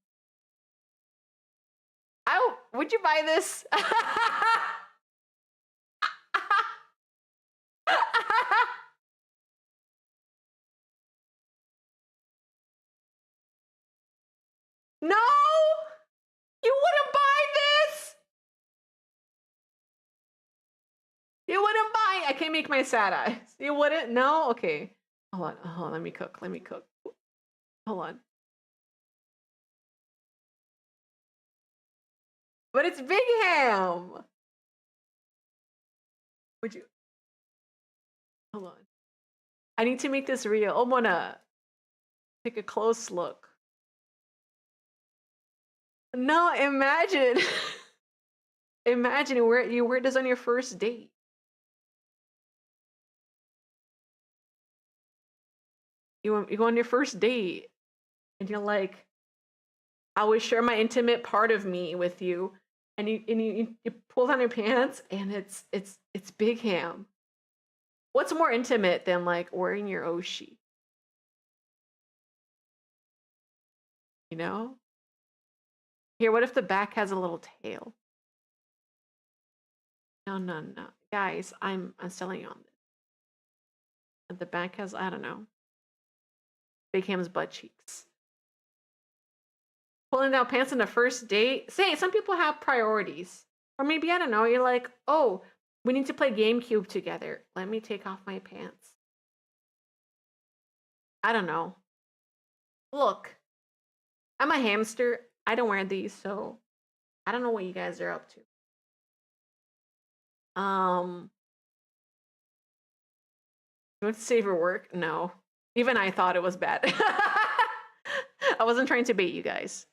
S1: Would you buy this? No, you wouldn't buy this. You wouldn't buy. I can't make my sad eyes. You wouldn't. No. Okay. Hold on. Hold on. Let me cook. Let me cook. Hold on. But it's Big Ham. Would you? Hold on. I need to make this real. I'm gonna take a close look. No, imagine. Imagine where you wear this on your first date. You go on your first date and you're like, I will share my intimate part of me with you. And you pull down your pants and it's big ham. What's more intimate than like wearing your Oshi? You know? Here, what if the back has a little tail? No, no, no. Guys, I'm selling you on this. And the back has, I don't know, big ham's butt cheeks. Pulling down pants on the first date. Say, some people have priorities. Or maybe, I don't know, you're like, oh, we need to play GameCube together. Let me take off my pants. I don't know. Look, I'm a hamster. I don't wear these, so I don't know what you guys are up to. You want to save your work? No. Even I thought it was bad. I wasn't trying to bait you guys.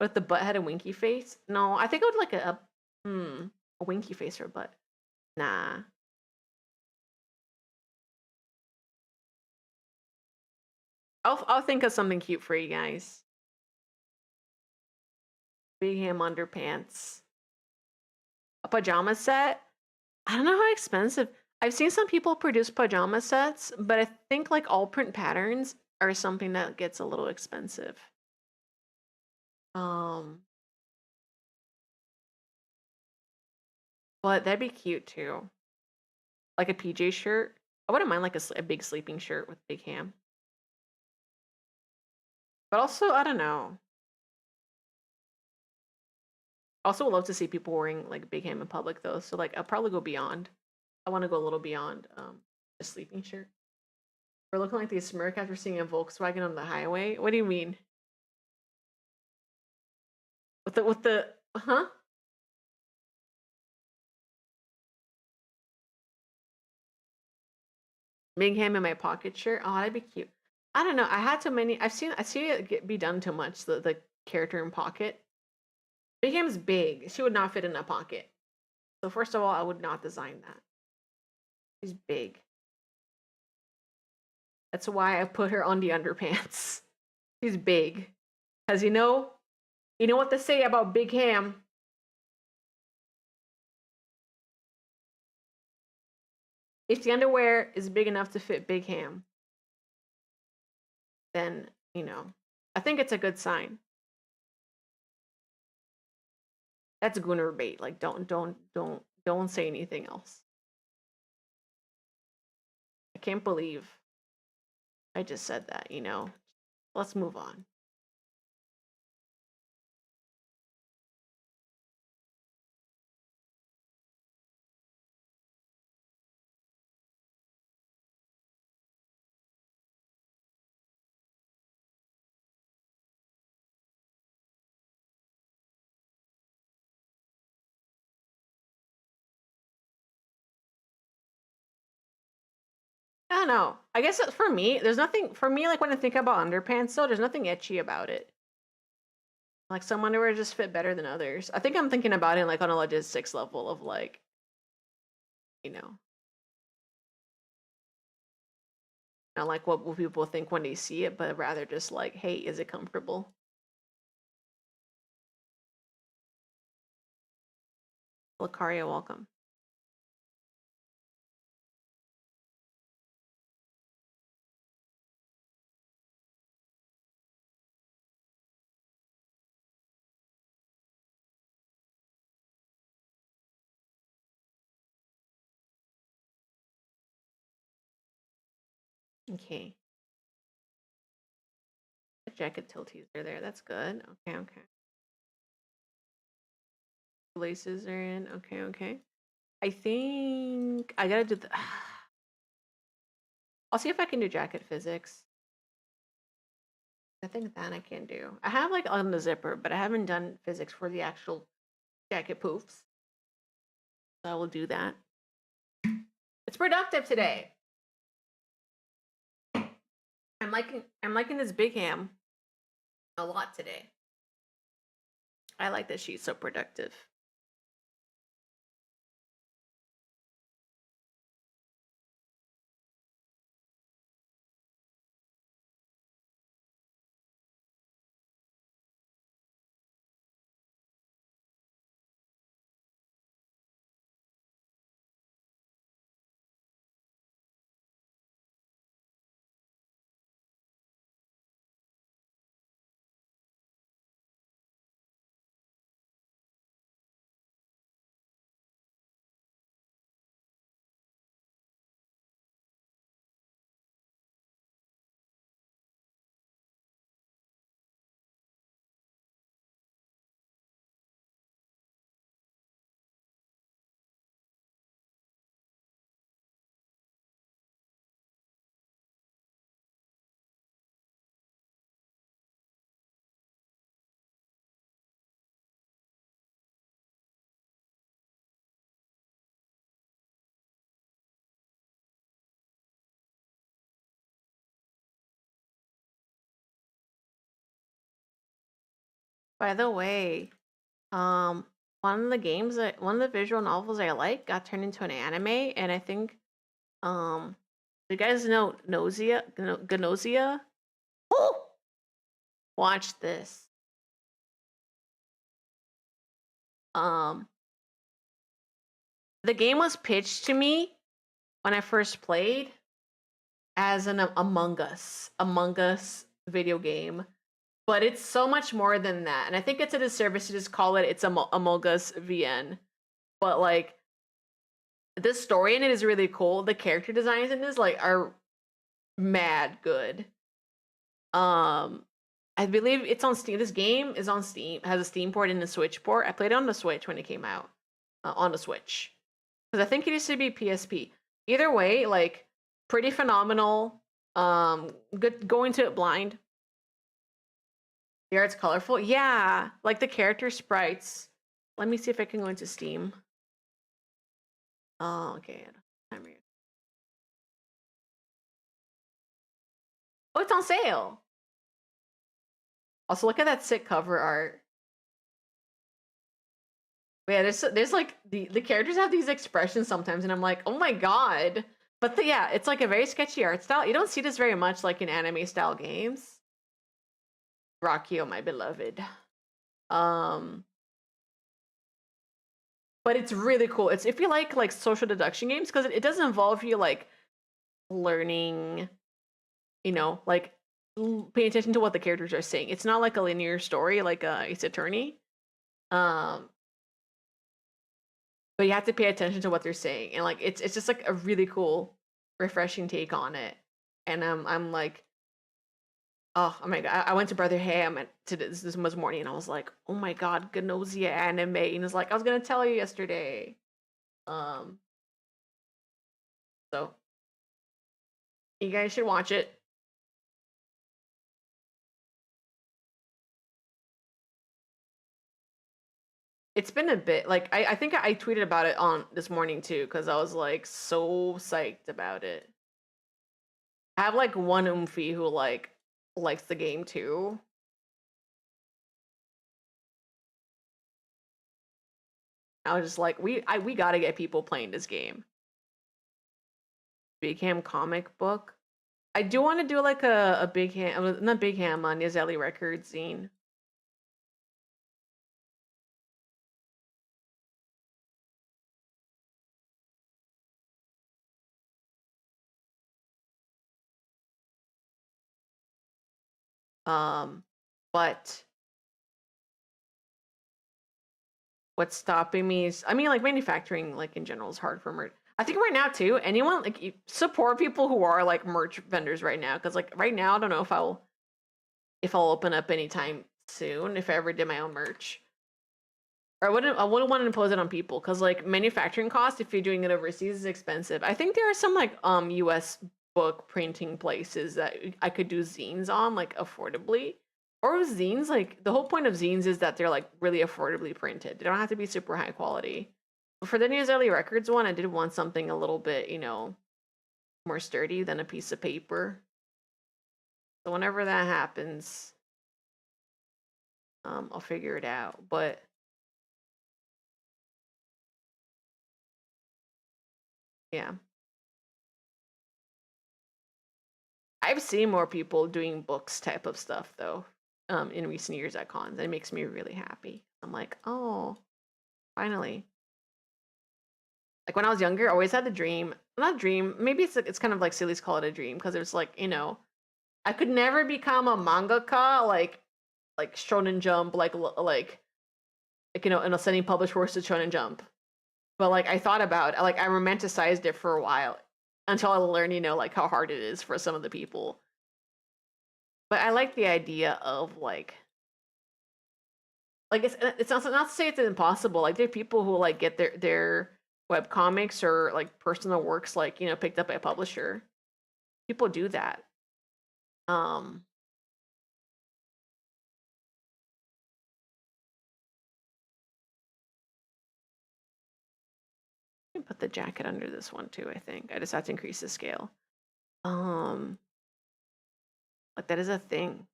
S1: But if the butt had a winky face? No, I think I would like a winky face or butt. Nah. I'll think of something cute for you guys. Big ham underpants. A pajama set? I don't know how expensive. I've seen some people produce pajama sets, but I think like all print patterns are something that gets a little expensive. But that'd be cute too. Like a PJ shirt. I wouldn't mind like a big sleeping shirt with big ham. But also, I don't know. Also would love to see people wearing like big ham in public though. So like I'll probably go beyond. I want to go a little beyond a sleeping shirt. We're looking like they smirk after seeing a Volkswagen on the highway. What do you mean? With the huh? Big ham in my pocket shirt. Oh, that'd be cute. I don't know. I had too many. I see it be done too much. The character in pocket. Big ham's big. She would not fit in a pocket. So first of all, I would not design that. She's big. That's why I put her on the underpants. She's big. Cause you know what they say about big ham. If the underwear is big enough to fit big ham, then I think it's a good sign. That's gooner bait. Like don't say anything else. I can't believe I just said that, Let's move on. I don't know. I guess for me, there's nothing for me like when I think about underpants though, there's nothing etchy about it. Like some underwear just fit better than others. I think I'm thinking about it like on a logistics level of like, not like what will people think when they see it, but rather just like, hey, is it comfortable? Lucaria, welcome. Okay. Jacket tilties are there. That's good. Okay, okay. Laces are in. Okay, okay. I think I gotta do the. I'll see if I can do jacket physics. I think that I can do. I have like on the zipper, but I haven't done physics for the actual jacket poofs. So I will do that. It's productive today. I'm liking this big ham a lot today. I like that she's so productive. By the way, um, one of the visual novels I like got turned into an anime, and I think you guys know Gnosia? Oh, watch this. Um, the game was pitched to me when I first played as an Among Us video game, but it's so much more than that. And I think it's a disservice to just call it's Among Us VN. But like the story in it is really cool. The character designs in this like are mad good. Um, I believe it's on Steam. This game is on Steam. Has a Steam port and a Switch port. I played it on the Switch when it came out, on the Switch, because I think it used to be PSP. Either way, like pretty phenomenal. Good going to it blind. The art's colorful. Yeah, like the character sprites. Let me see if I can go into Steam. Oh, okay. Oh, it's on sale. Also, look at that sick cover art. But yeah, there's like the characters have these expressions sometimes, and I'm like, oh my god. But yeah, it's like a very sketchy art style. You don't see this very much like in anime style games. Rockio, my beloved. Um, but it's really cool. It's if you like social deduction games because it doesn't involve you like learning, like paying attention to what the characters are saying. It's not like a linear story like Ace Attorney. Um, but you have to pay attention to what they're saying, and like it's just like a really cool, refreshing take on it. And I'm like, oh my god! I went to Brother Ham to this morning, and I was like, oh my god, Gnosia anime, and it's like I was gonna tell you yesterday. Um, so you guys should watch it. It's been a bit. Like I think I tweeted about it on this morning too because I was like so psyched about it. I have like one Umfi who like likes the game too. I was just like, we gotta get people playing this game. Big Ham comic book. I do want to do like a Big Ham, not Big Ham, Nizelli Records zine. Um, but what's stopping me is, I mean, like manufacturing, like in general, is hard for merch. I think right now too, anyone like support people who are like merch vendors right now, because like right now, I don't know if I'll open up anytime soon if I ever did my own merch. Or I wouldn't want to impose it on people because like manufacturing costs if you're doing it overseas is expensive. I think there are some like US book printing places that I could do zines on like affordably. Or zines, like the whole point of zines is that they're like really affordably printed. They don't have to be super high quality. But for the Nizelli Records one, I did want something a little bit, more sturdy than a piece of paper. So whenever that happens, I'll figure it out. But yeah, I've seen more people doing books type of stuff though, in recent years at cons. It makes me really happy. I'm like, oh, finally. Like when I was younger, I always had the dream, not dream, maybe it's kind of like silly to call it a dream because it's like, I could never become a mangaka like Shonen Jump, in a sending published works to Shonen Jump. But like I thought about it, like I romanticized it for a while until I learned, like how hard it is for some of the people. But I like the idea of like it's not to say it's impossible. Like there are people who like get their web comics or like personal works like picked up by a publisher. People do that. Um, I can put the jacket under this one too. I think I just have to increase the scale. Um, like that is a thing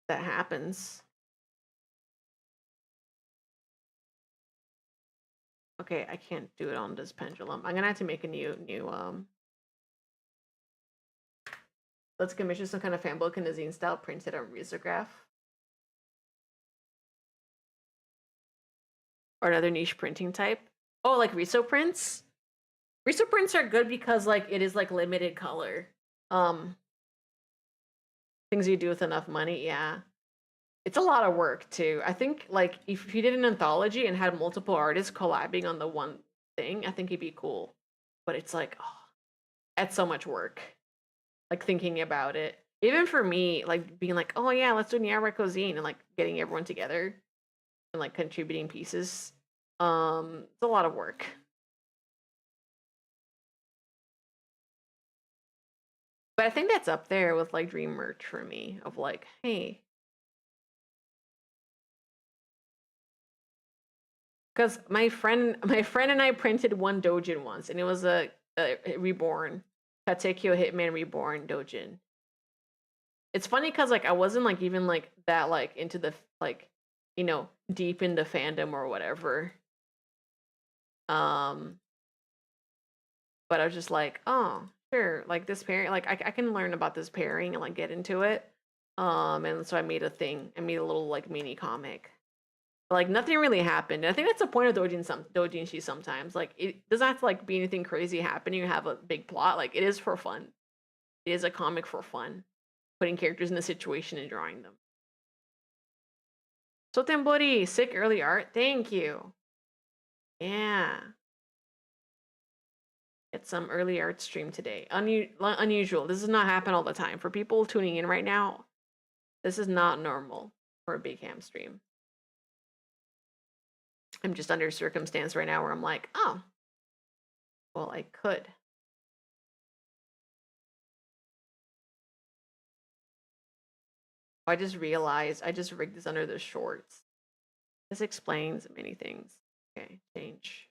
S1: that happens. Okay, I can't do it on this pendulum. I'm gonna have to make a new. Let's commission some kind of fanbook in a zine style printed on risograph. Or another niche printing type. Oh, like riso prints? Riso prints are good because like it is like limited color. Um Things you do with enough money, yeah. It's a lot of work too. I think like if you did an anthology and had multiple artists collabing on the one thing, I think it'd be cool. But it's like, oh, that's so much work. Like thinking about it. Even for me, like being like, oh yeah, let's do an Yarra Zine and like getting everyone together and like contributing pieces. It's a lot of work. But I think that's up there with like dream merch for me of like, hey, because my friend and I printed one dojin once, and it was a reborn Katekyo Hitman Reborn dojin. It's funny because like I wasn't like even like that like into the like deep into fandom or whatever. Um, but I was just like, oh sure, like this pairing, like I can learn about this pairing and like get into it. And so I made a thing. I made a little like mini comic. Like nothing really happened. I think that's the point of doujinshi sometimes. Like it doesn't have to like be anything crazy happening or have a big plot. Like it is for fun. It is a comic for fun. Putting characters in a situation and drawing them. Sotenbori, sick early art. Thank you. Yeah. Get some early art stream today. Unusual. This does not happen all the time. For people tuning in right now, this is not normal for a big ham stream. I'm just under a circumstance right now where I'm like, oh, well, I could. I just realized I just rigged this under the shorts. This explains many things. Okay, change.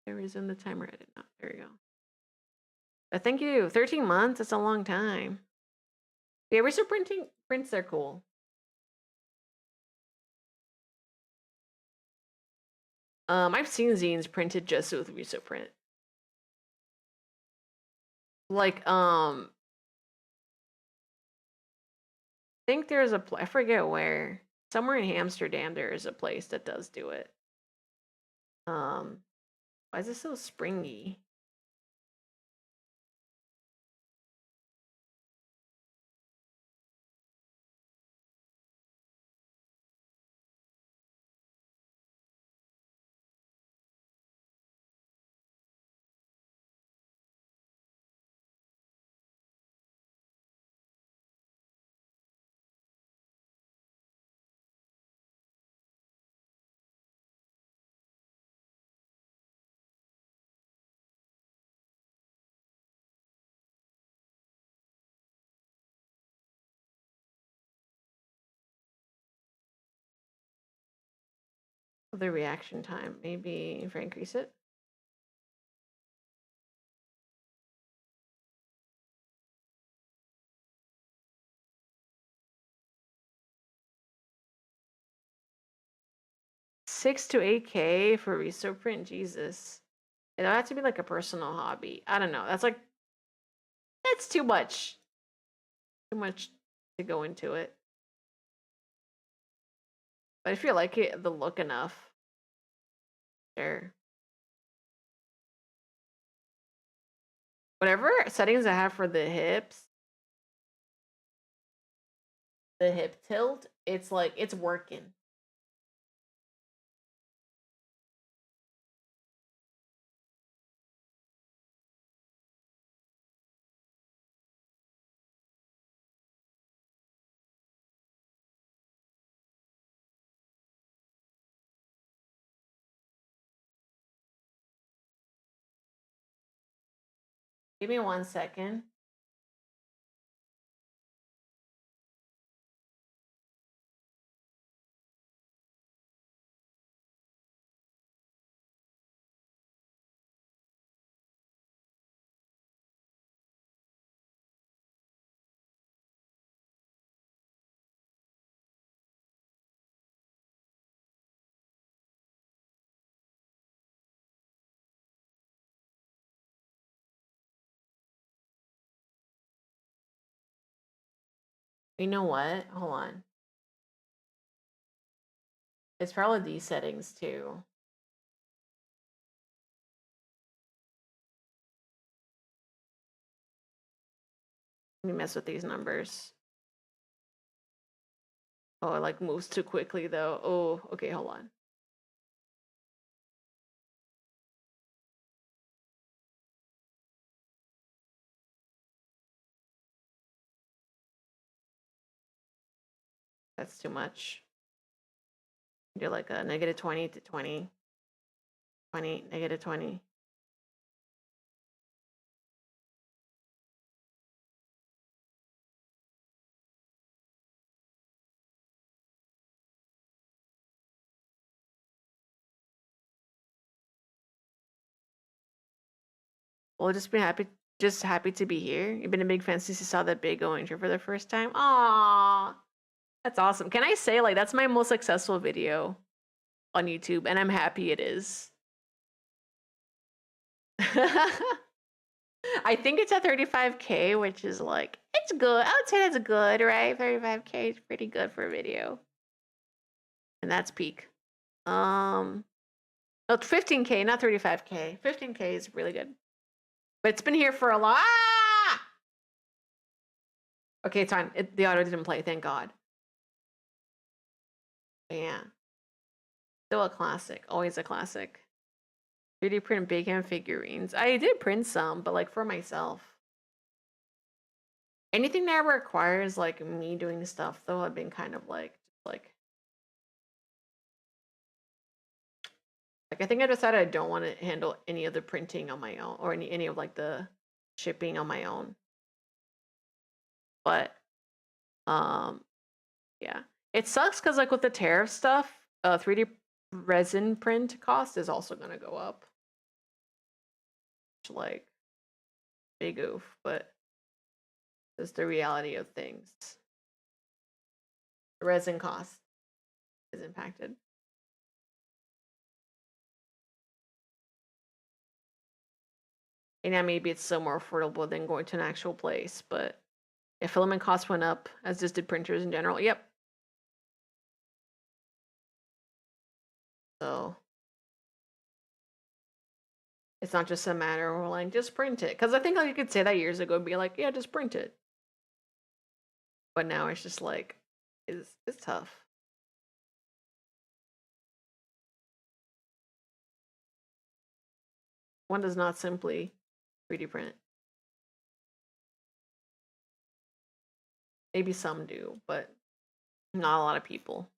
S1: There resume the timer edit. Oh, there you go. Thank you. 13 months. That's a long time. Yeah, we're still printing prints are cool. I've seen zines printed just with Riso print. Like, I think there's I forget where. Somewhere in Amsterdam there is a place that does do it. Why is it so springy? the reaction time. Maybe if I increase it. $6 to $8K for resto print. Jesus. It'll have to be like a personal hobby. I don't know. That's too much. Too much to go into it. But if you like it, the look enough, sure. Whatever settings I have for the hips, the hip tilt, it's like, it's working. Give me 1 second. You know what? Hold on. It's probably these settings too. Let me mess with these numbers. Oh, it like moves too quickly though. Oh, okay, hold on. That's too much. Do like a -20 to 20, 20, -20. Well, just happy to be here. You've been a big fan since you saw that big O intro for the first time. Aww, that's awesome. Can I say like that's my most successful video on YouTube, and I'm happy it is. I think it's at 35K, which is like, it's good. I would say that's good, right? 35K is pretty good for a video. And that's peak. Oh, it's 15K, not 35K. 15K is really good. But it's been here for a lot. Ah! Okay, it's fine. The auto didn't play, thank God. But yeah. Still a classic. Always a classic. 3D print big hand figurines. I did print some, but like for myself. Anything that requires like me doing stuff though, I've been kind of like I think I decided I don't want to handle any of the printing on my own or any of like the shipping on my own. But yeah. It sucks because like with the tariff stuff, 3D resin print cost is also gonna go up. Like big oof, but it's the reality of things. The resin cost is impacted. And yeah, maybe it's so more affordable than going to an actual place, but if filament costs went up, as just did printers in general, yep. So it's not just a matter of like just print it. Because I think like you could say that years ago and be like, yeah, just print it. But now it's just like it's tough. One does not simply 3D print. Maybe some do, but not a lot of people.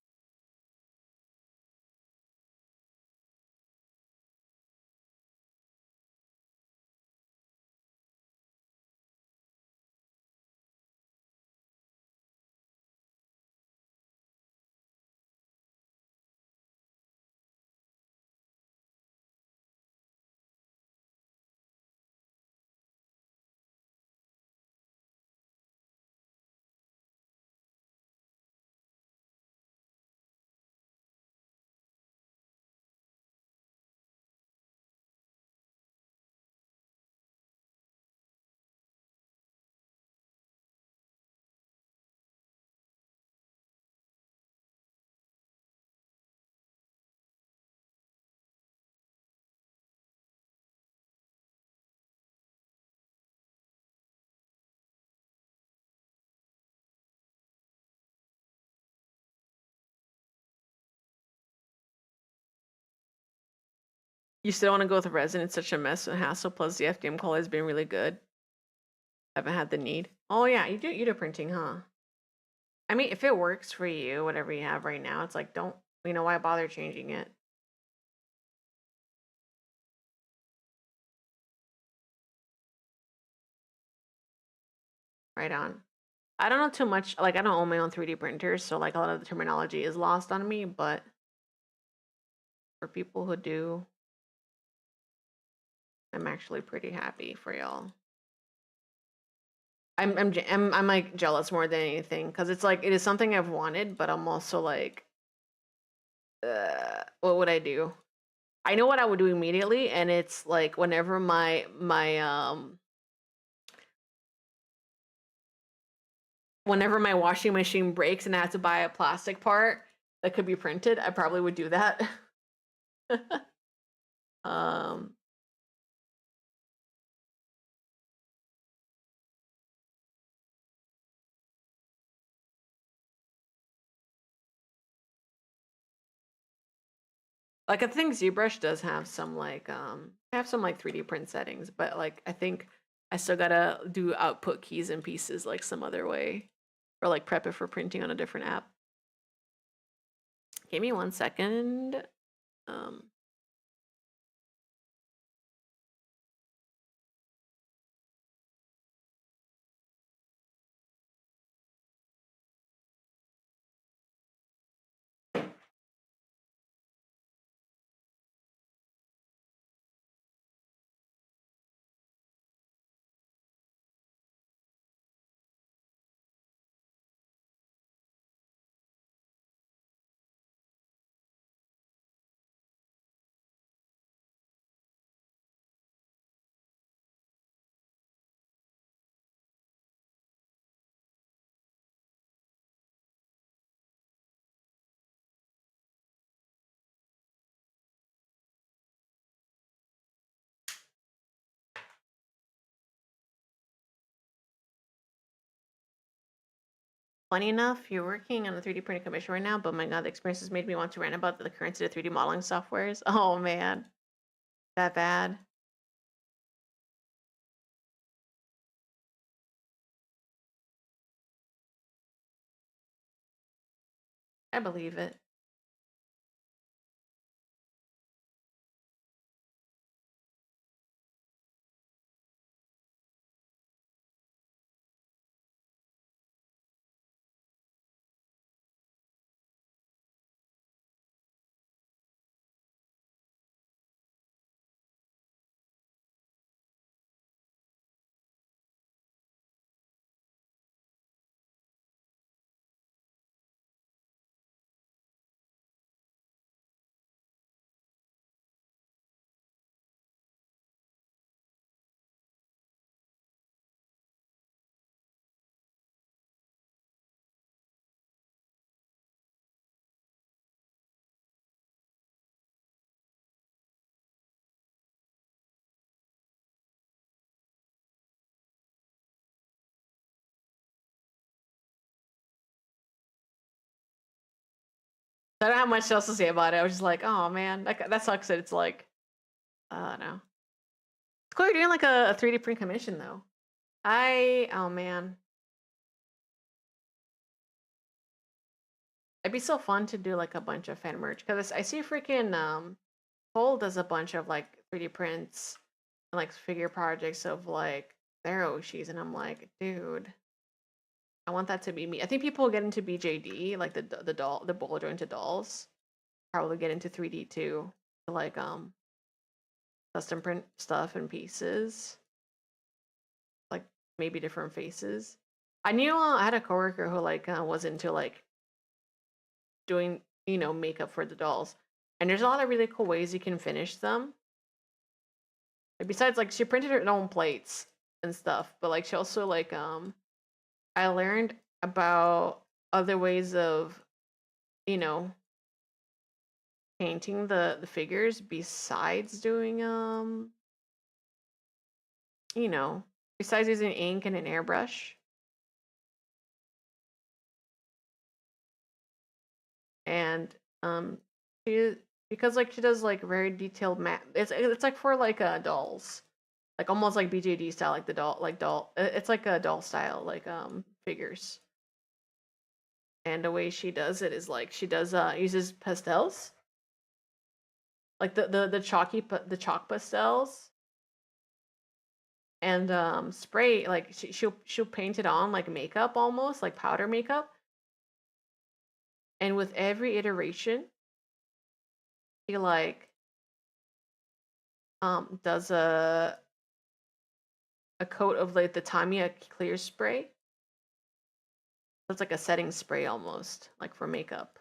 S1: You still want to go with resin? It's such a mess and hassle. Plus, the FDM quality has been really good. Haven't had the need. Oh yeah, you do printing, huh? I mean, if it works for you, whatever you have right now, it's like don't why bother changing it? Right on. I don't know too much. Like I don't own my own 3D printers, so like a lot of the terminology is lost on me. But for people who do, I'm actually pretty happy for y'all. I'm like jealous more than anything because it's like it is something I've wanted, but I'm also like, what would I do? I know what I would do immediately, and it's like whenever whenever my washing machine breaks and I have to buy a plastic part that could be printed, I probably would do that. um, like I think ZBrush does have some have some like 3D print settings, but like I think I still gotta do output keys and pieces like some other way, or like prep it for printing on a different app. Give me 1 second. Um, Funny enough, you're working on a 3D printing commission right now, but my god, the experience has made me want to rant about the currency of 3D modeling softwares. Oh man, that bad. I believe it. I don't have much else to say about it. I was just like, oh man, that sucks that it's like, I don't know. It's cool you're doing like a 3D print commission though. Oh man, it'd be so fun to do like a bunch of fan merch because I see freaking Cole does a bunch of like 3D prints and like figure projects of like their Oshis, and I'm like, dude, I want that to be me. I think people get into BJD, like the ball jointed dolls, probably get into 3D too, like custom print stuff and pieces, like maybe different faces. I knew I had a coworker who like was into like doing makeup for the dolls, and there's a lot of really cool ways you can finish them. Like, besides, like she printed her own plates and stuff, but like she also like I learned about other ways of you know painting the figures besides doing you know besides using ink and an airbrush. And she because like she does like very detailed it's like for like dolls, like almost like BJD style, like the doll, it's like a doll style, like figures. And the way she does it is like she does uses pastels, like the chalk pastels, and spray, like she'll paint it on like makeup, almost like powder makeup. And with every iteration, she like does a coat of like the Tamiya clear spray. It's like a setting spray almost, like for makeup.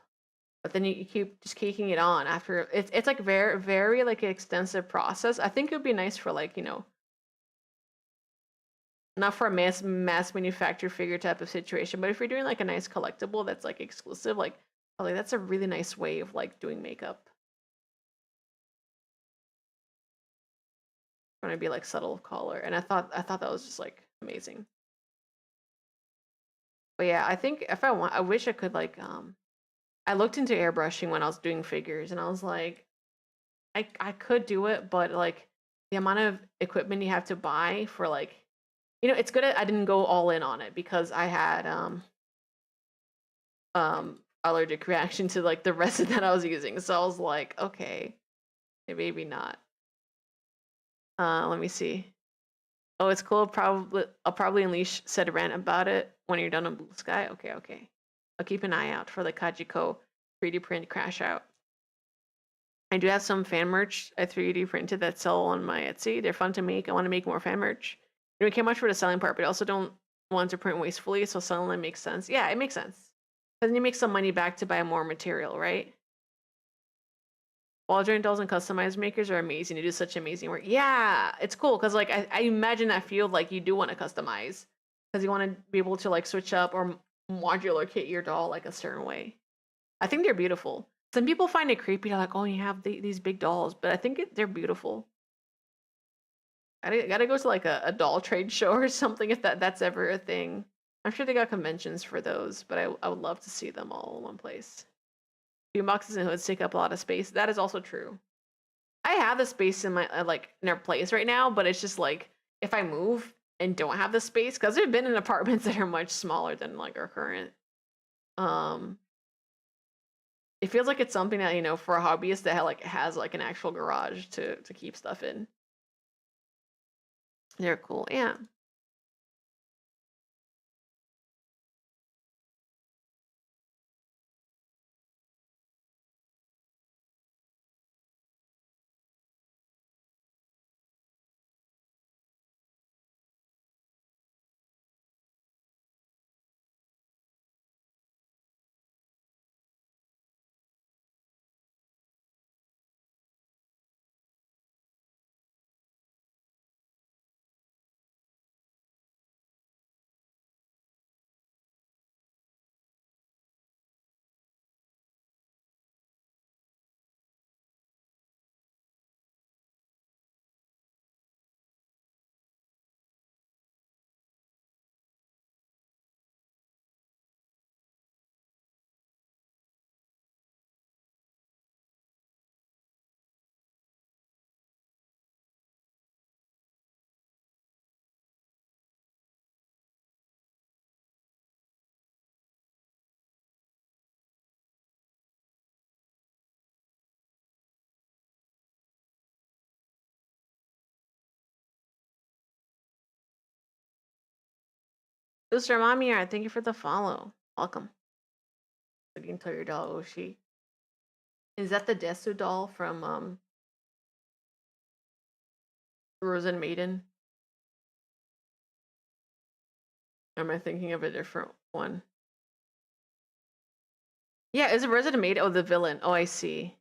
S1: But then you keep just caking it on after. It's like very like an extensive process. I think it would be nice for like, you know, not for a mass manufactured figure type of situation, but if you're doing like a nice collectible that's like exclusive, like, oh, like that's a really nice way of like doing makeup. Trying to be like subtle color, and I thought that was just like amazing. But yeah, I think if I want, I wish I could like I looked into airbrushing when I was doing figures, and I was like, I could do it, but like the amount of equipment you have to buy for like, you know, it's good I didn't go all in on it because I had allergic reaction to like the resin that I was using. So I was like, okay, maybe not. Let me see. Oh, it's cool. I'll probably unleash said rant about it when you're done on Blue Sky. Okay. I'll keep an eye out for the Kajiko 3D print crash out. I do have some fan merch I 3D printed that sell on my Etsy. They're fun to make. I want to make more fan merch. You don't care much for the selling part, but I also don't want to print wastefully, so selling them makes sense. Yeah, it makes sense. Because then you make some money back to buy more material, right? Wall joint dolls and customized makers are amazing. They do such amazing work. Yeah, it's cool because like I imagine that field like you do want to customize because you want to be able to like switch up or modular kit your doll like a certain way. I think they're beautiful. Some people find it creepy. They're like, oh, you have these big dolls, but I think they're beautiful. I gotta go to like a doll trade show or something if that's ever a thing. I'm sure they got conventions for those, but I would love to see them all in one place. Few boxes and hoods take up a lot of space. That is also true. I have the space in my like in our place right now, but it's just like if I move and don't have the space, because I've been in apartments that are much smaller than like our current. Um, it feels like it's something that, you know, for a hobbyist that like has like an actual garage to keep stuff in. They're cool, yeah. Sister Mommy, thank you for the follow. Welcome. You can tell your doll Oshi. Is that the Desu doll from Frozen Maiden? Or am I thinking of a different one? Yeah, is it Resident Maiden? Oh, the villain. Oh, I see.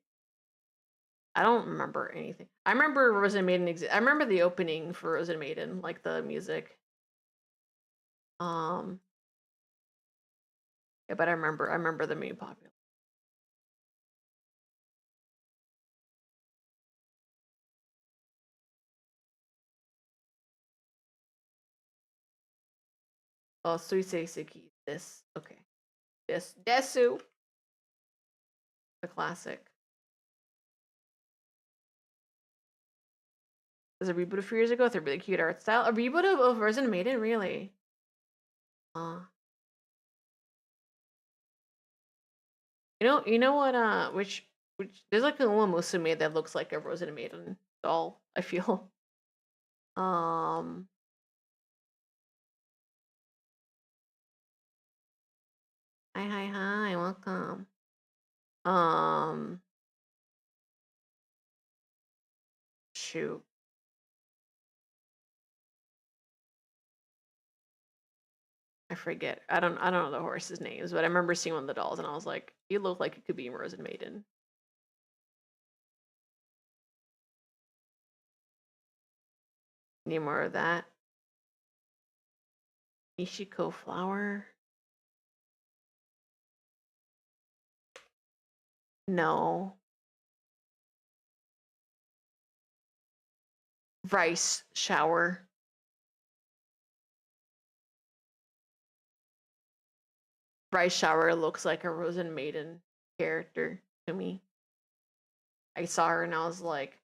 S1: I don't remember anything. I remember Resident Maiden. I remember the opening for Resident Maiden, like the music. Um, yeah, but I remember them being popular. Oh, Suisei Seki. This. Okay. Desu. The classic. There's a reboot a few years ago with a really cute art style. A reboot of Rose Maiden, really? You know what? Which there's like a little Musume that looks like a Rose Maiden doll. I feel. Um. Hi, welcome. Um. Shoot. I forget. I don't know the horses' names, but I remember seeing one of the dolls, and I was like, "You look like it could be Rose Maiden." Need more of that. Ishiko flower. No. Rice shower. Rice shower looks like a Rose Maiden character to me. I saw her and I was like,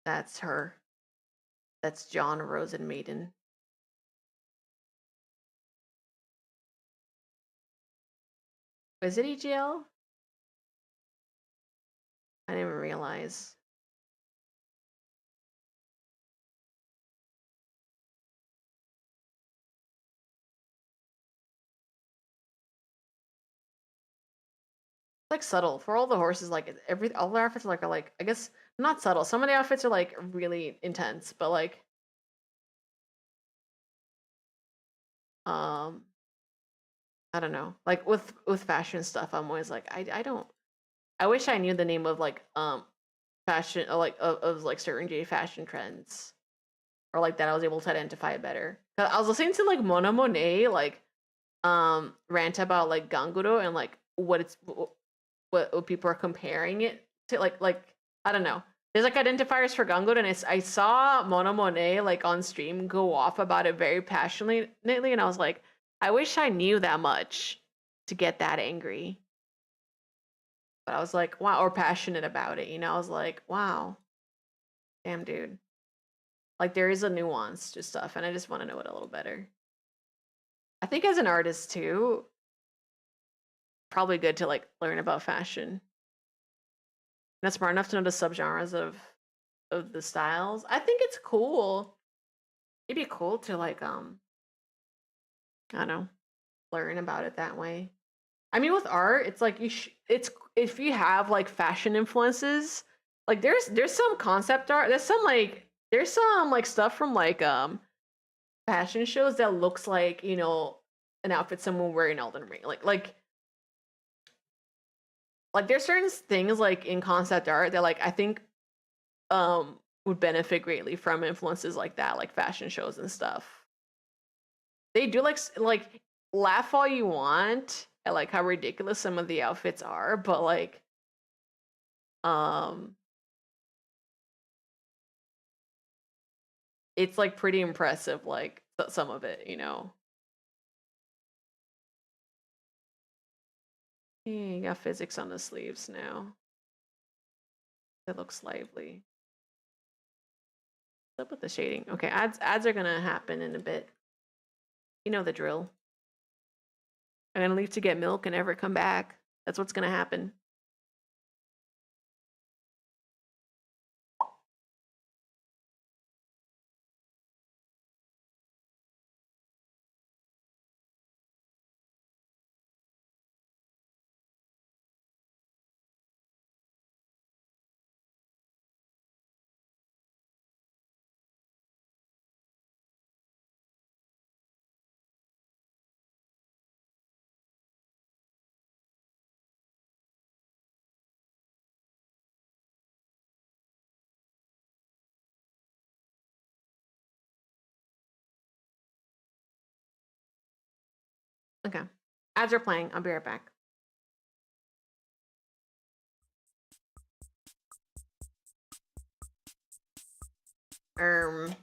S1: that's her. That's John Rose Maiden. Was it EGL? I didn't even realize. Like subtle for all the horses. Like all the outfits are like I guess not subtle. Some of the outfits are like really intense, but like um I don't know. Like with fashion stuff, I'm always like I don't. I wish I knew the name of like fashion like of like certain J fashion trends or like that I was able to identify it better. 'Cause I was listening to like Mona Monet like rant about like Ganguro and like what people are comparing it to like I don't know. There's like identifiers for Ganguro and I saw Mona Monet like on stream go off about it very passionately and I was like, I wish I knew that much to get that angry. But I was like, wow, or passionate about it, you know? I was like, wow, damn dude. Like there is a nuance to stuff and I just want to know it a little better. I think as an artist too, probably good to like learn about fashion. Not smart enough to know the subgenres of the styles. I think it's cool. It'd be cool to like I don't know, learn about it that way. I mean, with art, it's like it's if you have like fashion influences, like there's some concept art, there's some like stuff from like fashion shows that looks like you know an outfit someone wearing Elden Ring, like there's certain things like in concept art that like I think would benefit greatly from influences like that, like fashion shows and stuff. They do like laugh all you want at like how ridiculous some of the outfits are, but like um it's like pretty impressive like some of it, you know. You got physics on the sleeves now. It looks lively. What's up with the shading? Okay, ads are gonna happen in a bit. You know the drill. I'm gonna leave to get milk and never come back. That's what's gonna happen. Okay. Ads are playing. I'll be right back. Um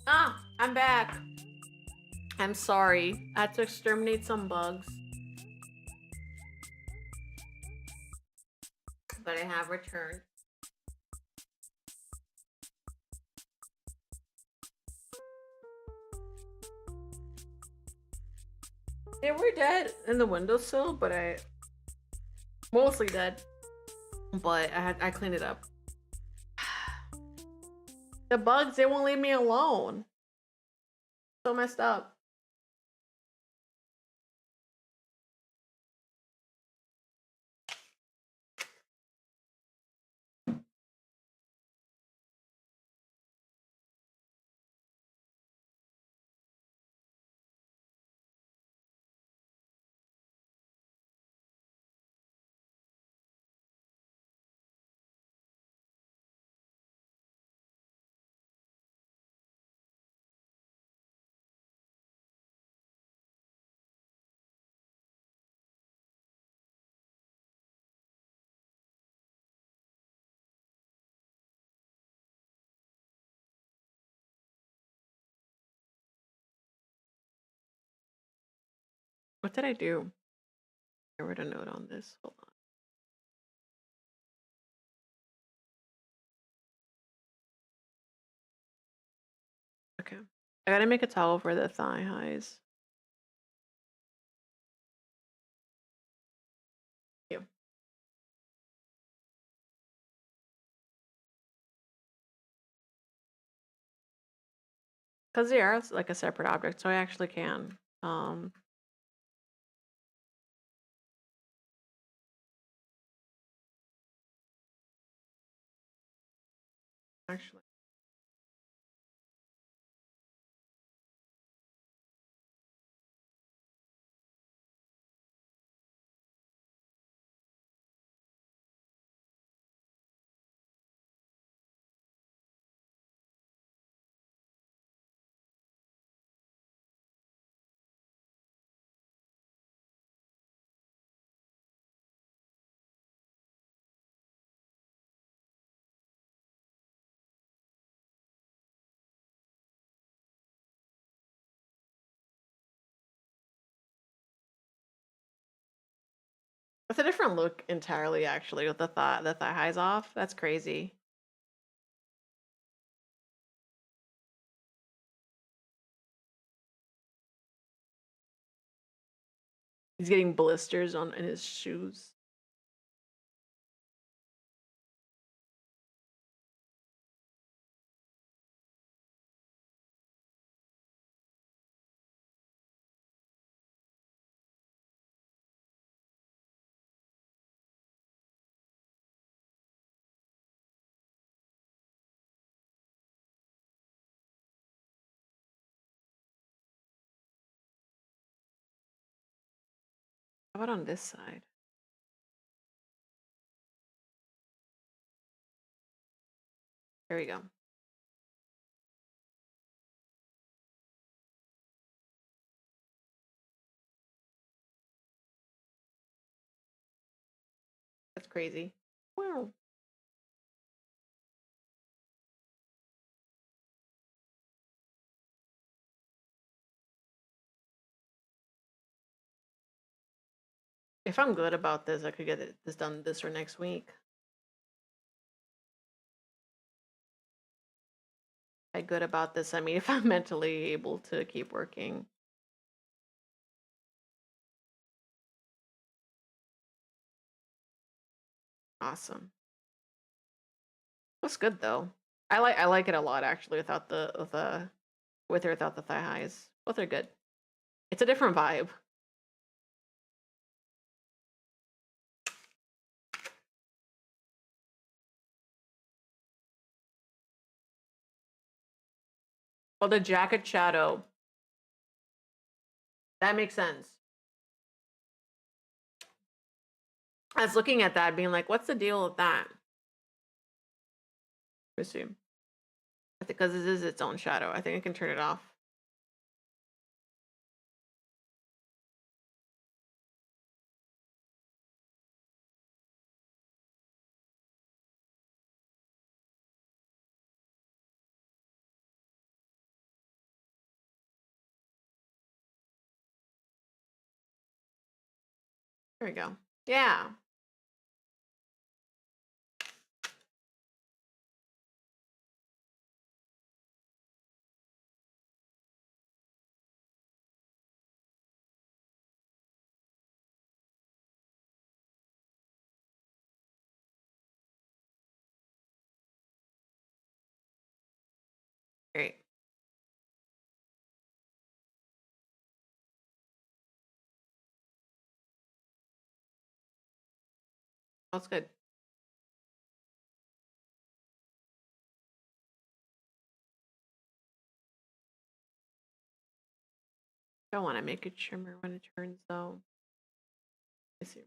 S1: Ah, I'm back. I'm sorry. I had to exterminate some bugs. But I have returned. They were dead in the windowsill, but I mostly dead. But I cleaned it up. The bugs, they won't leave me alone. So messed up. What did I do? I wrote a note on this. Hold on. Okay. I gotta make a towel for the thigh highs. Yeah. Because they are like a separate object, so I actually can. Actually. It's a different look entirely, actually, with the thigh highs off. That's crazy. He's getting blisters on in his shoes. How about on this side? There we go. That's crazy. Wow. If I'm good about this, I could get this done this or next week. By good about this, I mean if I'm mentally able to keep working. Awesome. Looks good though. I like it a lot actually without the with or without the thigh highs. Both are good. It's a different vibe. Well, the jacket shadow. That makes sense. I was looking at that, being like, what's the deal with that? Let me see. I think because this is its own shadow. I think I can turn it off. There we go. Yeah. Great. That's good. Don't want to make it shimmer when it turns though. I see.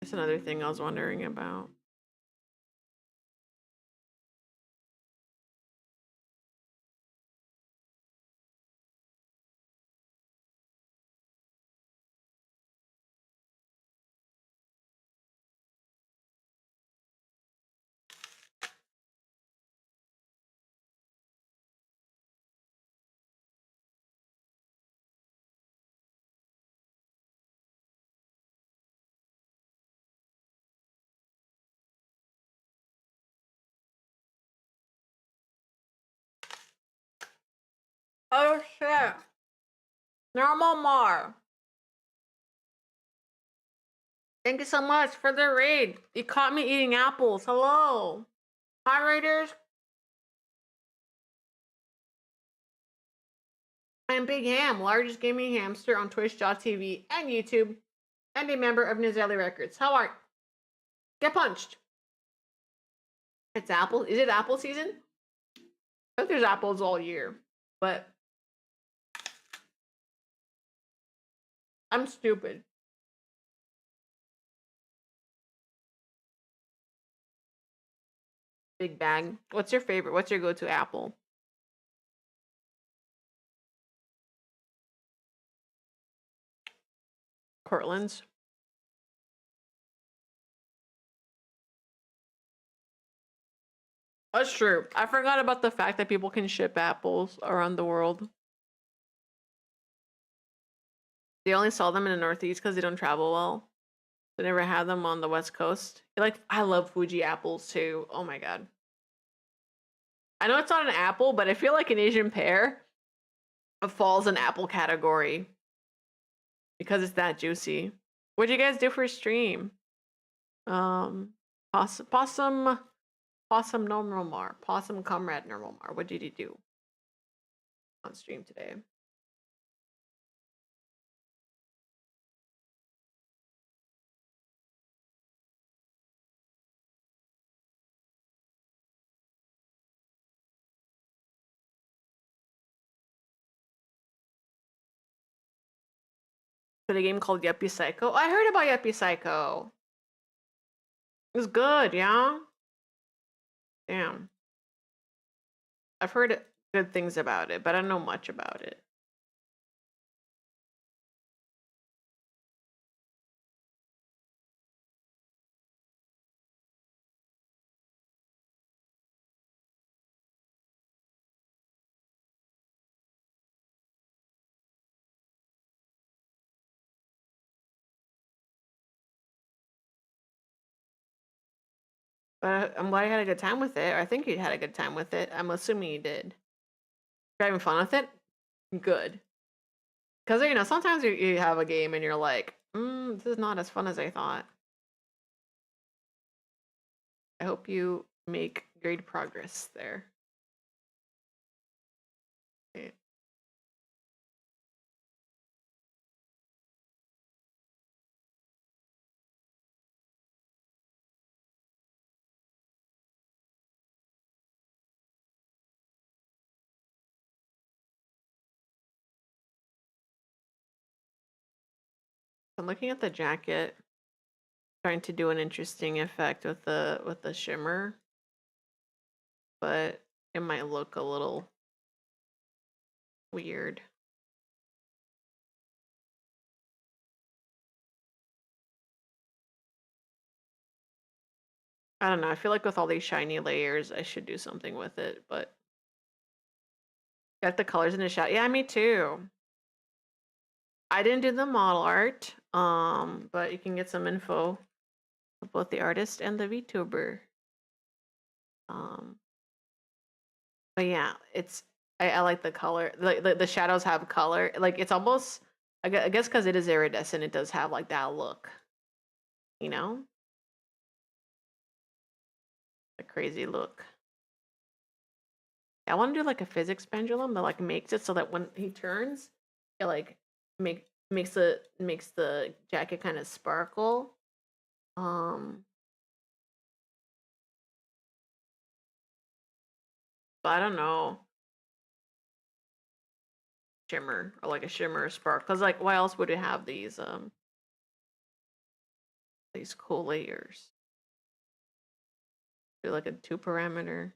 S1: That's another thing I was wondering about. Oh shit. Normal Mar. Thank you so much for the raid. You caught me eating apples. Hello. Hi, raiders. I'm Big Ham, largest gaming hamster on Twitch.tv and YouTube, and a member of Nizeli Records. How are you? Get punched. It's apple. Is it apple season? I think there's apples all year, but I'm stupid. Big bag. What's your favorite? What's your go-to apple? Cortland's. That's true. I forgot about the fact that people can ship apples around the world. They only sell them in the Northeast because they don't travel well. They never had them on the West Coast. I love Fuji apples too. Oh my god. I know it's not an apple, but I feel like an Asian pear falls in apple category because it's that juicy. What'd you guys do for a stream? Possum normal mar. Possum comrade normal mar. What did he do on stream today? For the game called Yuppie Psycho. I heard about Yuppie Psycho. It was good, yeah? Damn. I've heard good things about it, but I don't know much about it. But I'm glad you had a good time with it. I think you had a good time with it. I'm assuming you did. You're having fun with it? Good. Because, sometimes you have a game and you're like, this is not as fun as I thought. I hope you make great progress there. Okay. I'm looking at the jacket, trying to do an interesting effect with the shimmer, but it might look a little weird. I don't know. I feel like with all these shiny layers, I should do something with it, but got the colors in the shot. Yeah, me too. I didn't do the model art, but you can get some info of both the artist and the VTuber. Um, but yeah, I like the color. Like the shadows have color. Like it's almost I guess because it is iridescent, it does have like that look. You know, a crazy look. I want to do like a physics pendulum that like makes it so that when he turns, it like makes the jacket kind of sparkle. Um, but I don't know, shimmer or like a shimmer or spark. Cause like why else would it have these cool layers? Do like a 2 parameter.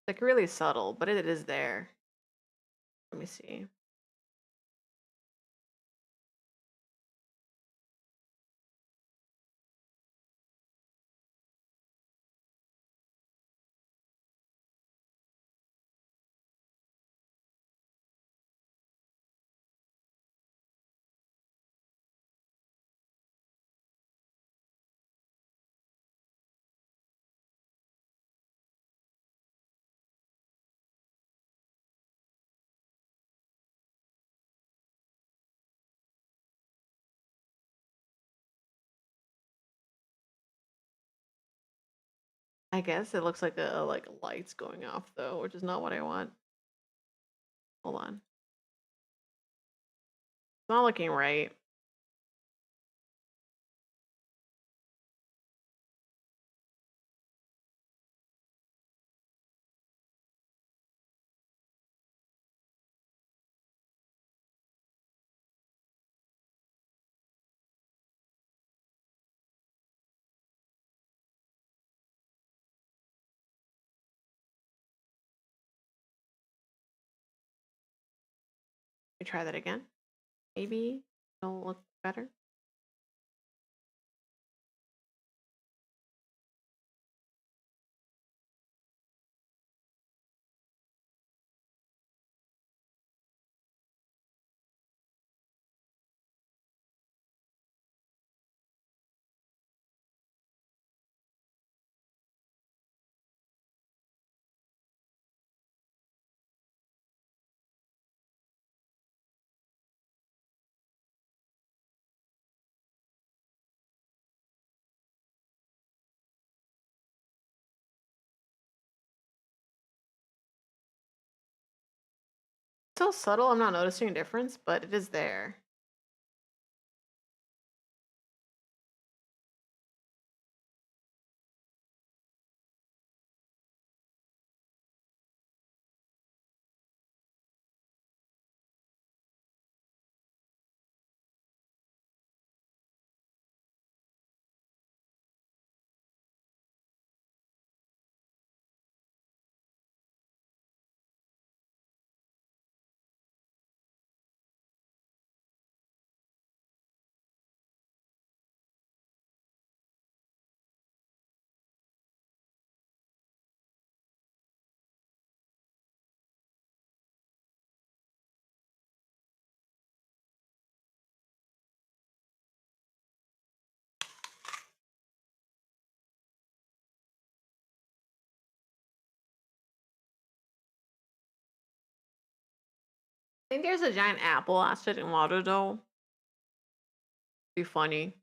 S1: Like really subtle, but it is there. Let me see. I guess it looks like a like lights going off though, which is not what I want. Hold on. It's not looking right. Let me try that again. Maybe it'll look better. So subtle, I'm not noticing a difference, but it is there. I think there's a giant apple acid in water though. Be funny.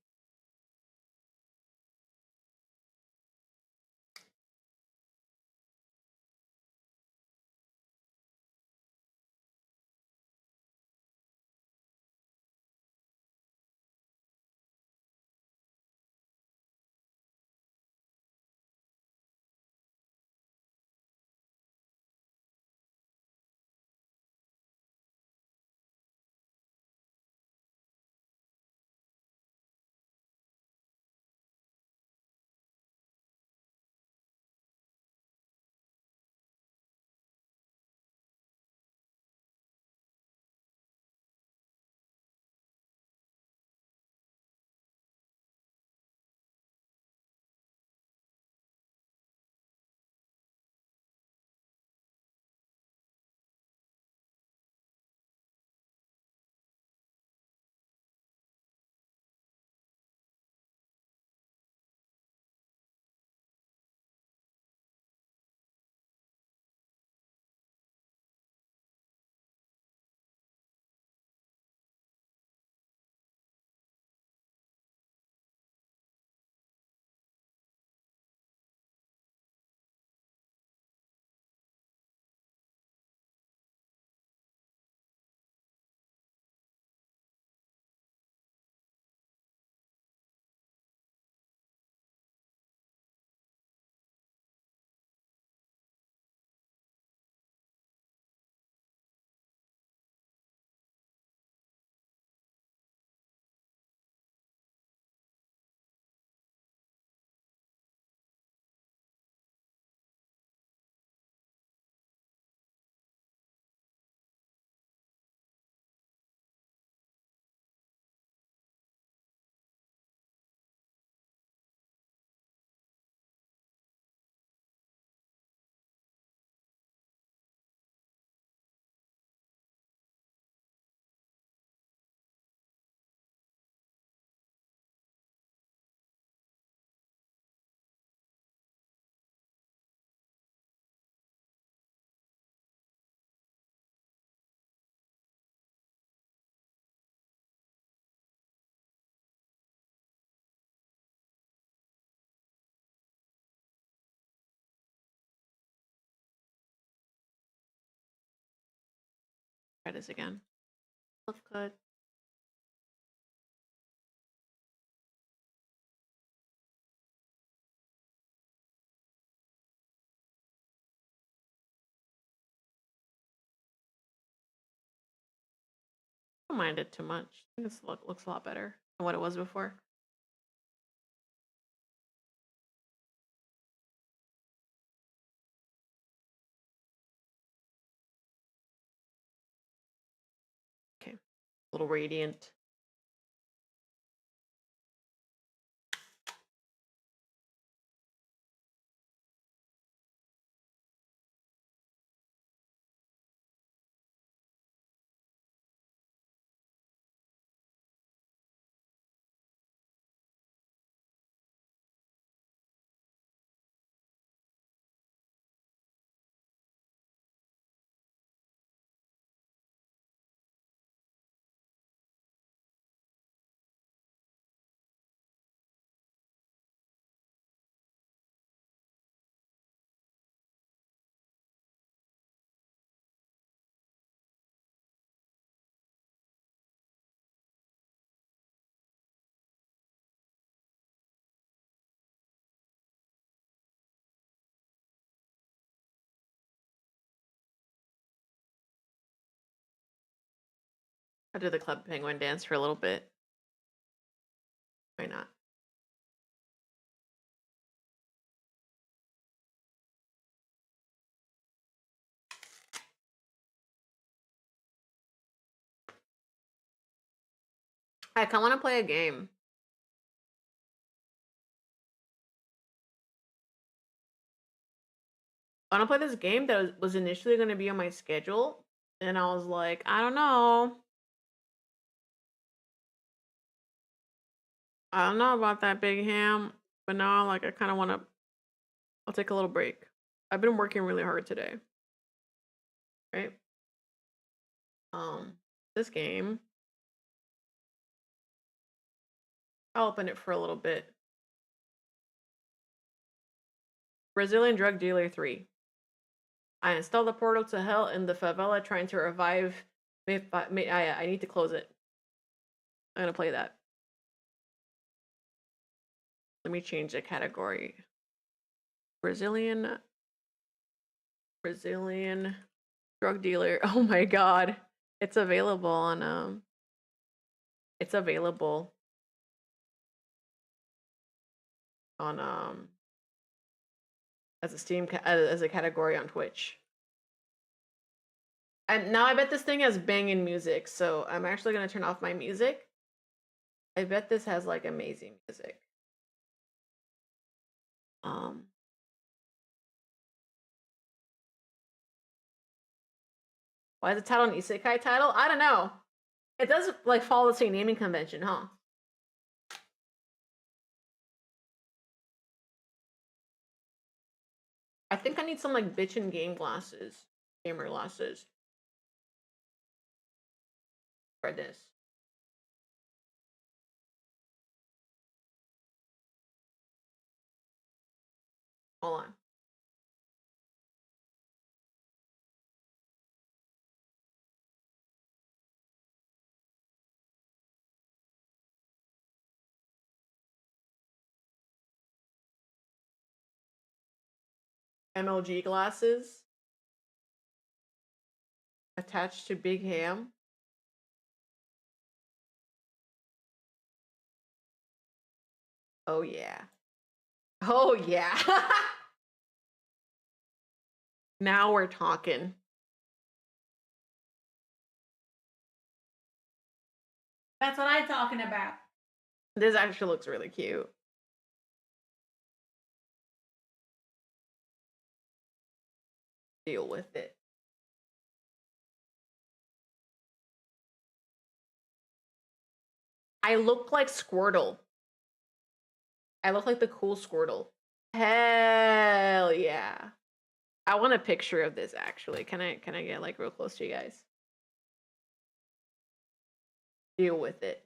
S1: Try this again. Looks good. I don't mind it too much. I think this looks a lot better than what it was before. Okay, a little radiant. I'll do the Club Penguin dance for a little bit. Why not? I kind of want to play a game. I want to play this game that was initially going to be on my schedule, and I was like, I don't know. I don't know about that big ham, but now like I kind of want to. I'll take a little break. I've been working really hard today, right? This game. I'll open it for a little bit. Brazilian drug dealer 3. I installed the portal to hell in the favela, trying to revive. I need to close it. I'm gonna play that. Let me change the category. Brazilian drug dealer. Oh my god. It's available on it's available on as a as a category on Twitch. And now I bet this thing has banging music, so I'm actually gonna turn off my music. I bet this has like amazing music. Why is the title an isekai title? I don't know. It does like follow the same naming convention, huh? I think I need some like bitchin' game glasses, gamer glasses. For this. Hold on. MLG glasses attached to Big Ham. Oh yeah. Oh yeah. Now we're talking. That's what I'm talking about. This actually looks really cute. Deal with it. I look like Squirtle. I look like the cool Squirtle. Hell yeah. I want a picture of this actually. Can I get like real close to you guys? Deal with it.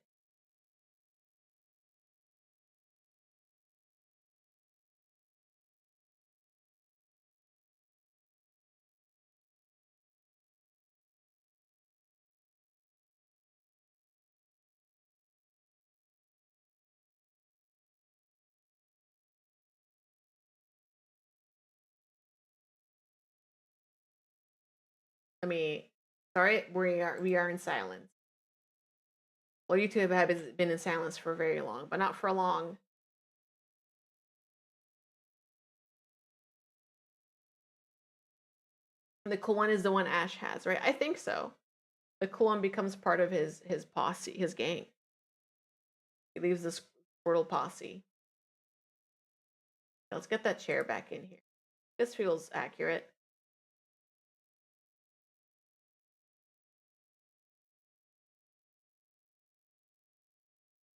S1: I mean, sorry, we are in silence. Well, YouTube has been in silence for very long, but not for long. And the cool one is the one Ash has, right? I think so. The cool one becomes part of his posse, his gang. He leaves the Squirtle posse. Let's get that chair back in here. This feels accurate.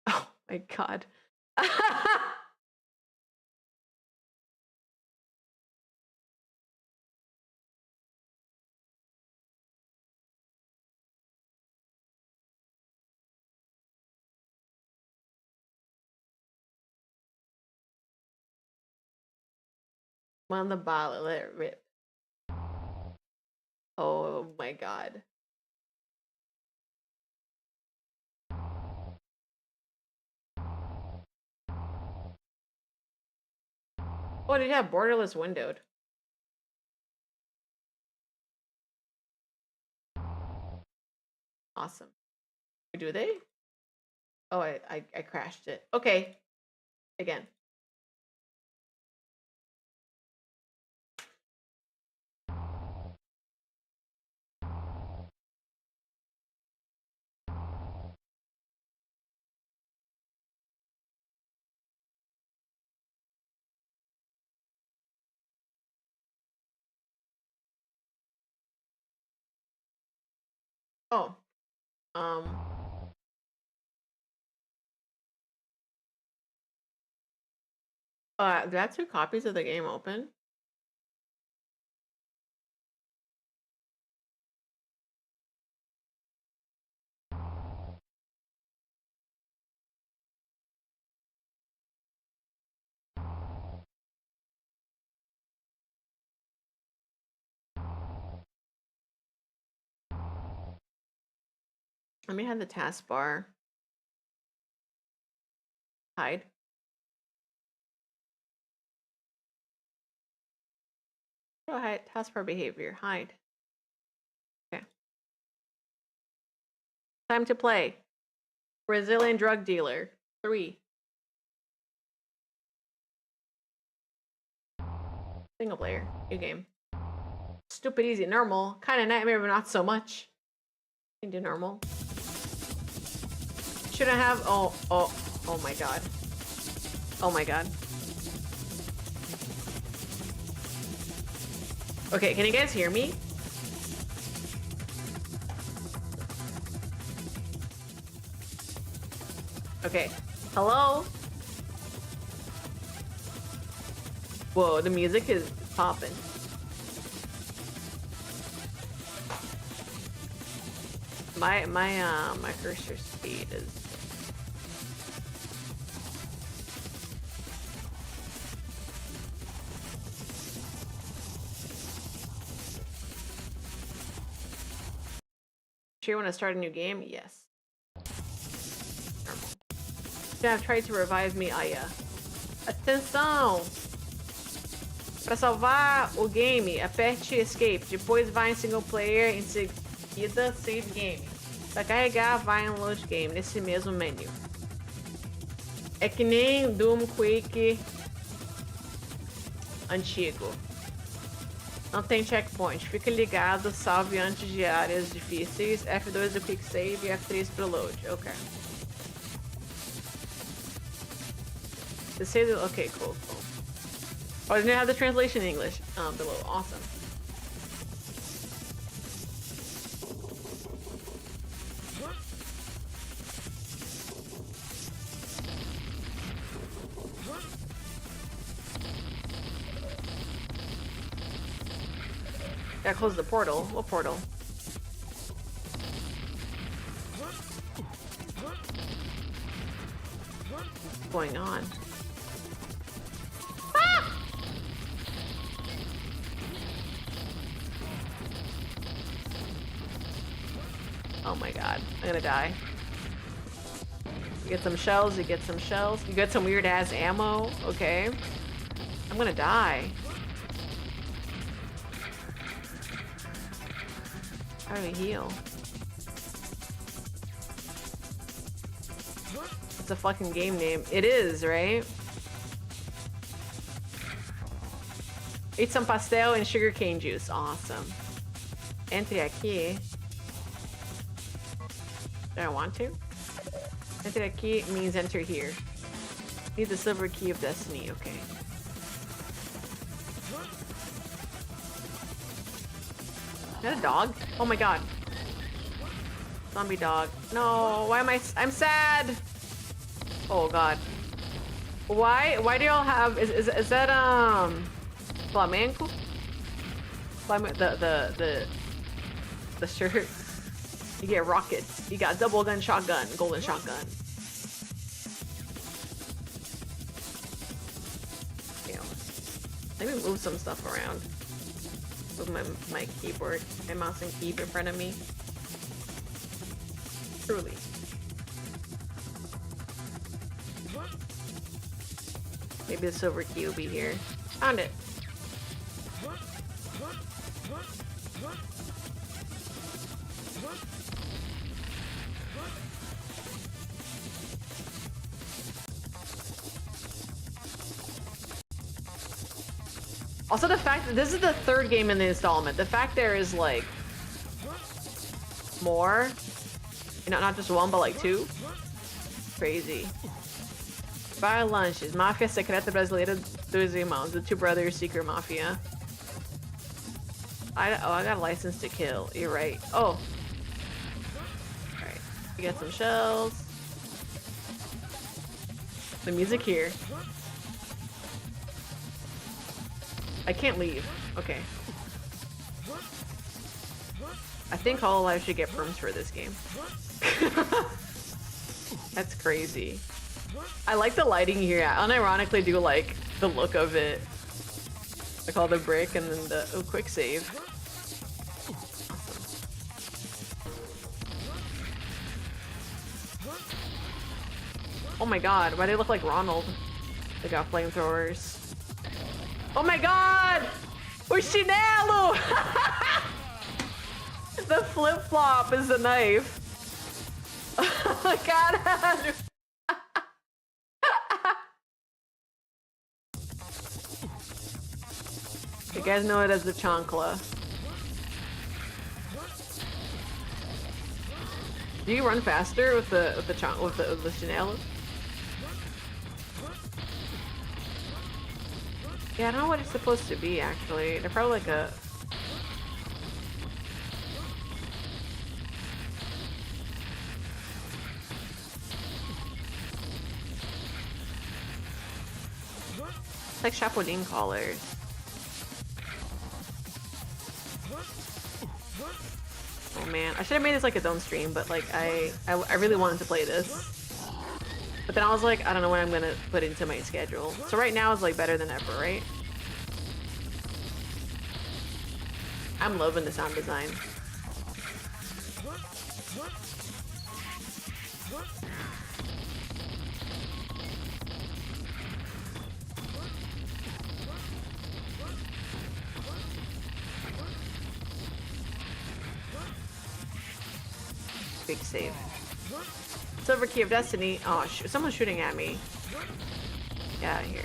S1: Oh my god. On the bottle, let it rip. Oh my god. Oh, did you have borderless windowed? Awesome. Do they? Oh, I crashed it. Okay. Again. Oh. Do I have 2 copies of the game open? Let me have the taskbar. Hide. Go ahead. Taskbar behavior. Hide. Okay. Time to play. Brazilian drug dealer. 3. Single player. New game. Stupid easy. Normal. Kind of nightmare, but not so much. You can do normal. Should I have? Oh my god. Oh my god. Okay, can you guys hear me? Okay. Hello? Whoa, the music is popping. My cursor speed is sure you want to start a new game? Yes. Normal. Já tried to revive me, Aya. Atenção! Para salvar o game, aperte Escape. Depois vai em Single Player, em seguida Save Game. Para carregar, vai em Load Game, nesse mesmo menu. É que nem Doom Quake antigo. Não tem checkpoint. Fica ligado, salve antes de áreas difíceis. F2 do Quick Save e F3 pro Load. Ok. Okay, cool. Oh, I didn't have the translation in English below. Awesome. Gotta close the portal. What portal? What's going on? Ah! Oh my god, I'm gonna die. You get some shells, you get some shells. You get some weird ass ammo, okay. I'm gonna die. How do we heal? It's a fucking game name. It is, right? Eat some pastel and sugarcane juice. Awesome. Entre aquí. Do I want to? Enter aquí means enter here. Need the silver key of destiny. Okay. Is that a dog? Oh my god. Zombie dog. No, why am I'm sad. Oh god. Why do y'all have is that flamenco? The shirt. You get rockets. You got double gun shotgun, golden shotgun. Damn. Let me move some stuff around. Move my keyboard, my mouse and keyboard in front of me. Truly. Maybe the silver key will be here. Found it. Also, the fact that this is the third game in the installment, the fact there is like more, you know, not just one, but like two. Crazy. Buy lunches. Mafia Secreta Brasileira dos Irmãos, the two brothers, secret mafia. I got a license to kill. You're right. Oh. Alright. We got some shells. The music here. I can't leave. Okay. I think Hololive should get perms for this game. That's crazy. I like the lighting here. I unironically do like the look of it. Like all the brick and then the quick save. Oh my god, why do they look like Ronald? They got flamethrowers. Oh my god! O chinelo! The flip-flop is the knife. Oh my god! You guys know it as the chancla. Do you run faster with the chinelo? Yeah, I don't know what it's supposed to be actually. They're probably like a it's like Chapodine collars. Oh man, I should have made this like its own stream, but like I really wanted to play this. But then I was like, I don't know when I'm gonna put into my schedule. So right now is like better than ever, right? I'm loving the sound design. Big save. Silver key of destiny. Oh, someone's shooting at me. Get out of here.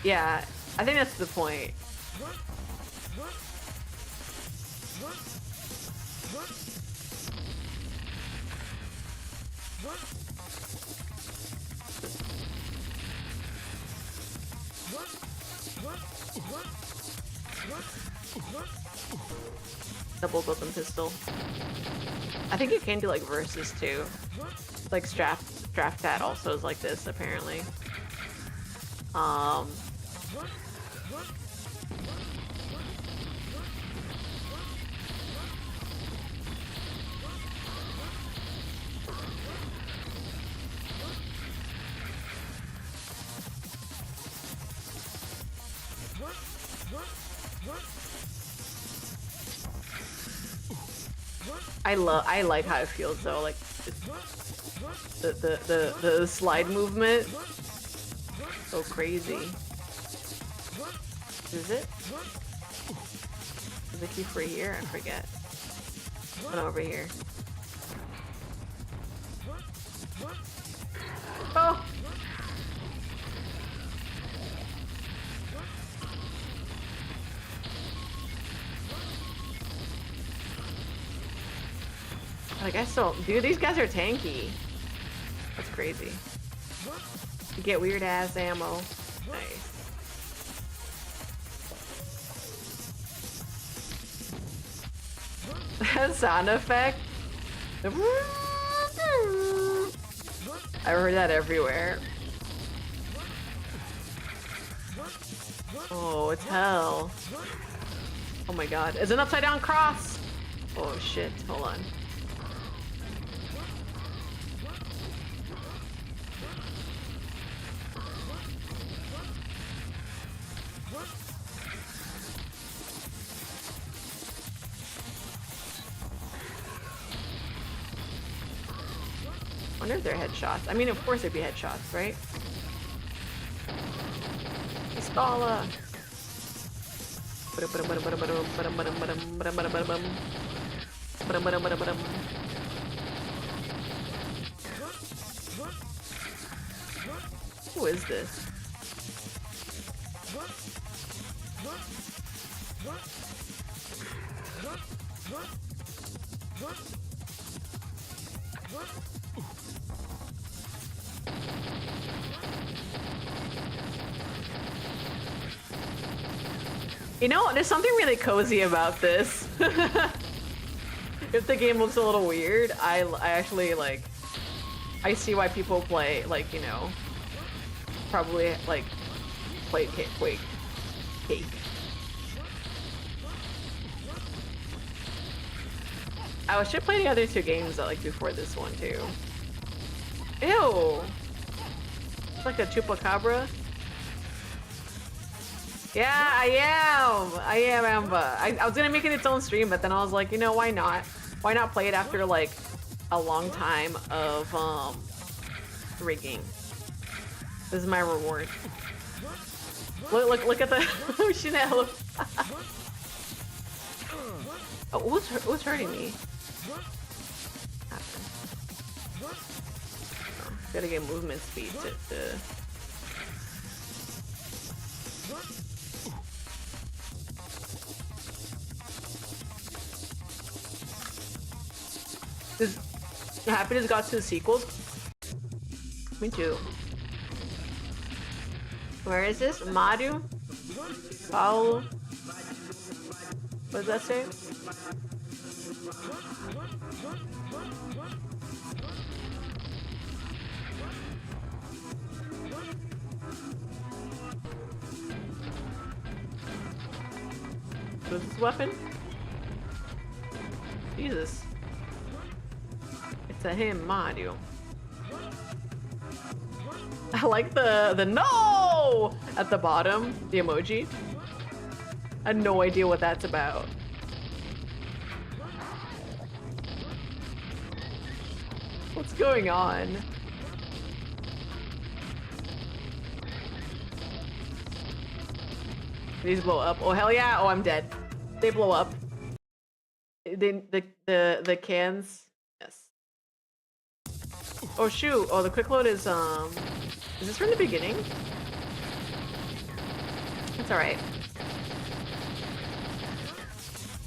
S1: Yeah, I think that's the point. Double open pistol. I think you can do like versus too. Like draft that also is like this apparently. I like how it feels though, like the slide movement. So crazy. Is it? Is the key for here? I forget. One over here. Oh! Like, I still... Dude, these guys are tanky. That's crazy. You get weird-ass ammo. Nice. That sound effect? I heard that everywhere. Oh, it's hell. Oh my god. It's an upside down cross! Oh shit, hold on. I wonder if they're headshots. I mean, of course it'd be headshots, right? Pistola. Who is this? You know, there's something really cozy about this. If the game looks a little weird, I actually, like, I see why people play, like, you know, probably, like, play Quake. I should play the other two games, like, before this one, too. Ew! It's like a chupacabra. Yeah, I am Amba. I was gonna make it its own stream, but then I was like, you know, why not? Why not play it after like a long time of rigging? This is my reward. Look at the Chanel. Oh, who's hurting me? Oh, gotta get movement speed to Happiness got 2 sequels? Me too. Where is this? Madu? Paulo? What does that say? What's this weapon? Jesus. It's a him, Mario. I like the no at the bottom, the emoji. I had no idea what that's about. What's going on? These blow up. Oh hell yeah! Oh, I'm dead. They blow up. The cans. Yes. Oh shoot! Oh, the quick load is this from the beginning? It's all right.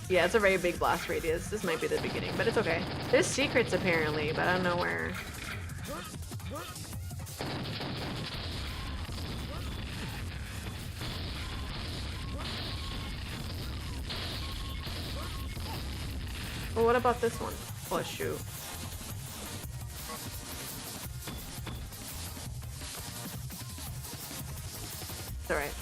S1: Yeah, it's a very big blast radius. This might be the beginning, but it's okay. There's secrets apparently, but I don't know where. Well, what about this one? Oh shoot. It's alright.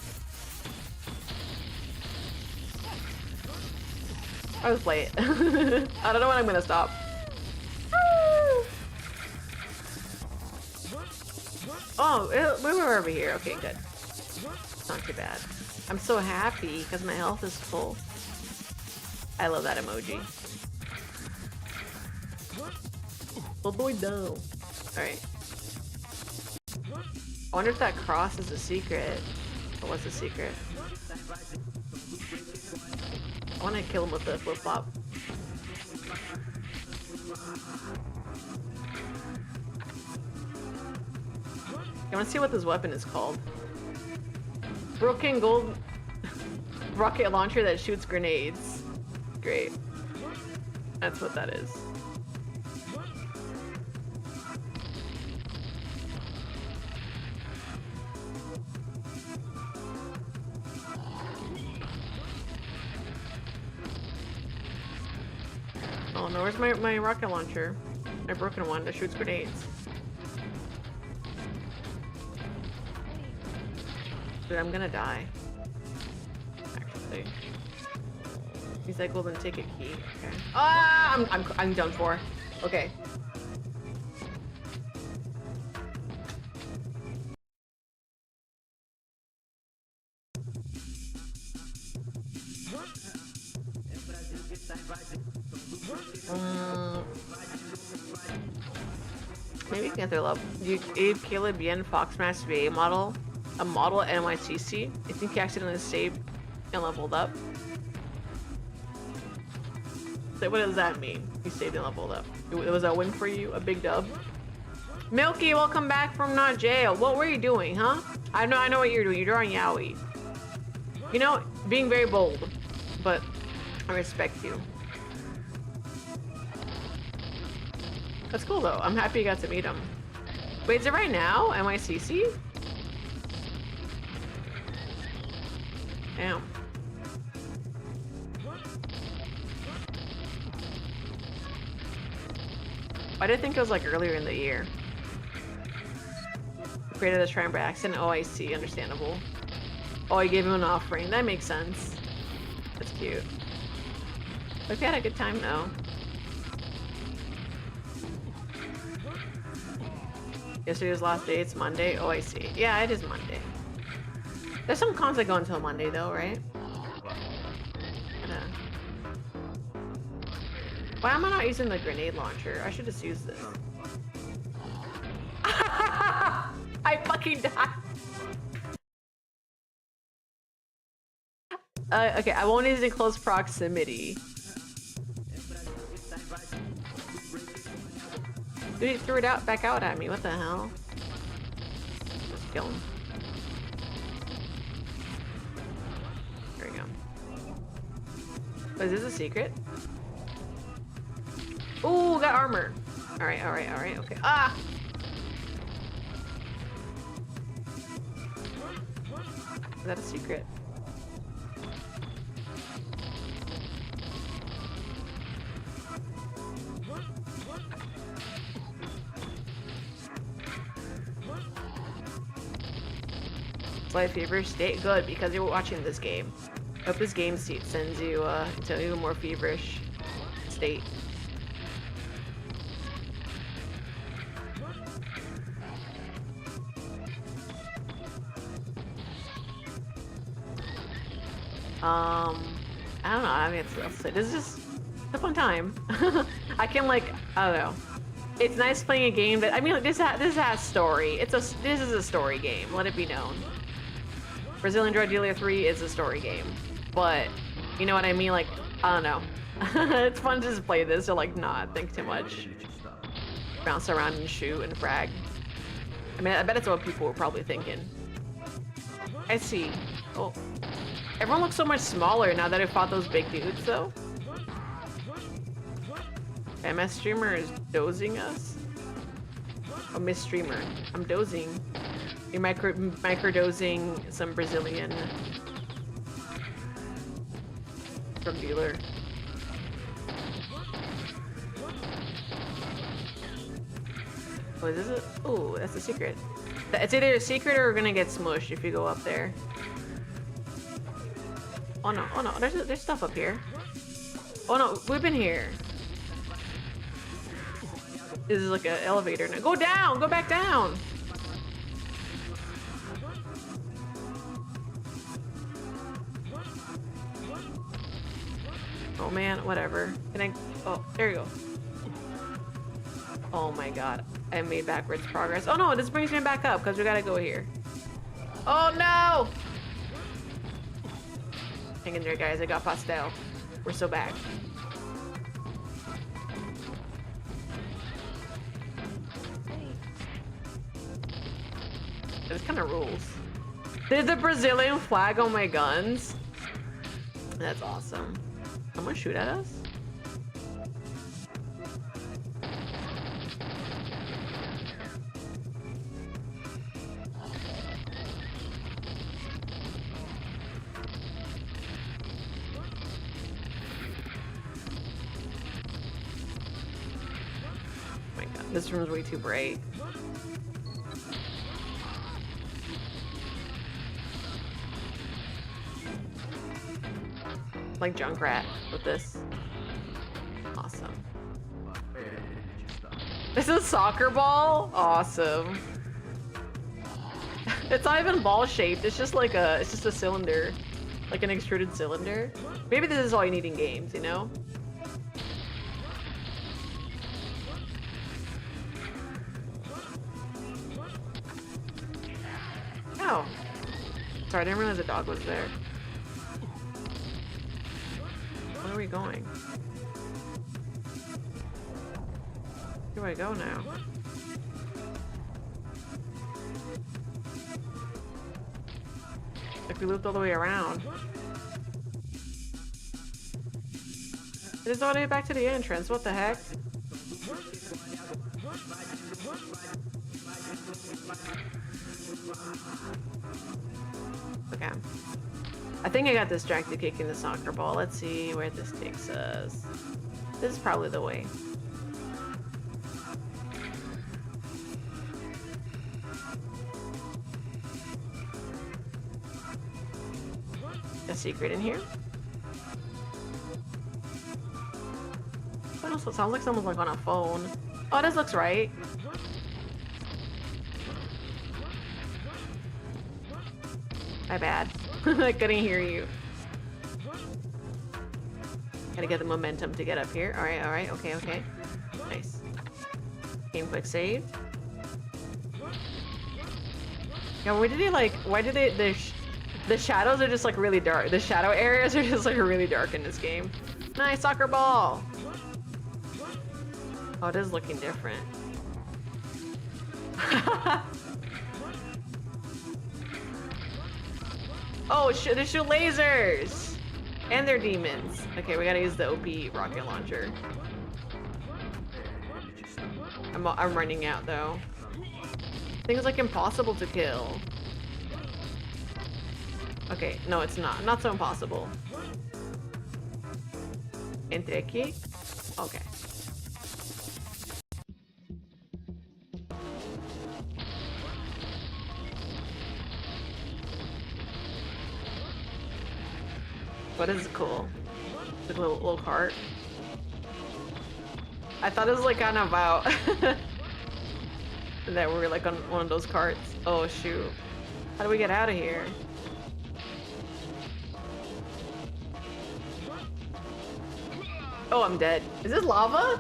S1: I was late. I don't know when I'm gonna stop. Oh, we were over here. Okay, good. Not too bad. I'm so happy because my health is full. I love that emoji. Little boy down. Alright. I wonder if that cross is a secret. Or what's the secret? want to kill him with the flip-flop. I want to see what this weapon is called. Broken gold rocket launcher that shoots grenades. Great. That's what that is. Oh no, where's my rocket launcher? My broken one that shoots grenades. Dude, I'm gonna die. Actually. He's like, well then take a key. Okay. Ah, I'm done for. Okay. Maybe Panther Love. You gave Caleb Yen Fox Mass VA model a model at NYCC. I think he accidentally saved and leveled up. So what does that mean? He saved and leveled up. It was a win for you, a big dub. Milky, welcome back from not jail. What were you doing, huh? I know what you're doing. You're drawing yaoi. You know, being very bold, but I respect you. That's cool though. I'm happy you got to meet him. Wait, is it right now? NYCC? Damn. I did think it was like earlier in the year. Created a shrine by accident. Oh, I see. Understandable. Oh, I gave him an offering. That makes sense. That's cute. Hope you had a good time though. Yesterday's last day. It's Monday. Oh, I see. Yeah, it is Monday. There's some cons that go until Monday though, right? Why am I not using the grenade launcher? I should just use this. I fucking died. Okay, I won't use it in close proximity. Dude, he threw it back out at me. What the hell? Just kill him. There we go. Is this a secret? Ooh, got armor. Alright, okay. Ah! Is that a secret? Life fever state good because you're watching this game. Hope this game sends you to an even more feverish state. I don't know. I mean, this is just a fun time. I can I don't know. It's nice playing a game that, I mean, this has story. This is a story game. Let it be known. Brazilian Drug Dealer 3 is a story game, but you know what I mean? Like, I don't know. It's fun to just play this to not think too much. Bounce around and shoot and frag. I mean, I bet it's what people were probably thinking. I see. Oh. Everyone looks so much smaller now that I fought those big dudes, though. MS streamer is dozing us. Oh, Miss Streamer, I'm dozing. You're micro dosing some Brazilian drug dealer. Oh, is this a? Oh, that's a secret. It's either a secret or we're gonna get smushed if you go up there. Oh no, there's stuff up here. Oh no, we've been here. This is like an elevator now. Go down, go back down. Oh man, whatever. Can I, oh, there you go. Oh my god, I made backwards progress. Oh no, this brings me back up because we gotta go here. Oh no! Hang in there, guys. I got pastel. We're so back. This kind of rules. There's a Brazilian flag on my guns. That's awesome. Someone shoot at us? Oh my god, this room's way too bright. Like Junkrat with this. Awesome. This is a soccer ball? Awesome. It's not even ball shaped, it's just like it's just a cylinder. Like an extruded cylinder. Maybe this is all you need in games, you know? Oh. Sorry, I didn't realize the dog was there. Where are we going? Where do I go now? Like we looped all the way around. It is all the way back to the entrance. What the heck? Okay. I think I got distracted kicking the soccer ball. Let's see where this takes us. This is probably the way. A secret in here? What else? It sounds like someone's like on a phone. Oh, this looks right. My bad. I couldn't hear you. Gotta get the momentum to get up here. Alright, okay. Nice. Game quick save. Yeah, why did they the shadows are just like really dark. The shadow areas are just like really dark in this game. Nice soccer ball! Oh, it is looking different. Oh, they shoot lasers! And they're demons. Okay, we gotta use the OP rocket launcher. I'm running out though. Things like impossible to kill. Okay, no, it's not. Not so impossible. Entre aquí? Okay. What is cool? The little cart. I thought it was like kind of about that we were like on one of those carts. Oh shoot. How do we get out of here? Oh, I'm dead. Is this lava?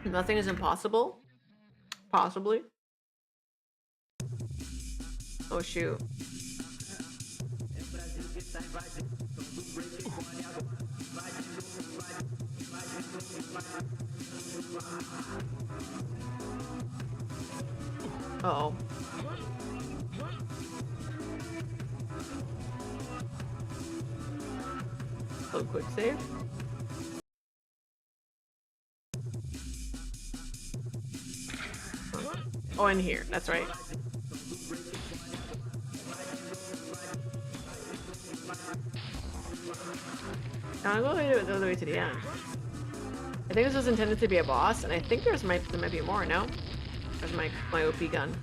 S1: Nothing is impossible? Possibly. Oh shoot. Uh-oh. Oh, quick save. Oh, in here. That's right. I'll go the other way to the end. I think this was intended to be a boss, and I think there might be more, no? There's my OP gun.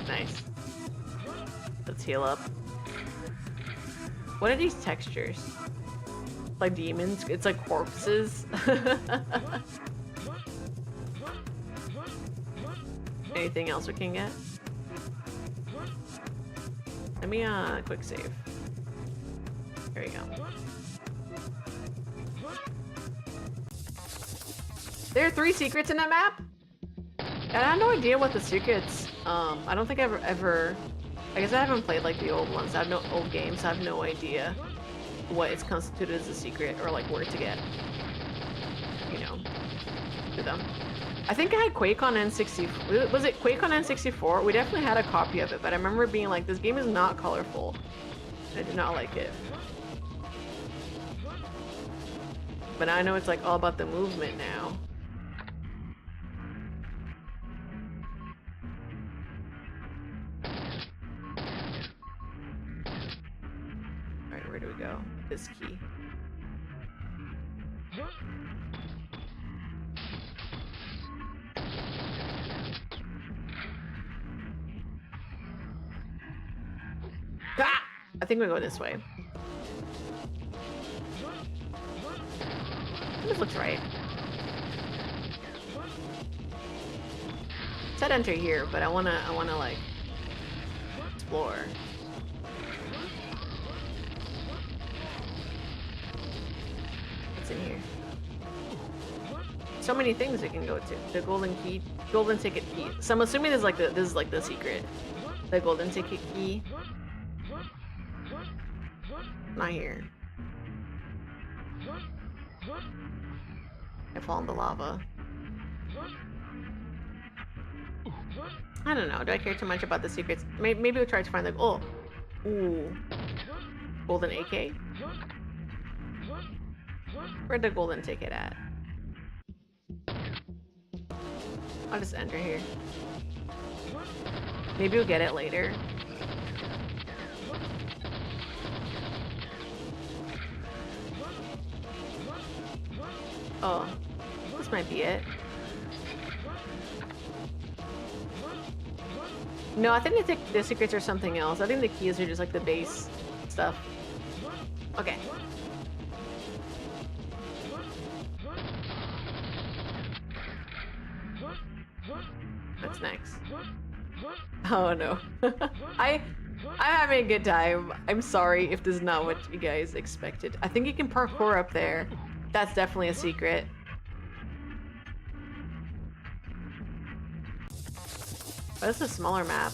S1: Nice. Let's heal up. What are these textures? Like demons? It's like corpses. Anything else we can get? Let me quick save. Here we go. There are 3 secrets in that map? And I have no idea what the secrets, I don't think I've ever, I guess I haven't played like the old ones. I have no old games, so I have no idea what is constituted as a secret or like where to get, you know, to them. I think I had Quake on N64. Was it Quake on N64? We definitely had a copy of it, but I remember being like, this game is not colorful. I did not like it. But I know it's like all about the movement now. Alright, where do we go? This key. Ah! I think we go this way. This looks right. It said enter here, but I wanna like explore. What's in here? So many things we can go to. The golden key, golden ticket key. So I'm assuming this is like the secret. The golden ticket key. Not here. I fall in the lava. I don't know. Do I care too much about the secrets? Maybe we'll try to find like, oh, ooh, golden AK. Where'd the golden ticket at? I'll just enter here. Maybe we'll get it later. Oh, this might be it. No, I think the secrets are something else. I think the keys are just like the base stuff. Okay. What's next? Oh no. I'm having a good time. I'm sorry if this is not what you guys expected. I think you can parkour up there. That's definitely a secret. Oh, this is a smaller map.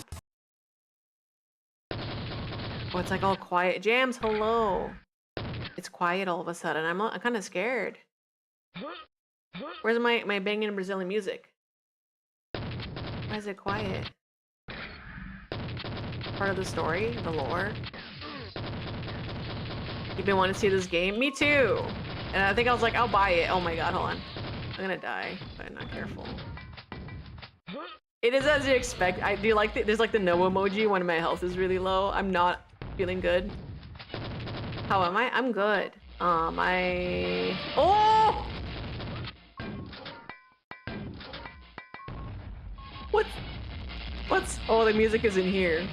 S1: Oh, it's like all quiet. Jams, hello. It's quiet all of a sudden. I'm kind of scared. Where's my banging Brazilian music? Why is it quiet? Part of the story, the lore. You've been wanting to see this game? Me too. And I think I was like, I'll buy it. Oh my god, hold on. I'm gonna die if I'm not careful. It is as you expect. I do like there's like the no emoji when my health is really low. I'm not feeling good. How am I? I'm good. Oh! What's oh, the music is in here.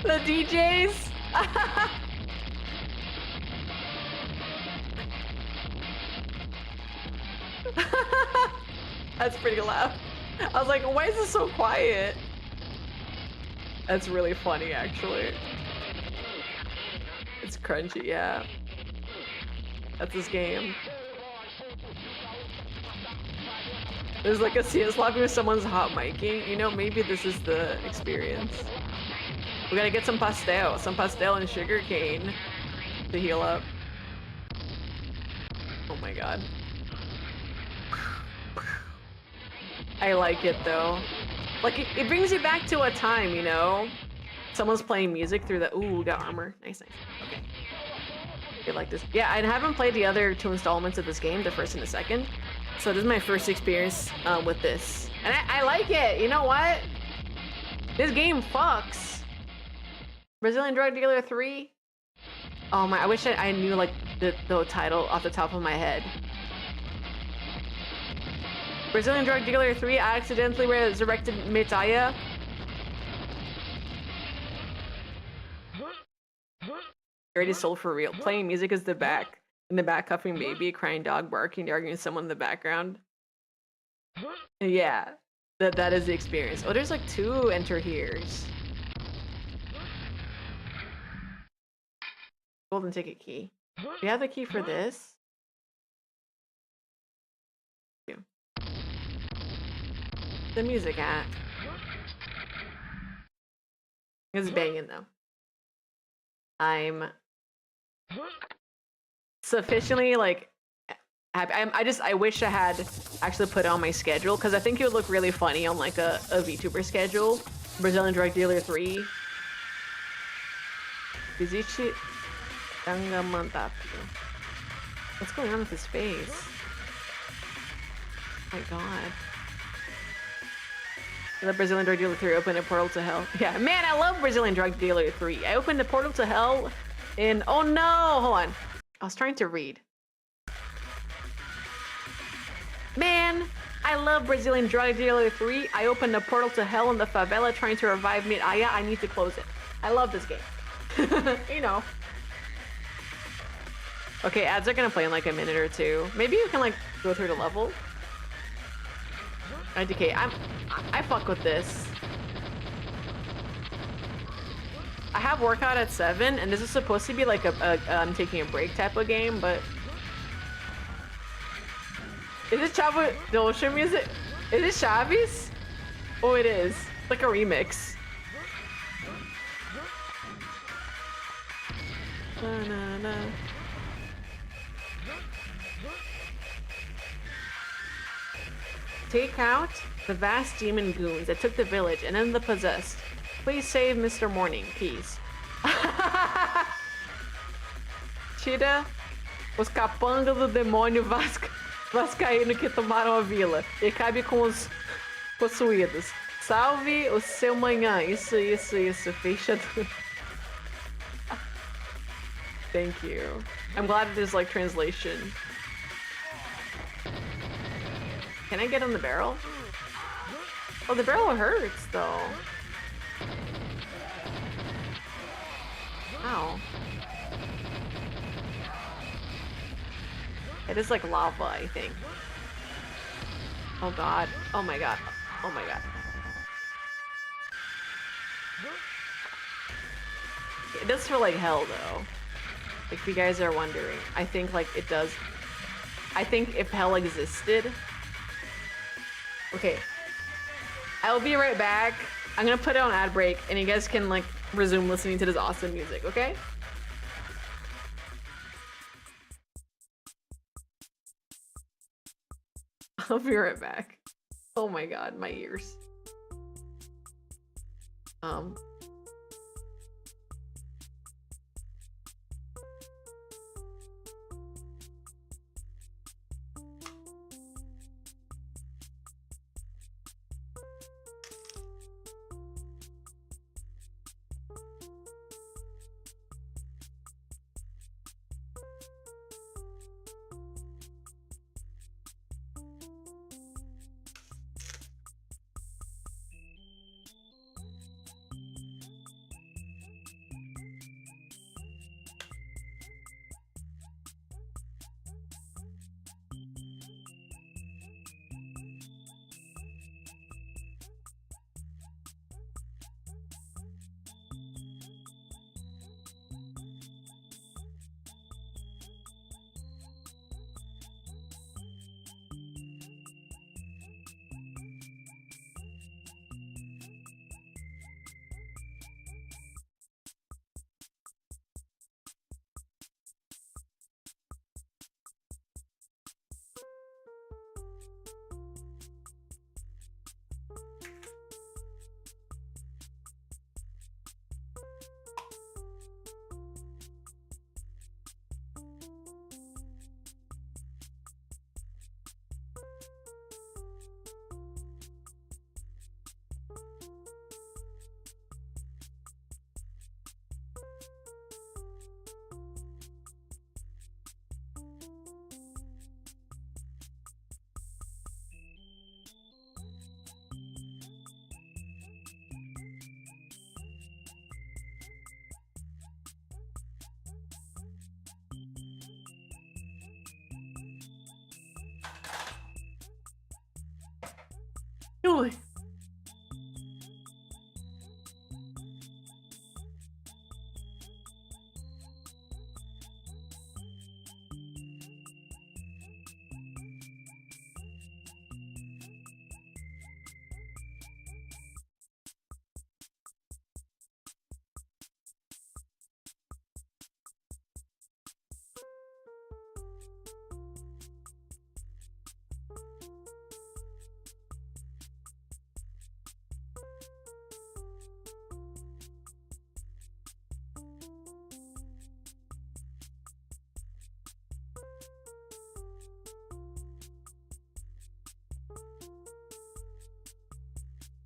S1: The DJs. That's pretty loud. I was like, why is this so quiet? That's really funny, actually. It's crunchy, yeah. That's this game. There's like a CS lobby with someone's hot micing. You know, maybe this is the experience. We gotta get some pastel and sugar cane to heal up. Oh my god. I like it though. Like it brings you back to a time, you know? Someone's playing music through the, ooh, got armor. Nice, nice. Okay. You like this? Yeah, I haven't played the other 2 installments of this game, the first and the second. So this is my first experience with this. And I like it. You know what? This game fucks. Brazilian Drug Dealer 3? Oh my, I wish I knew like the title off the top of my head. Brazilian Drug Dealer 3, I accidentally resurrected Metaya. Already sold for real. Playing music is in the back cuffing baby, crying dog, barking, arguing with someone in the background. Yeah. That is the experience. Oh, there's like 2 enter here's. Golden ticket key. We have the key for this. The music at. It's banging though. I'm sufficiently like happy. I wish I had actually put it on my schedule because I think it would look really funny on like a VTuber schedule. Brazilian Drug Dealer 3. Visite Tangamandapio. What's going on with his face? Oh my god. The Brazilian Drug Dealer 3 opened a portal to hell. Yeah, man, I love Brazilian Drug Dealer 3. I opened the portal to hell in... Oh no! Hold on. I was trying to read. Man, I love Brazilian Drug Dealer 3. I opened the portal to hell in the favela trying to revive me. Ah, yeah, I need to close it. I love this game. You know. Okay, ads are gonna play in like a minute or 2. Maybe you can like go through the level. IDK, I fuck with this. I have workout at 7, and this is supposed to be like a I'm taking a break type of game, but is it Chavo the Ocean music? Is it Chaves? Oh, it is. It's like a remix. Na, na, na. Take out the vast demon goons that took the village and then the possessed. Please save Mr. Morning, peace. Tira os capangas do demônio vascaíno que tomaram a vila e cabe com os possuídos. Salve o seu manhã. Isso. Fecha tudo. Thank you. I'm glad there's like translation. Can I get on the barrel? Oh, the barrel hurts though. Ow. It is like lava, I think. Oh god. Oh my god. Oh my god. It does feel like hell though. If you guys are wondering. I think like it does. I think if hell existed. Okay. I'll be right back. I'm gonna put it on ad break and you guys can like resume listening to this awesome music, okay? I'll be right back. Oh my god, my ears.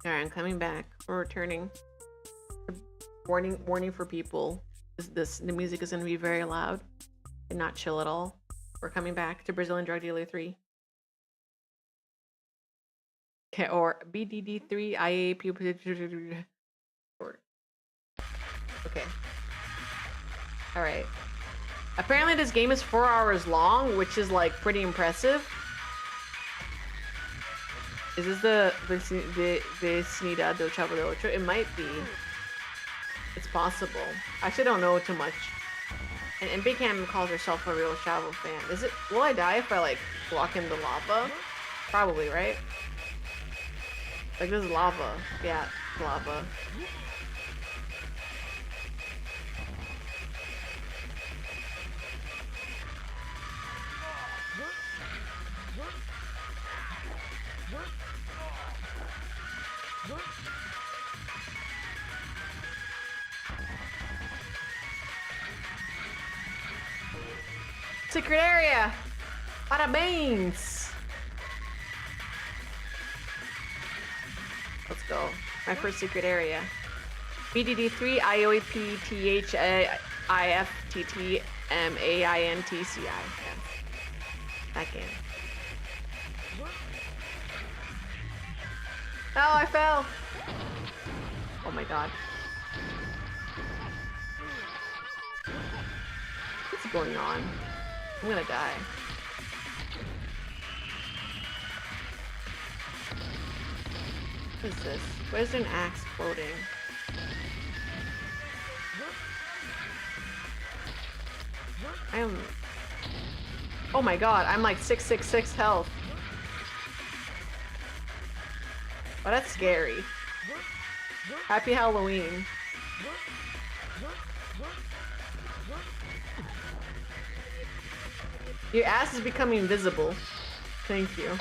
S1: Alright, I'm coming back. We're returning. Warning for people. The music is gonna be very loud and not chill at all. We're coming back to Brazilian Drug Dealer 3. Okay, or BDD3 IAP. Okay. Alright. Apparently this game is 4 hours long, which is like pretty impressive. Is this the Vecinidad do Chavo del Ocho? It might be. It's possible. I actually don't know too much. And Big Ham calls herself a real Chavo fan. Is it? Will I die if I like walk in the lava? Probably, right? Like this is lava. Yeah, lava. Secret area! Bada beans! Let's go. My first secret area. BDD3 IOAPTHIFTTMAINTCI. Yeah. That game. Oh, I fell! Oh my god. What's going on? I'm gonna die. What is this? Why is there an axe floating? I am... Oh my god, I'm like 666 health. Oh, that's scary. Happy Halloween. Your ass is becoming invisible. Thank you.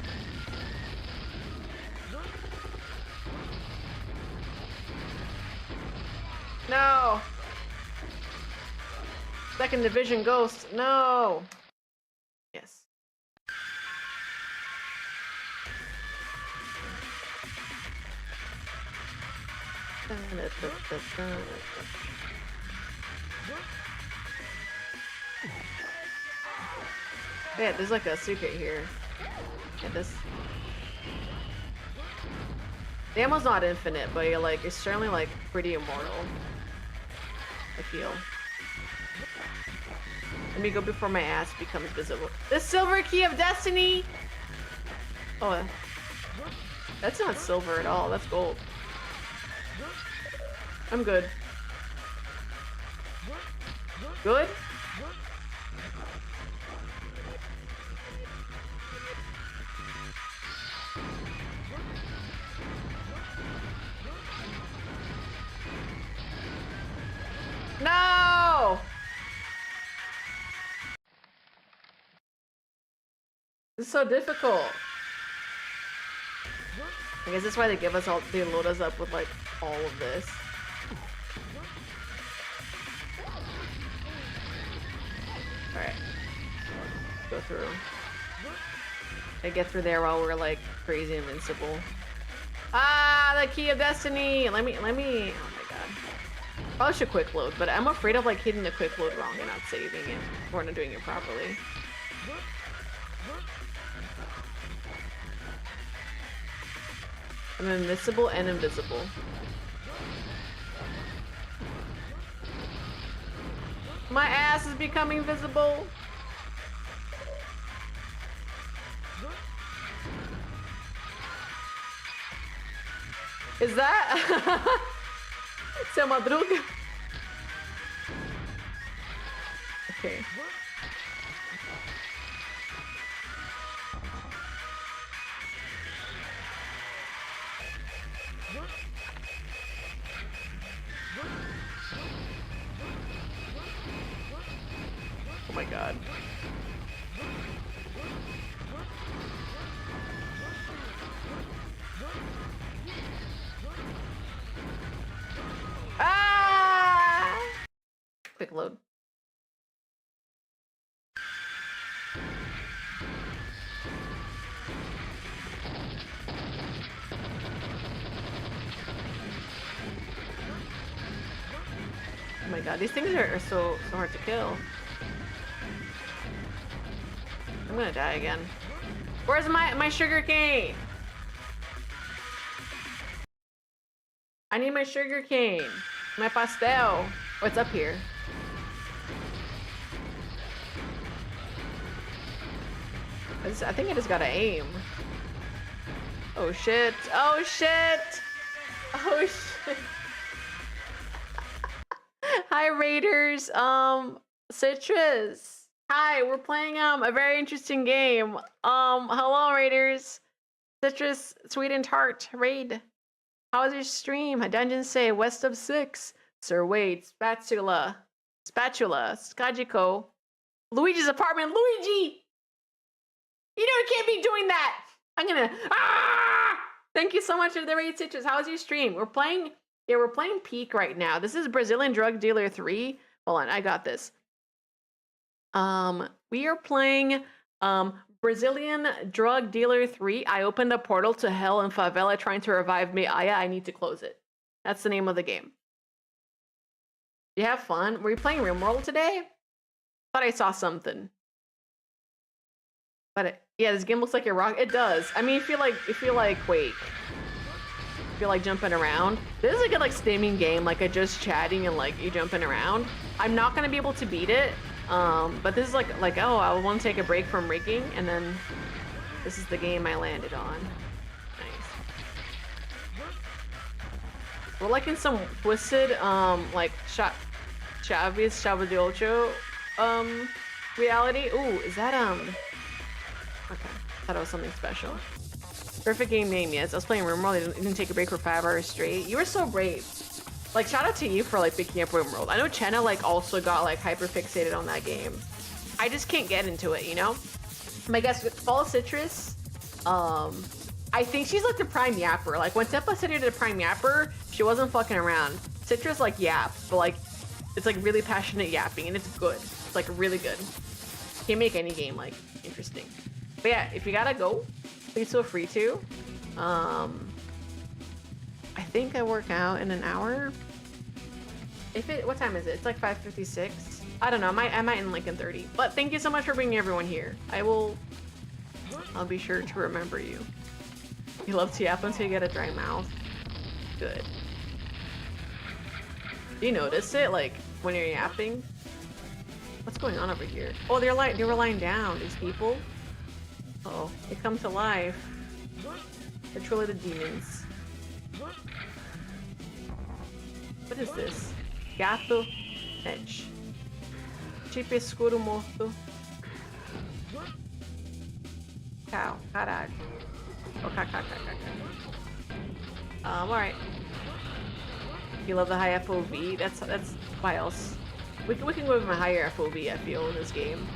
S1: No! Second Division Ghost. No! Yes. Yeah, there's like a secret here. Yeah, this. The ammo's not infinite, but you're like, it's certainly like pretty immortal. I feel. Let me go before my ass becomes visible. The silver key of destiny! Oh, that's not silver at all, that's gold. I'm good. Good? No! This is so difficult. I guess that's why they give us all, they load us up with like all of this. Alright. Go through. I get through there while we're like crazy invincible. Ah, the key of destiny! Let me, oh my god. Probably should quick load, but I'm afraid of like hitting the quick load wrong and not saving it or not doing it properly. I'm invincible and invisible. My ass is becoming visible. Is that? Seu Madruga? Okay. Oh my god. Ah! Quick load. my god, these things are so hard to kill. I'm gonna die again. Where's my sugar cane? I need my sugar cane. My pastel. Oh, it's up here. I think I just gotta aim. Oh shit. Oh shit. Oh shit. Hi Raiders. Citrus. Hi, we're playing a very interesting game. Hello Raiders. Citrus, Sweet and Tart, Raid. How was your stream? A dungeon say west of 6. Sir Wade, Spatula, Skajiko. Luigi's apartment, Luigi! You know you can't be doing that! I'm gonna, Thank you so much for the raid, Citrus. How was your stream? We're playing Peak right now. This is Brazilian Drug Dealer 3. Hold on, I got this. We are playing, Brazilian Drug Dealer 3. I opened a portal to hell in favela trying to revive me. I need to close it. That's the name of the game. You have fun? Were you playing RimWorld today? Thought I saw something. But yeah, this game looks like a rock. It does. I mean, if you like Quake, if you're like jumping around, this is a good like stimming game, like a just chatting and like you jumping around. I'm not gonna be able to beat it. But this is like oh, I want to take a break from rigging, and then this is the game I landed on. Nice. We're like in some twisted like Chaves de Ocho reality. Ooh, is that okay, thought it was something special. Perfect game name, yes. I was playing RimWorld. I didn't take a break for 5 hours straight. You were so brave. Like, shout out to you for like picking up RimWorld. I know Chenna like also got like hyper fixated on that game. I just can't get into it, you know? My guess with Fall Citrus, I think she's like the prime yapper. Like when Tepa said you're the prime yapper, she wasn't fucking around. Citrus like yaps, but like it's like really passionate yapping, and it's good. It's like really good. Can't make any game like interesting. But yeah, if you gotta go, please feel free to. I think I work out in an hour. What time is it? It's like 5:56. I don't know. I might in like in 30. But thank you so much for bringing everyone here. I'll be sure to remember you. You love to yap until you get a dry mouth. Good. Do you notice it like when you're yapping? What's going on over here? Oh, they were lying down. These people. Oh, they come to life. They're truly the demons. What is this? Gato Edge. Chip escuro morto. Cow. Caralho. Oh, alright. You love the high FOV? That's why else? We can go with a higher FOV, I feel, in this game.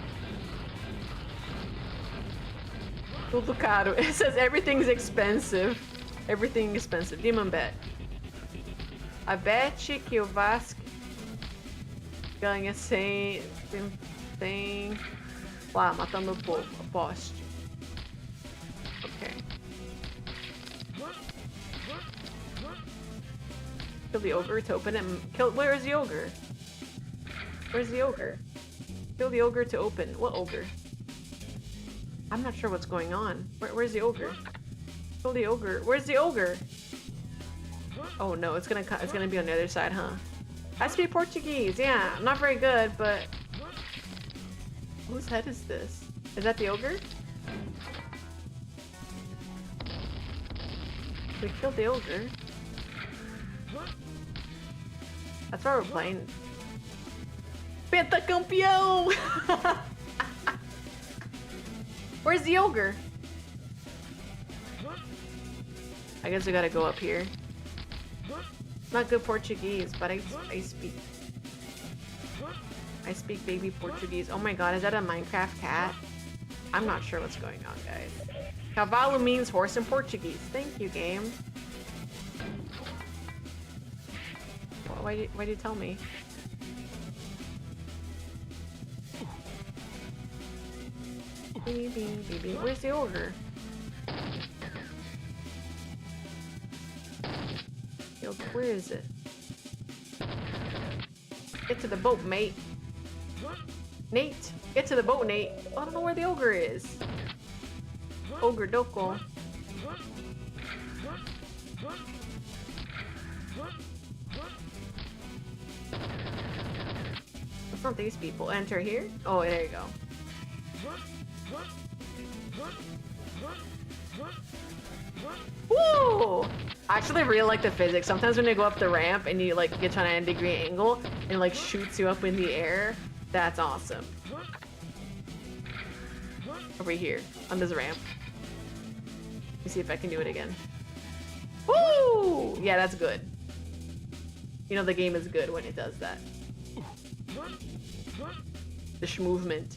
S1: Tudo caro. It says everything's expensive. Everything expensive. Demon bet. A bet que o Vasco ganha 100 lá, matando o povo. Aposte. Okay. Kill the ogre to open it. Where's the ogre? Where's the ogre? Kill the ogre to open. What ogre? I'm not sure what's going on. Where's the ogre? Kill the ogre. Where's the ogre? Oh no, it's gonna be on the other side, huh? I speak Portuguese. Yeah, I'm not very good, but whose head is this? Is that the ogre? We killed the ogre. That's why we're playing. Pentacampeão! Where's the ogre? I guess we gotta go up here. Not good Portuguese, but I speak baby Portuguese. Oh my god, is that a Minecraft cat? I'm not sure what's going on, guys. Cavalo means horse in Portuguese. Thank you, game. Why did you tell me? Where's the ogre? Yo, where is it? Get to the boat, mate. Nate, get to the boat, Nate. I don't know where the ogre is. Ogre Doko. What's not these people? Enter here? Oh, there you go. Woo! I actually really like the physics. Sometimes when you go up the ramp and you like get on a 90-degree angle and it, like shoots you up in the air, that's awesome. Over here on this ramp. Let me see if I can do it again. Woo! Yeah, that's good. You know the game is good when it does that. The movement.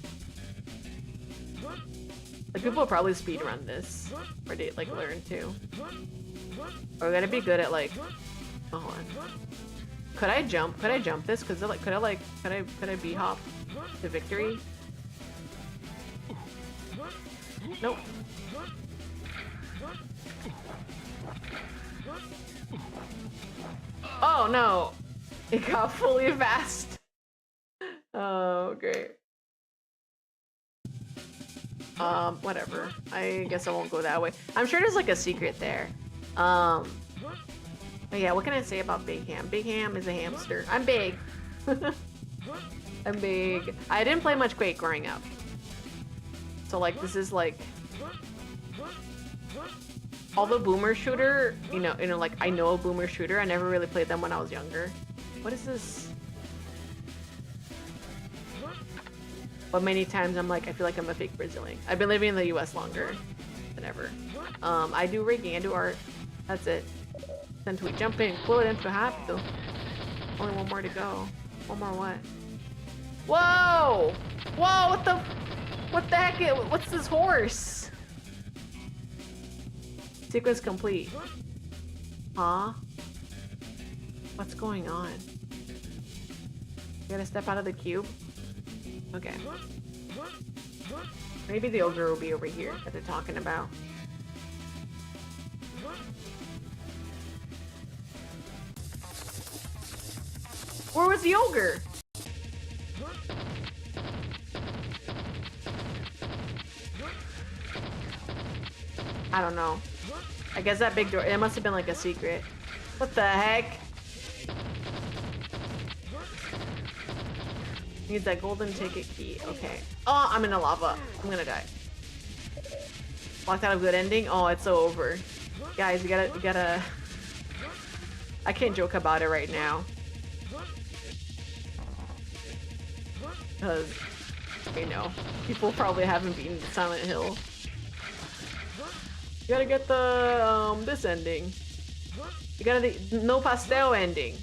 S1: Like people will probably speedrun this, or they like learn to. Or we gotta be good at like. Oh, hold on. Could I jump? Could I jump this? Cause like, could I b-hop to victory? Nope. Oh no! It got fully fast. Oh, great. Whatever. I guess I won't go that way. I'm sure there's like a secret there. But yeah, what can I say about Big Ham? Big Ham is a hamster. I'm big. I'm big. I didn't play much Quake growing up. So like, this is like... Although Boomer Shooter, you know, like I know a Boomer Shooter, I never really played them when I was younger. What is this? But many times I'm like, I feel like I'm a fake Brazilian. I've been living in the US longer than ever. I do rigging, I do art. That's it. Then we jump in, pull it into rápido. Only one more to go. One more what? Whoa! Whoa, what the heck? What's this horse? Sequence complete. Huh? What's going on? You gotta step out of the cube? Okay. Maybe the ogre will be over here that they're talking about. Where was the ogre? I don't know. I guess that big door, it must have been like a secret. What the heck? Needs that golden ticket key. Okay. Oh, I'm in the lava. I'm gonna die. Locked out a good ending? Oh, it's so over. Guys, you gotta... I can't joke about it right now. Because, you know, people probably haven't beaten Silent Hill. You gotta get the, this ending. You gotta the no pastel ending.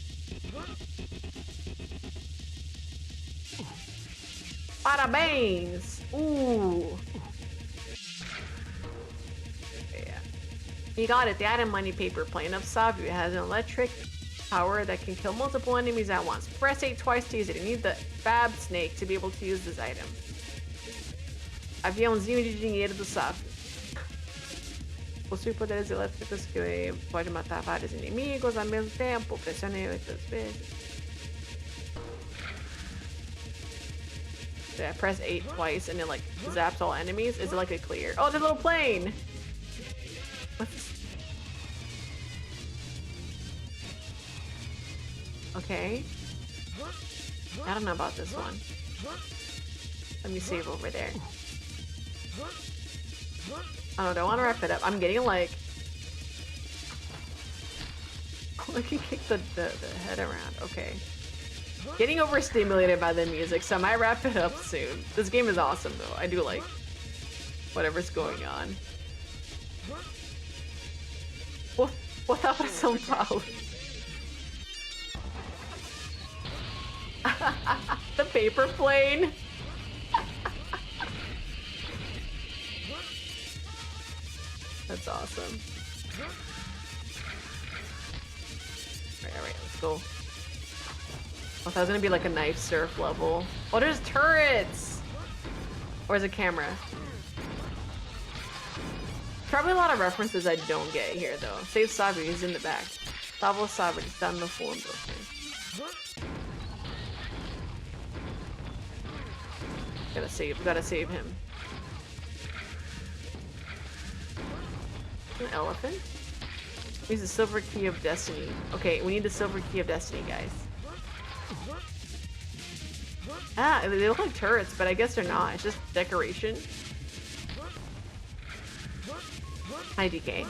S1: Parabéns! Ooh! Yeah. You got it, the item money paper plane of Savio has an electric power that can kill multiple enemies at once. Press 8 twice to use it. You need the Fab Snake to be able to use this item. Aviãozinho de dinheiro do Savio. Possui poderes elétricos que pode matar vários inimigos ao mesmo tempo. Pressione 8 vezes. Yeah, press 8 twice and it like zaps all enemies. Is it like a clear? Oh, the little plane! What's... Okay. I don't know about this one. Let me save over there. I don't know, I want to wrap it up. I'm getting like... I can kick the head around. Okay. Getting overstimulated by the music, so I might wrap it up soon. This game is awesome though. I do like whatever's going on. What happened to São Paulo? The paper plane. That's awesome. Alright, let's go. I thought it was gonna be like a knife surf level. Oh, there's turrets! Or is it camera? Probably a lot of references I don't get here though. Save Sabri, he's in the back. Salvo Sabri, está no fundo. Gotta save him. An elephant? Use the silver key of destiny. Okay, we need the silver key of destiny, guys. Ah, they look like turrets, but I guess they're not. It's just decoration. Hi, DK.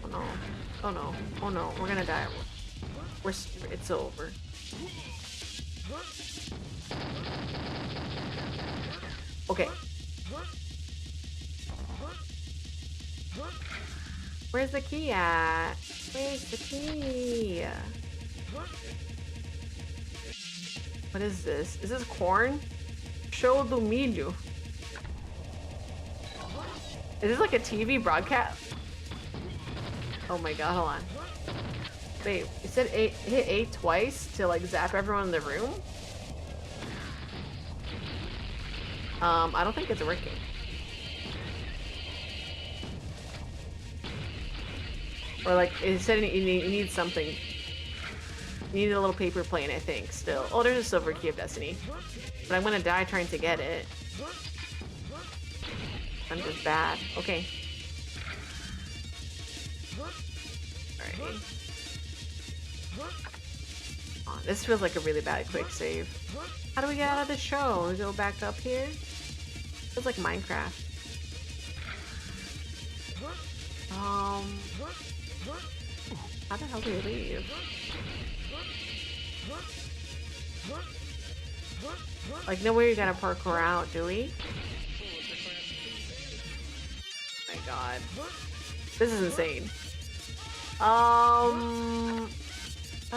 S1: Oh no. Oh no. Oh no. We're gonna die. It's over. Okay. Where's the key at? Where's the key? What is this? Is this corn? Show do milho. Is this like a TV broadcast? Oh my god, hold on. Wait, it said hit A twice to like zap everyone in the room? I don't think it's working. Or like, it said you need something. You need a little paper plane, I think, still. Oh, there's a silver key of destiny. But I'm gonna die trying to get it. I'm just bad. Okay. Alright. Oh, this feels like a really bad quick save. How do we get out of the show? We go back up here? Feels like Minecraft. How the hell do we leave? Like, nowhere you gotta parkour out, do we? Oh my god. This is insane. How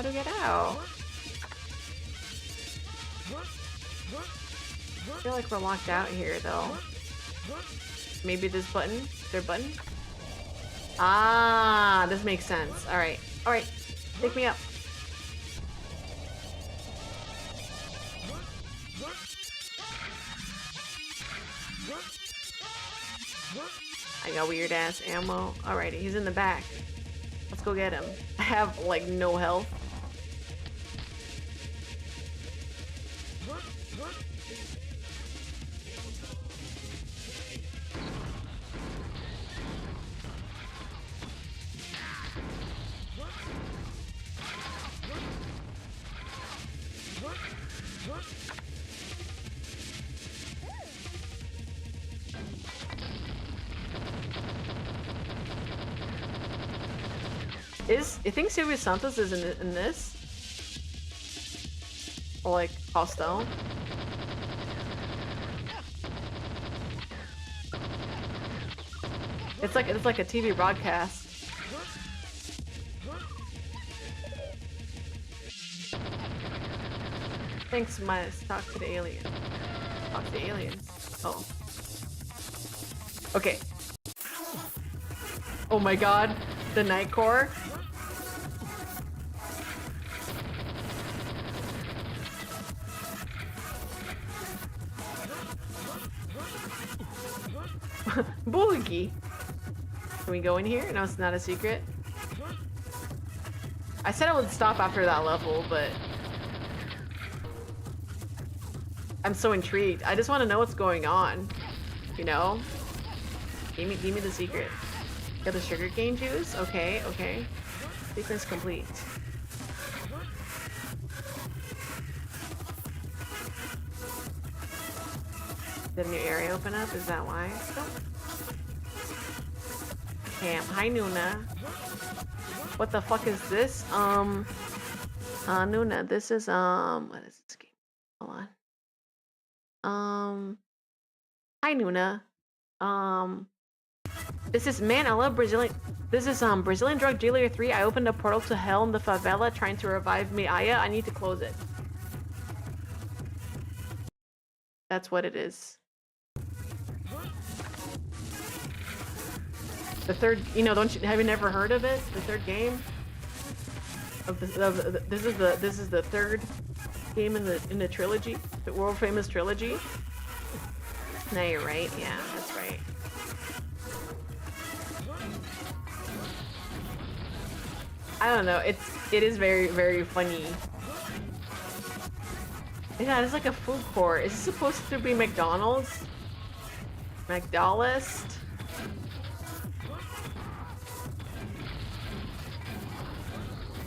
S1: do we get out? I feel like we're locked out here, though. Maybe this button? Is there a button? Ah, this makes sense. Alright. Alright. Pick me up. I got weird ass ammo. Alrighty, he's in the back. Let's go get him. I have like no health. You think Silvio Santos is in this? Or like Faustão? It's like a TV broadcast. Thanks, Miles. Talk to the alien. Talk to the aliens. Oh. Okay. Oh my god. The Night Core. Boogie. Can we go in here? No, it's not a secret. I said I would stop after that level, but I'm so intrigued. I just want to know what's going on. You know? Give me the secret. Got the sugarcane juice? Okay, okay. Sequence complete. Did a new area open up? Is that why? Nope. Camp. Hi, Nuna. What the fuck is this? Nuna, this is, what is this game? Hold on. Hi, Nuna. This is, man, I love Brazilian. This is, Brazilian Drug Dealer 3. I opened a portal to hell in the favela trying to revive me. Aya, I need to close it. That's what it is. The third, you know, have you never heard of it? The third game this is the third game in the trilogy, the world famous trilogy. No, you're right. Yeah, that's right. I don't know. It is very, very funny Yeah, it's like a food court. Is this supposed to be McDonald's? McDonald's?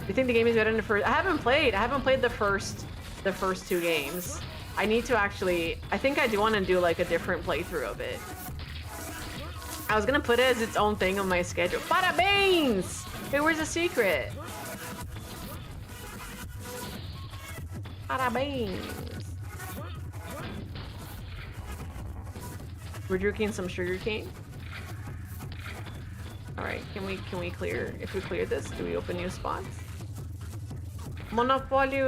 S1: You think the game is better than the first? I haven't played the first two games. I need to actually, I think I do want to do like a different playthrough of it. I was gonna put it as its own thing on my schedule. Bada beans! Hey, where's the secret? Bada beans. We're drinking some sugar cane. All right, can we clear? If we clear this, do we open new spots? Monopoly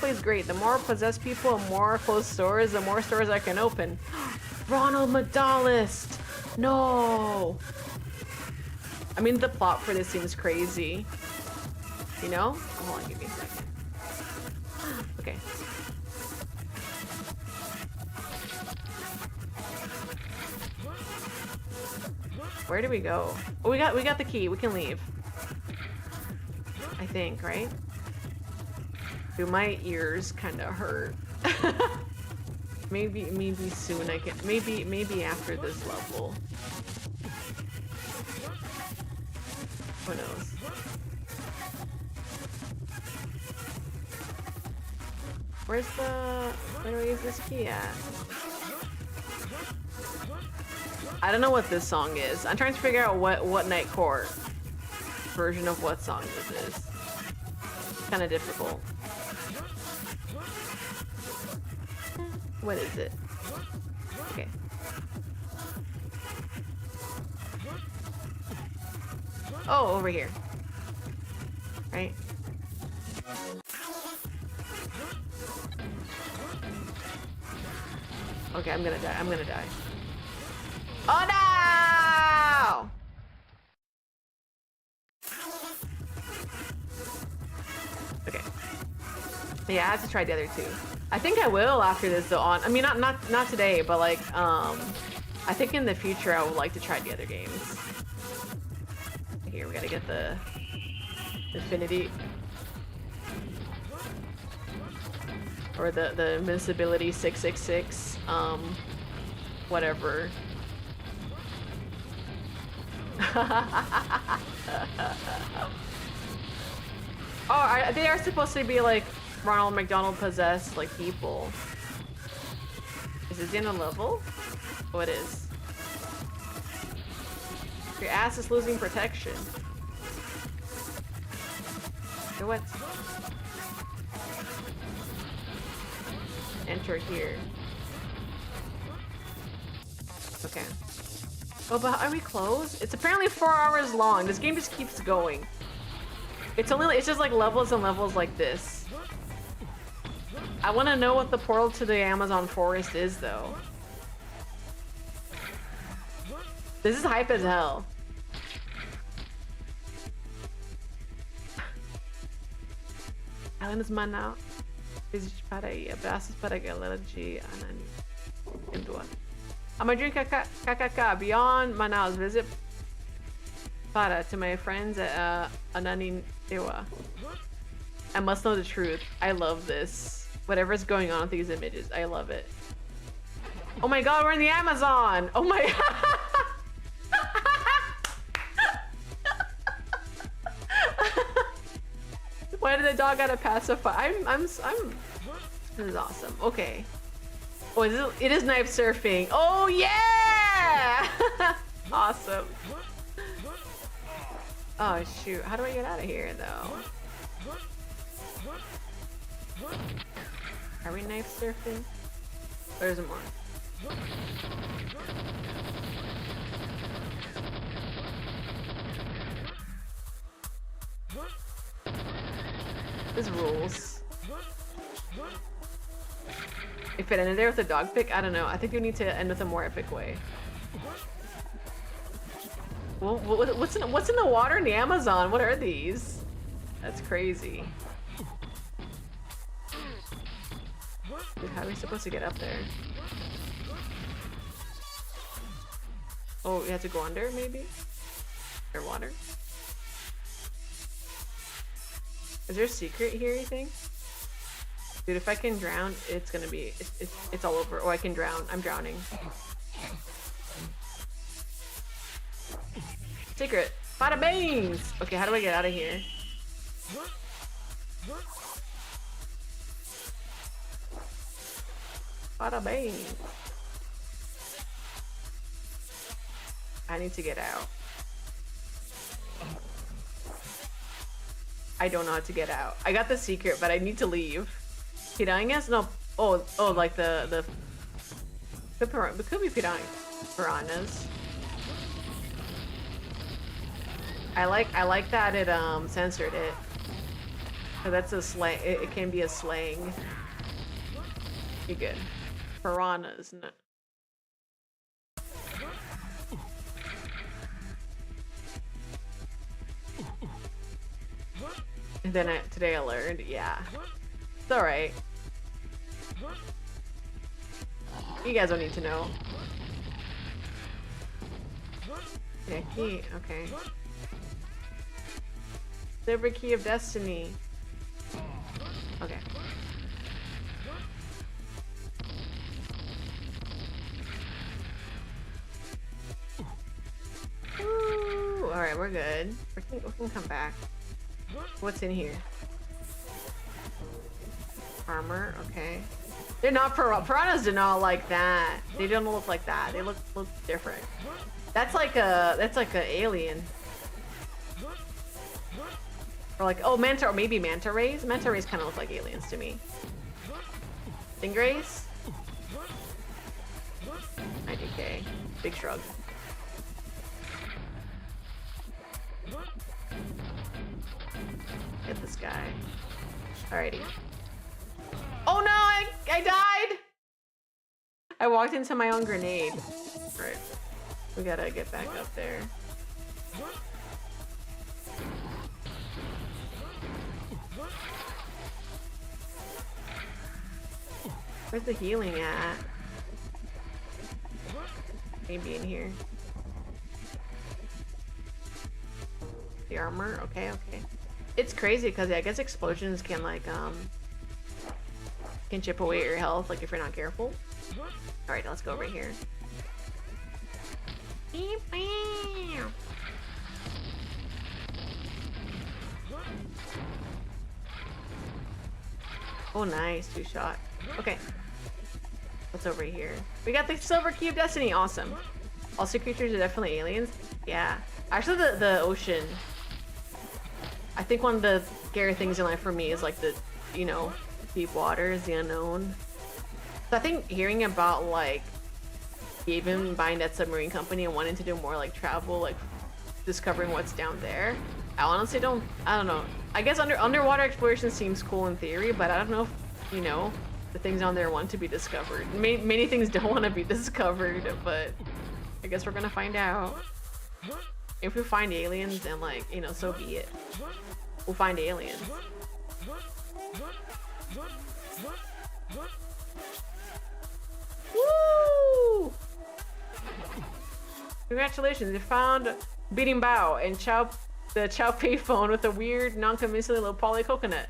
S1: is great. The more possessed people, the more closed stores, the more stores I can open. Ronald McDonald! No! I mean, the plot for this seems crazy. You know? Hold on, give me a second. Okay. Where do we go? Oh, we got the key. We can leave. I think, right? Dude, my ears kind of hurt. maybe soon I can. Maybe after this level. Who knows? Where do I use this key at? I don't know what this song is. I'm trying to figure out what night court version of what song this is. Kind of difficult. What is it? Okay. Oh, over here. Right? Okay, I'm gonna die. Oh no! Okay. Yeah, I have to try the other two. I think I will after this though. I mean, not today, but like, I think in the future I would like to try the other games. Here, we gotta get the Infinity. Or the Invincibility 666, whatever. Oh, they are supposed to be like Ronald McDonald possessed, like people. Is it in a level? Oh, it is. Your ass is losing protection. Okay, what? Enter here. Okay. Oh, but are we close? It's apparently 4 hours long. This game just keeps going. It's just like levels and levels like this. I want to know what the portal to the Amazon forest is, though. This is hype as hell. Alan is man now. Visite para aí. Abraços para a galera de Anani. I'm gonna drink KKK beyond Manaus. Visit to my friends at Anani. I must know the truth. I love this. Whatever's going on with these images, I love it. Oh my god, we're in the Amazon! Oh my god! Why did the dog gotta pacify? This is awesome. Okay. Oh, it is knife surfing. Oh yeah! Awesome. Oh shoot, how do I get out of here though? Are we knife surfing? There's more. This rules. If it ended there with a dog pick, I don't know. I think you need to end with a more epic way. Well, what's in the water in the Amazon? What are these? That's crazy. Dude, how are we supposed to get up there? Oh, you have to go under, maybe? Or water? Is there a secret here, you think? Dude, if I can drown, it's gonna be it's all over. Oh, I can drown. I'm drowning. Secret. Bada bangs. Okay, how do I get out of here? Bada bang. I need to get out. I don't know how to get out. I got the secret, but I need to leave. Piranhas? No. Oh, like the it could be piranhas. I like that it censored it. So that's a slang. It can be a slang. You good? Piranhas. No. And then today I learned, yeah. It's alright. You guys don't need to know. Yeah, key, okay. Silver key of destiny. Okay. Ooh, alright, we're good. We can come back. What's in here? Armor, okay. They're not piranhas do not like that. They don't look like that. They look different. That's like a alien. Or like, oh, manta, or maybe manta rays. Manta rays kind of look like aliens to me. Stingrays? 90k. Big shrug. Get this guy. Alrighty. Oh no, I died! I walked into my own grenade. Right. We gotta get back up there. Where's the healing at? Maybe in here. The armor? Okay, okay. It's crazy because I guess explosions can like can chip away at your health, like if you're not careful. Alright, let's go over here. Oh nice, 2-shot. Okay. What's over here? We got the silver key of destiny, awesome. All sea creatures are definitely aliens. Yeah. Actually the ocean. I think one of the scary things in life for me is like the, you know, deep waters, the unknown. So I think hearing about like even buying that submarine company and wanting to do more like travel, like discovering what's down there. I honestly I don't know. I guess underwater exploration seems cool in theory, but I don't know if, you know, the things down there want to be discovered. Many things don't want to be discovered, but I guess we're gonna find out. If we find aliens, then like, you know, so be it. We'll find aliens. Woo! Congratulations, you found Beating Bow and the Chow payphone with a weird, non-convincingly low poly coconut.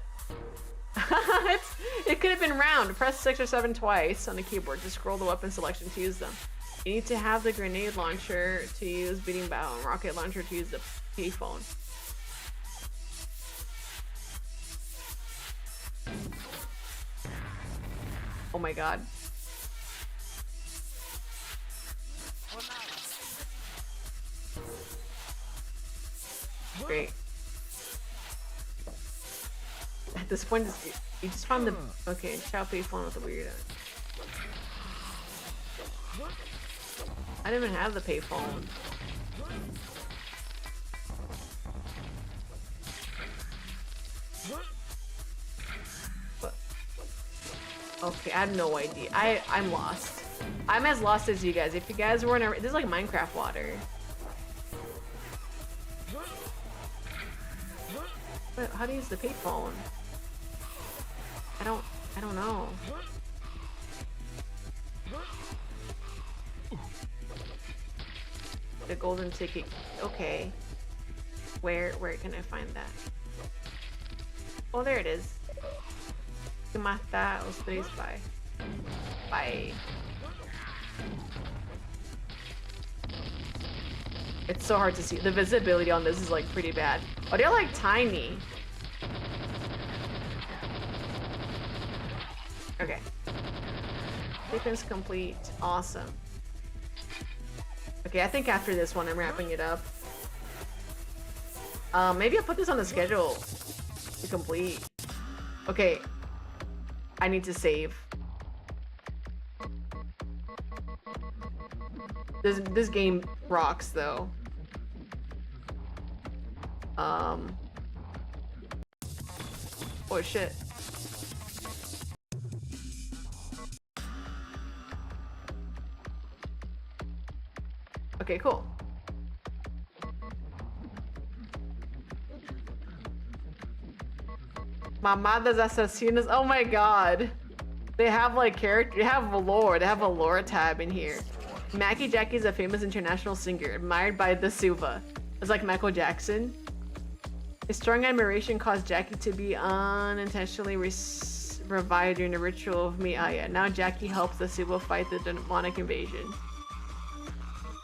S1: It could have been round. Press 6 or 7 twice on the keyboard to scroll the weapon selection to use them. You need to have the grenade launcher to use Beating Bow and rocket launcher to use the payphone. Oh my god. Great. At this point, you just found the okay. Chow payphone with the weird. I didn't even have the payphone. But, okay, I have no idea. I'm lost. I'm as lost as you guys. If you guys weren't, this is like Minecraft water. But how do you use the payphone? I don't know. The golden ticket. Okay. Where can I find that? Oh, there it is. que matar os três pai. Pai. It's so hard to see. The visibility on this is like pretty bad. Oh, they're like tiny. Okay. Sequence complete. Awesome. Okay, I think after this one, I'm wrapping it up. Maybe I'll put this on the schedule to complete. Okay. I need to save. This game rocks though. Oh shit. Okay, cool. Mamadas assassinas. Oh my god. They have like character, they have a lore. They have a lore tab in here. Mackie Jackie is a famous international singer, admired by the Silva. It's like Michael Jackson. His strong admiration caused Jackie to be unintentionally revived during the ritual of Mi'aya. Now Jackie helps the Silva fight the demonic invasion.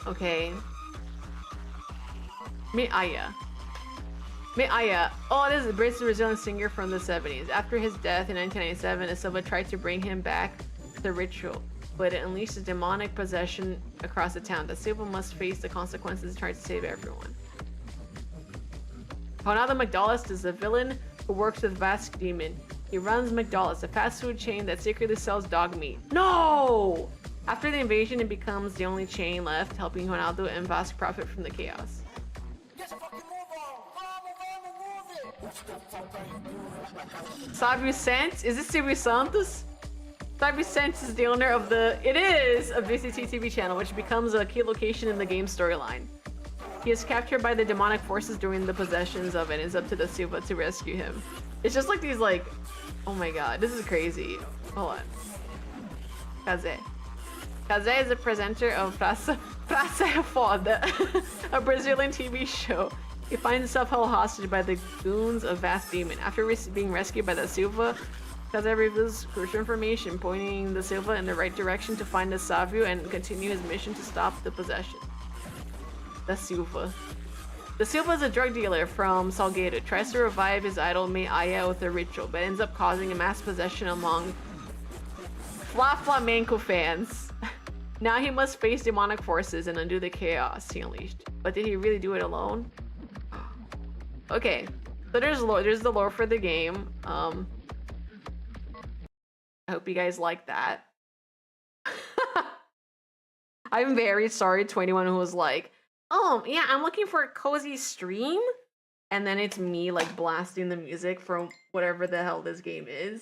S1: Okay. Mi'aya. Mi'aya. Oh, this is a British Brazilian singer from the 70s. After his death in 1997, the Silva tried to bring him back to the ritual, but it unleashed a demonic possession across the town. The Silva must face the consequences and try to save everyone. Ronaldo McDullis is a villain who works with Vasque Demon. He runs McDullis, a fast food chain that secretly sells dog meat. No! After the invasion, it becomes the only chain left, helping Ronaldo and Vasque profit from the chaos. Sábio Santos? Is this Silvio Santos? Sábio Santos is the owner of the... It is a VCT TV channel, which becomes a key location in the game's storyline. He is captured by the demonic forces during the possessions of it, and it's up to the Silva to rescue him. It's just like these like... Oh my god, this is crazy. Hold on. Kazé. Kazé is a presenter of Praça é Foda, a Brazilian TV show. He finds himself held hostage by the goons of Vasque Demon. After being rescued by the Silva, Kazé reveals crucial information, pointing the Silva in the right direction to find the Savio and continue his mission to stop the possession. The Silva. The Silva is a drug dealer from Salgueiro. Tries to revive his idol Mi'aya with a ritual, but ends up causing a mass possession among Flamenco fans. Now he must face demonic forces and undo the chaos he unleashed. But did he really do it alone? Okay, so there's lore. There's the lore for the game. I hope you guys like that. I'm very sorry to anyone who was like, oh yeah, I'm looking for a cozy stream, and then it's me like blasting the music from whatever the hell this game is.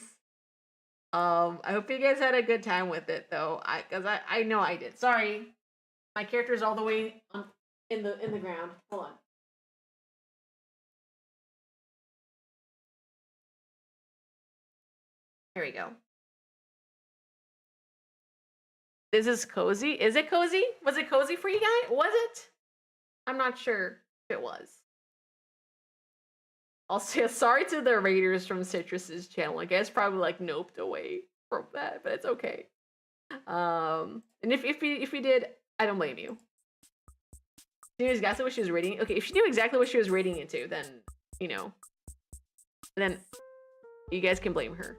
S1: I hope you guys had a good time with it though. I know I did. Sorry, my character's all the way in the ground. Hold on. Here we go. This is cozy. Is it cozy? Was it cozy for you guys? Was it? I'm not sure if it was. Also, sorry to the raiders from Citrus's channel. I guess probably like noped away from that, but it's okay. And if you did, I don't blame you. She knew exactly what she was rating. Okay, if she knew exactly what she was rating into, then you know, then you guys can blame her.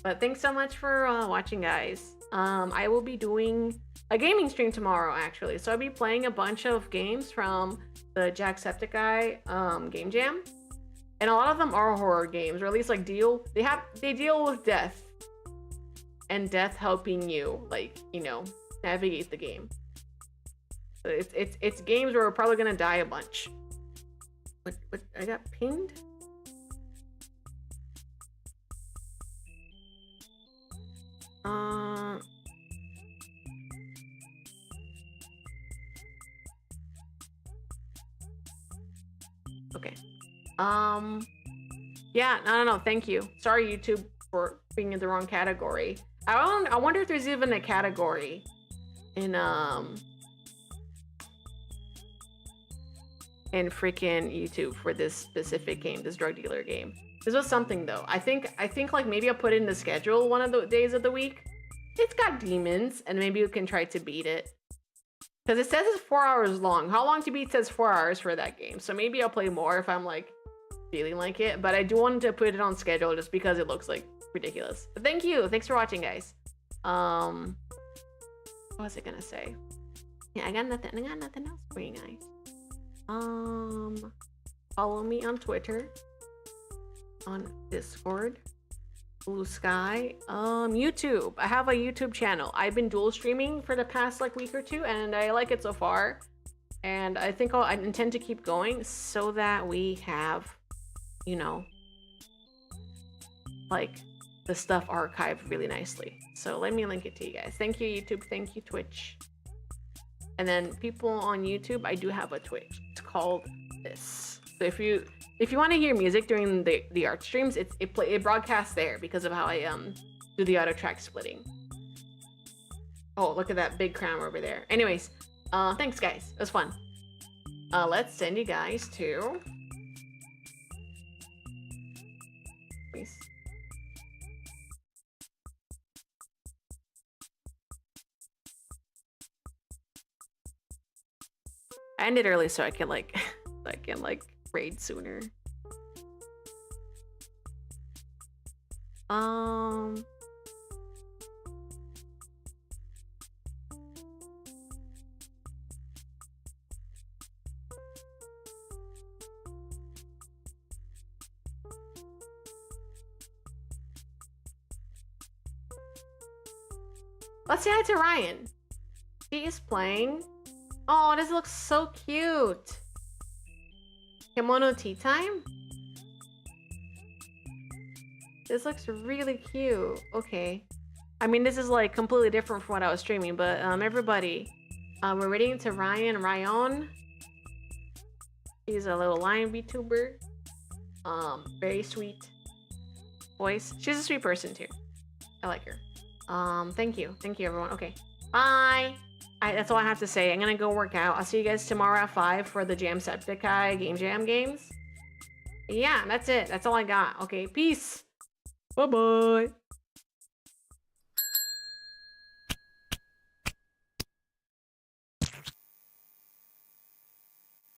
S1: But thanks so much for watching, guys. I will be doing a gaming stream tomorrow, actually. So I'll be playing a bunch of games from the Jacksepticeye game jam. And a lot of them are horror games, or at least like they deal with death. And death helping you, like, you know, navigate the game. So it's games where we're probably gonna die a bunch. What I got pinged? Okay. Yeah, no. Thank you. Sorry, YouTube, for being in the wrong category. I wonder if there's even a category in freaking YouTube for this specific game, this drug dealer game. This was something though. I think like maybe I'll put it in the schedule one of the days of the week. It's got demons, and maybe you can try to beat it. Because it says it's 4 hours long. How long to beat says 4 hours for that game. So maybe I'll play more if I'm like feeling like it. But I do want to put it on schedule just because it looks like ridiculous. But thank you. Thanks for watching, guys. What was I gonna say? Yeah, I got nothing else for you guys. Follow me on Twitter, on Discord, Blue Sky, YouTube. I have a YouTube channel. I've been dual streaming for the past like week or two, and I like it so far. And I think I intend to keep going so that we have, you know, like the stuff archived really nicely. So let me link it to you guys. Thank you, YouTube. Thank you, Twitch. And then people on YouTube, I do have a Twitch. It's called this. So if you want to hear music during the art streams, it broadcasts there because of how I do the auto track splitting. Oh, look at that big crown over there. Anyways, thanks guys. It was fun. Let's send you guys to please. I ended early so I can like raid sooner. Let's say hi to Ryan. He is playing. Oh, this looks so cute. Kimono tea time? This looks really cute. Okay. I mean, this is like completely different from what I was streaming, but everybody, we're reading to Ryan. She's a little lion VTuber. Very sweet voice. She's a sweet person too. I like her. Thank you everyone. Okay, bye. That's all I have to say. I'm gonna go work out. I'll see you guys tomorrow at 5 for the Jamsepticeye Game Jam games. Yeah, that's it. That's all I got. Okay, peace. Bye-bye.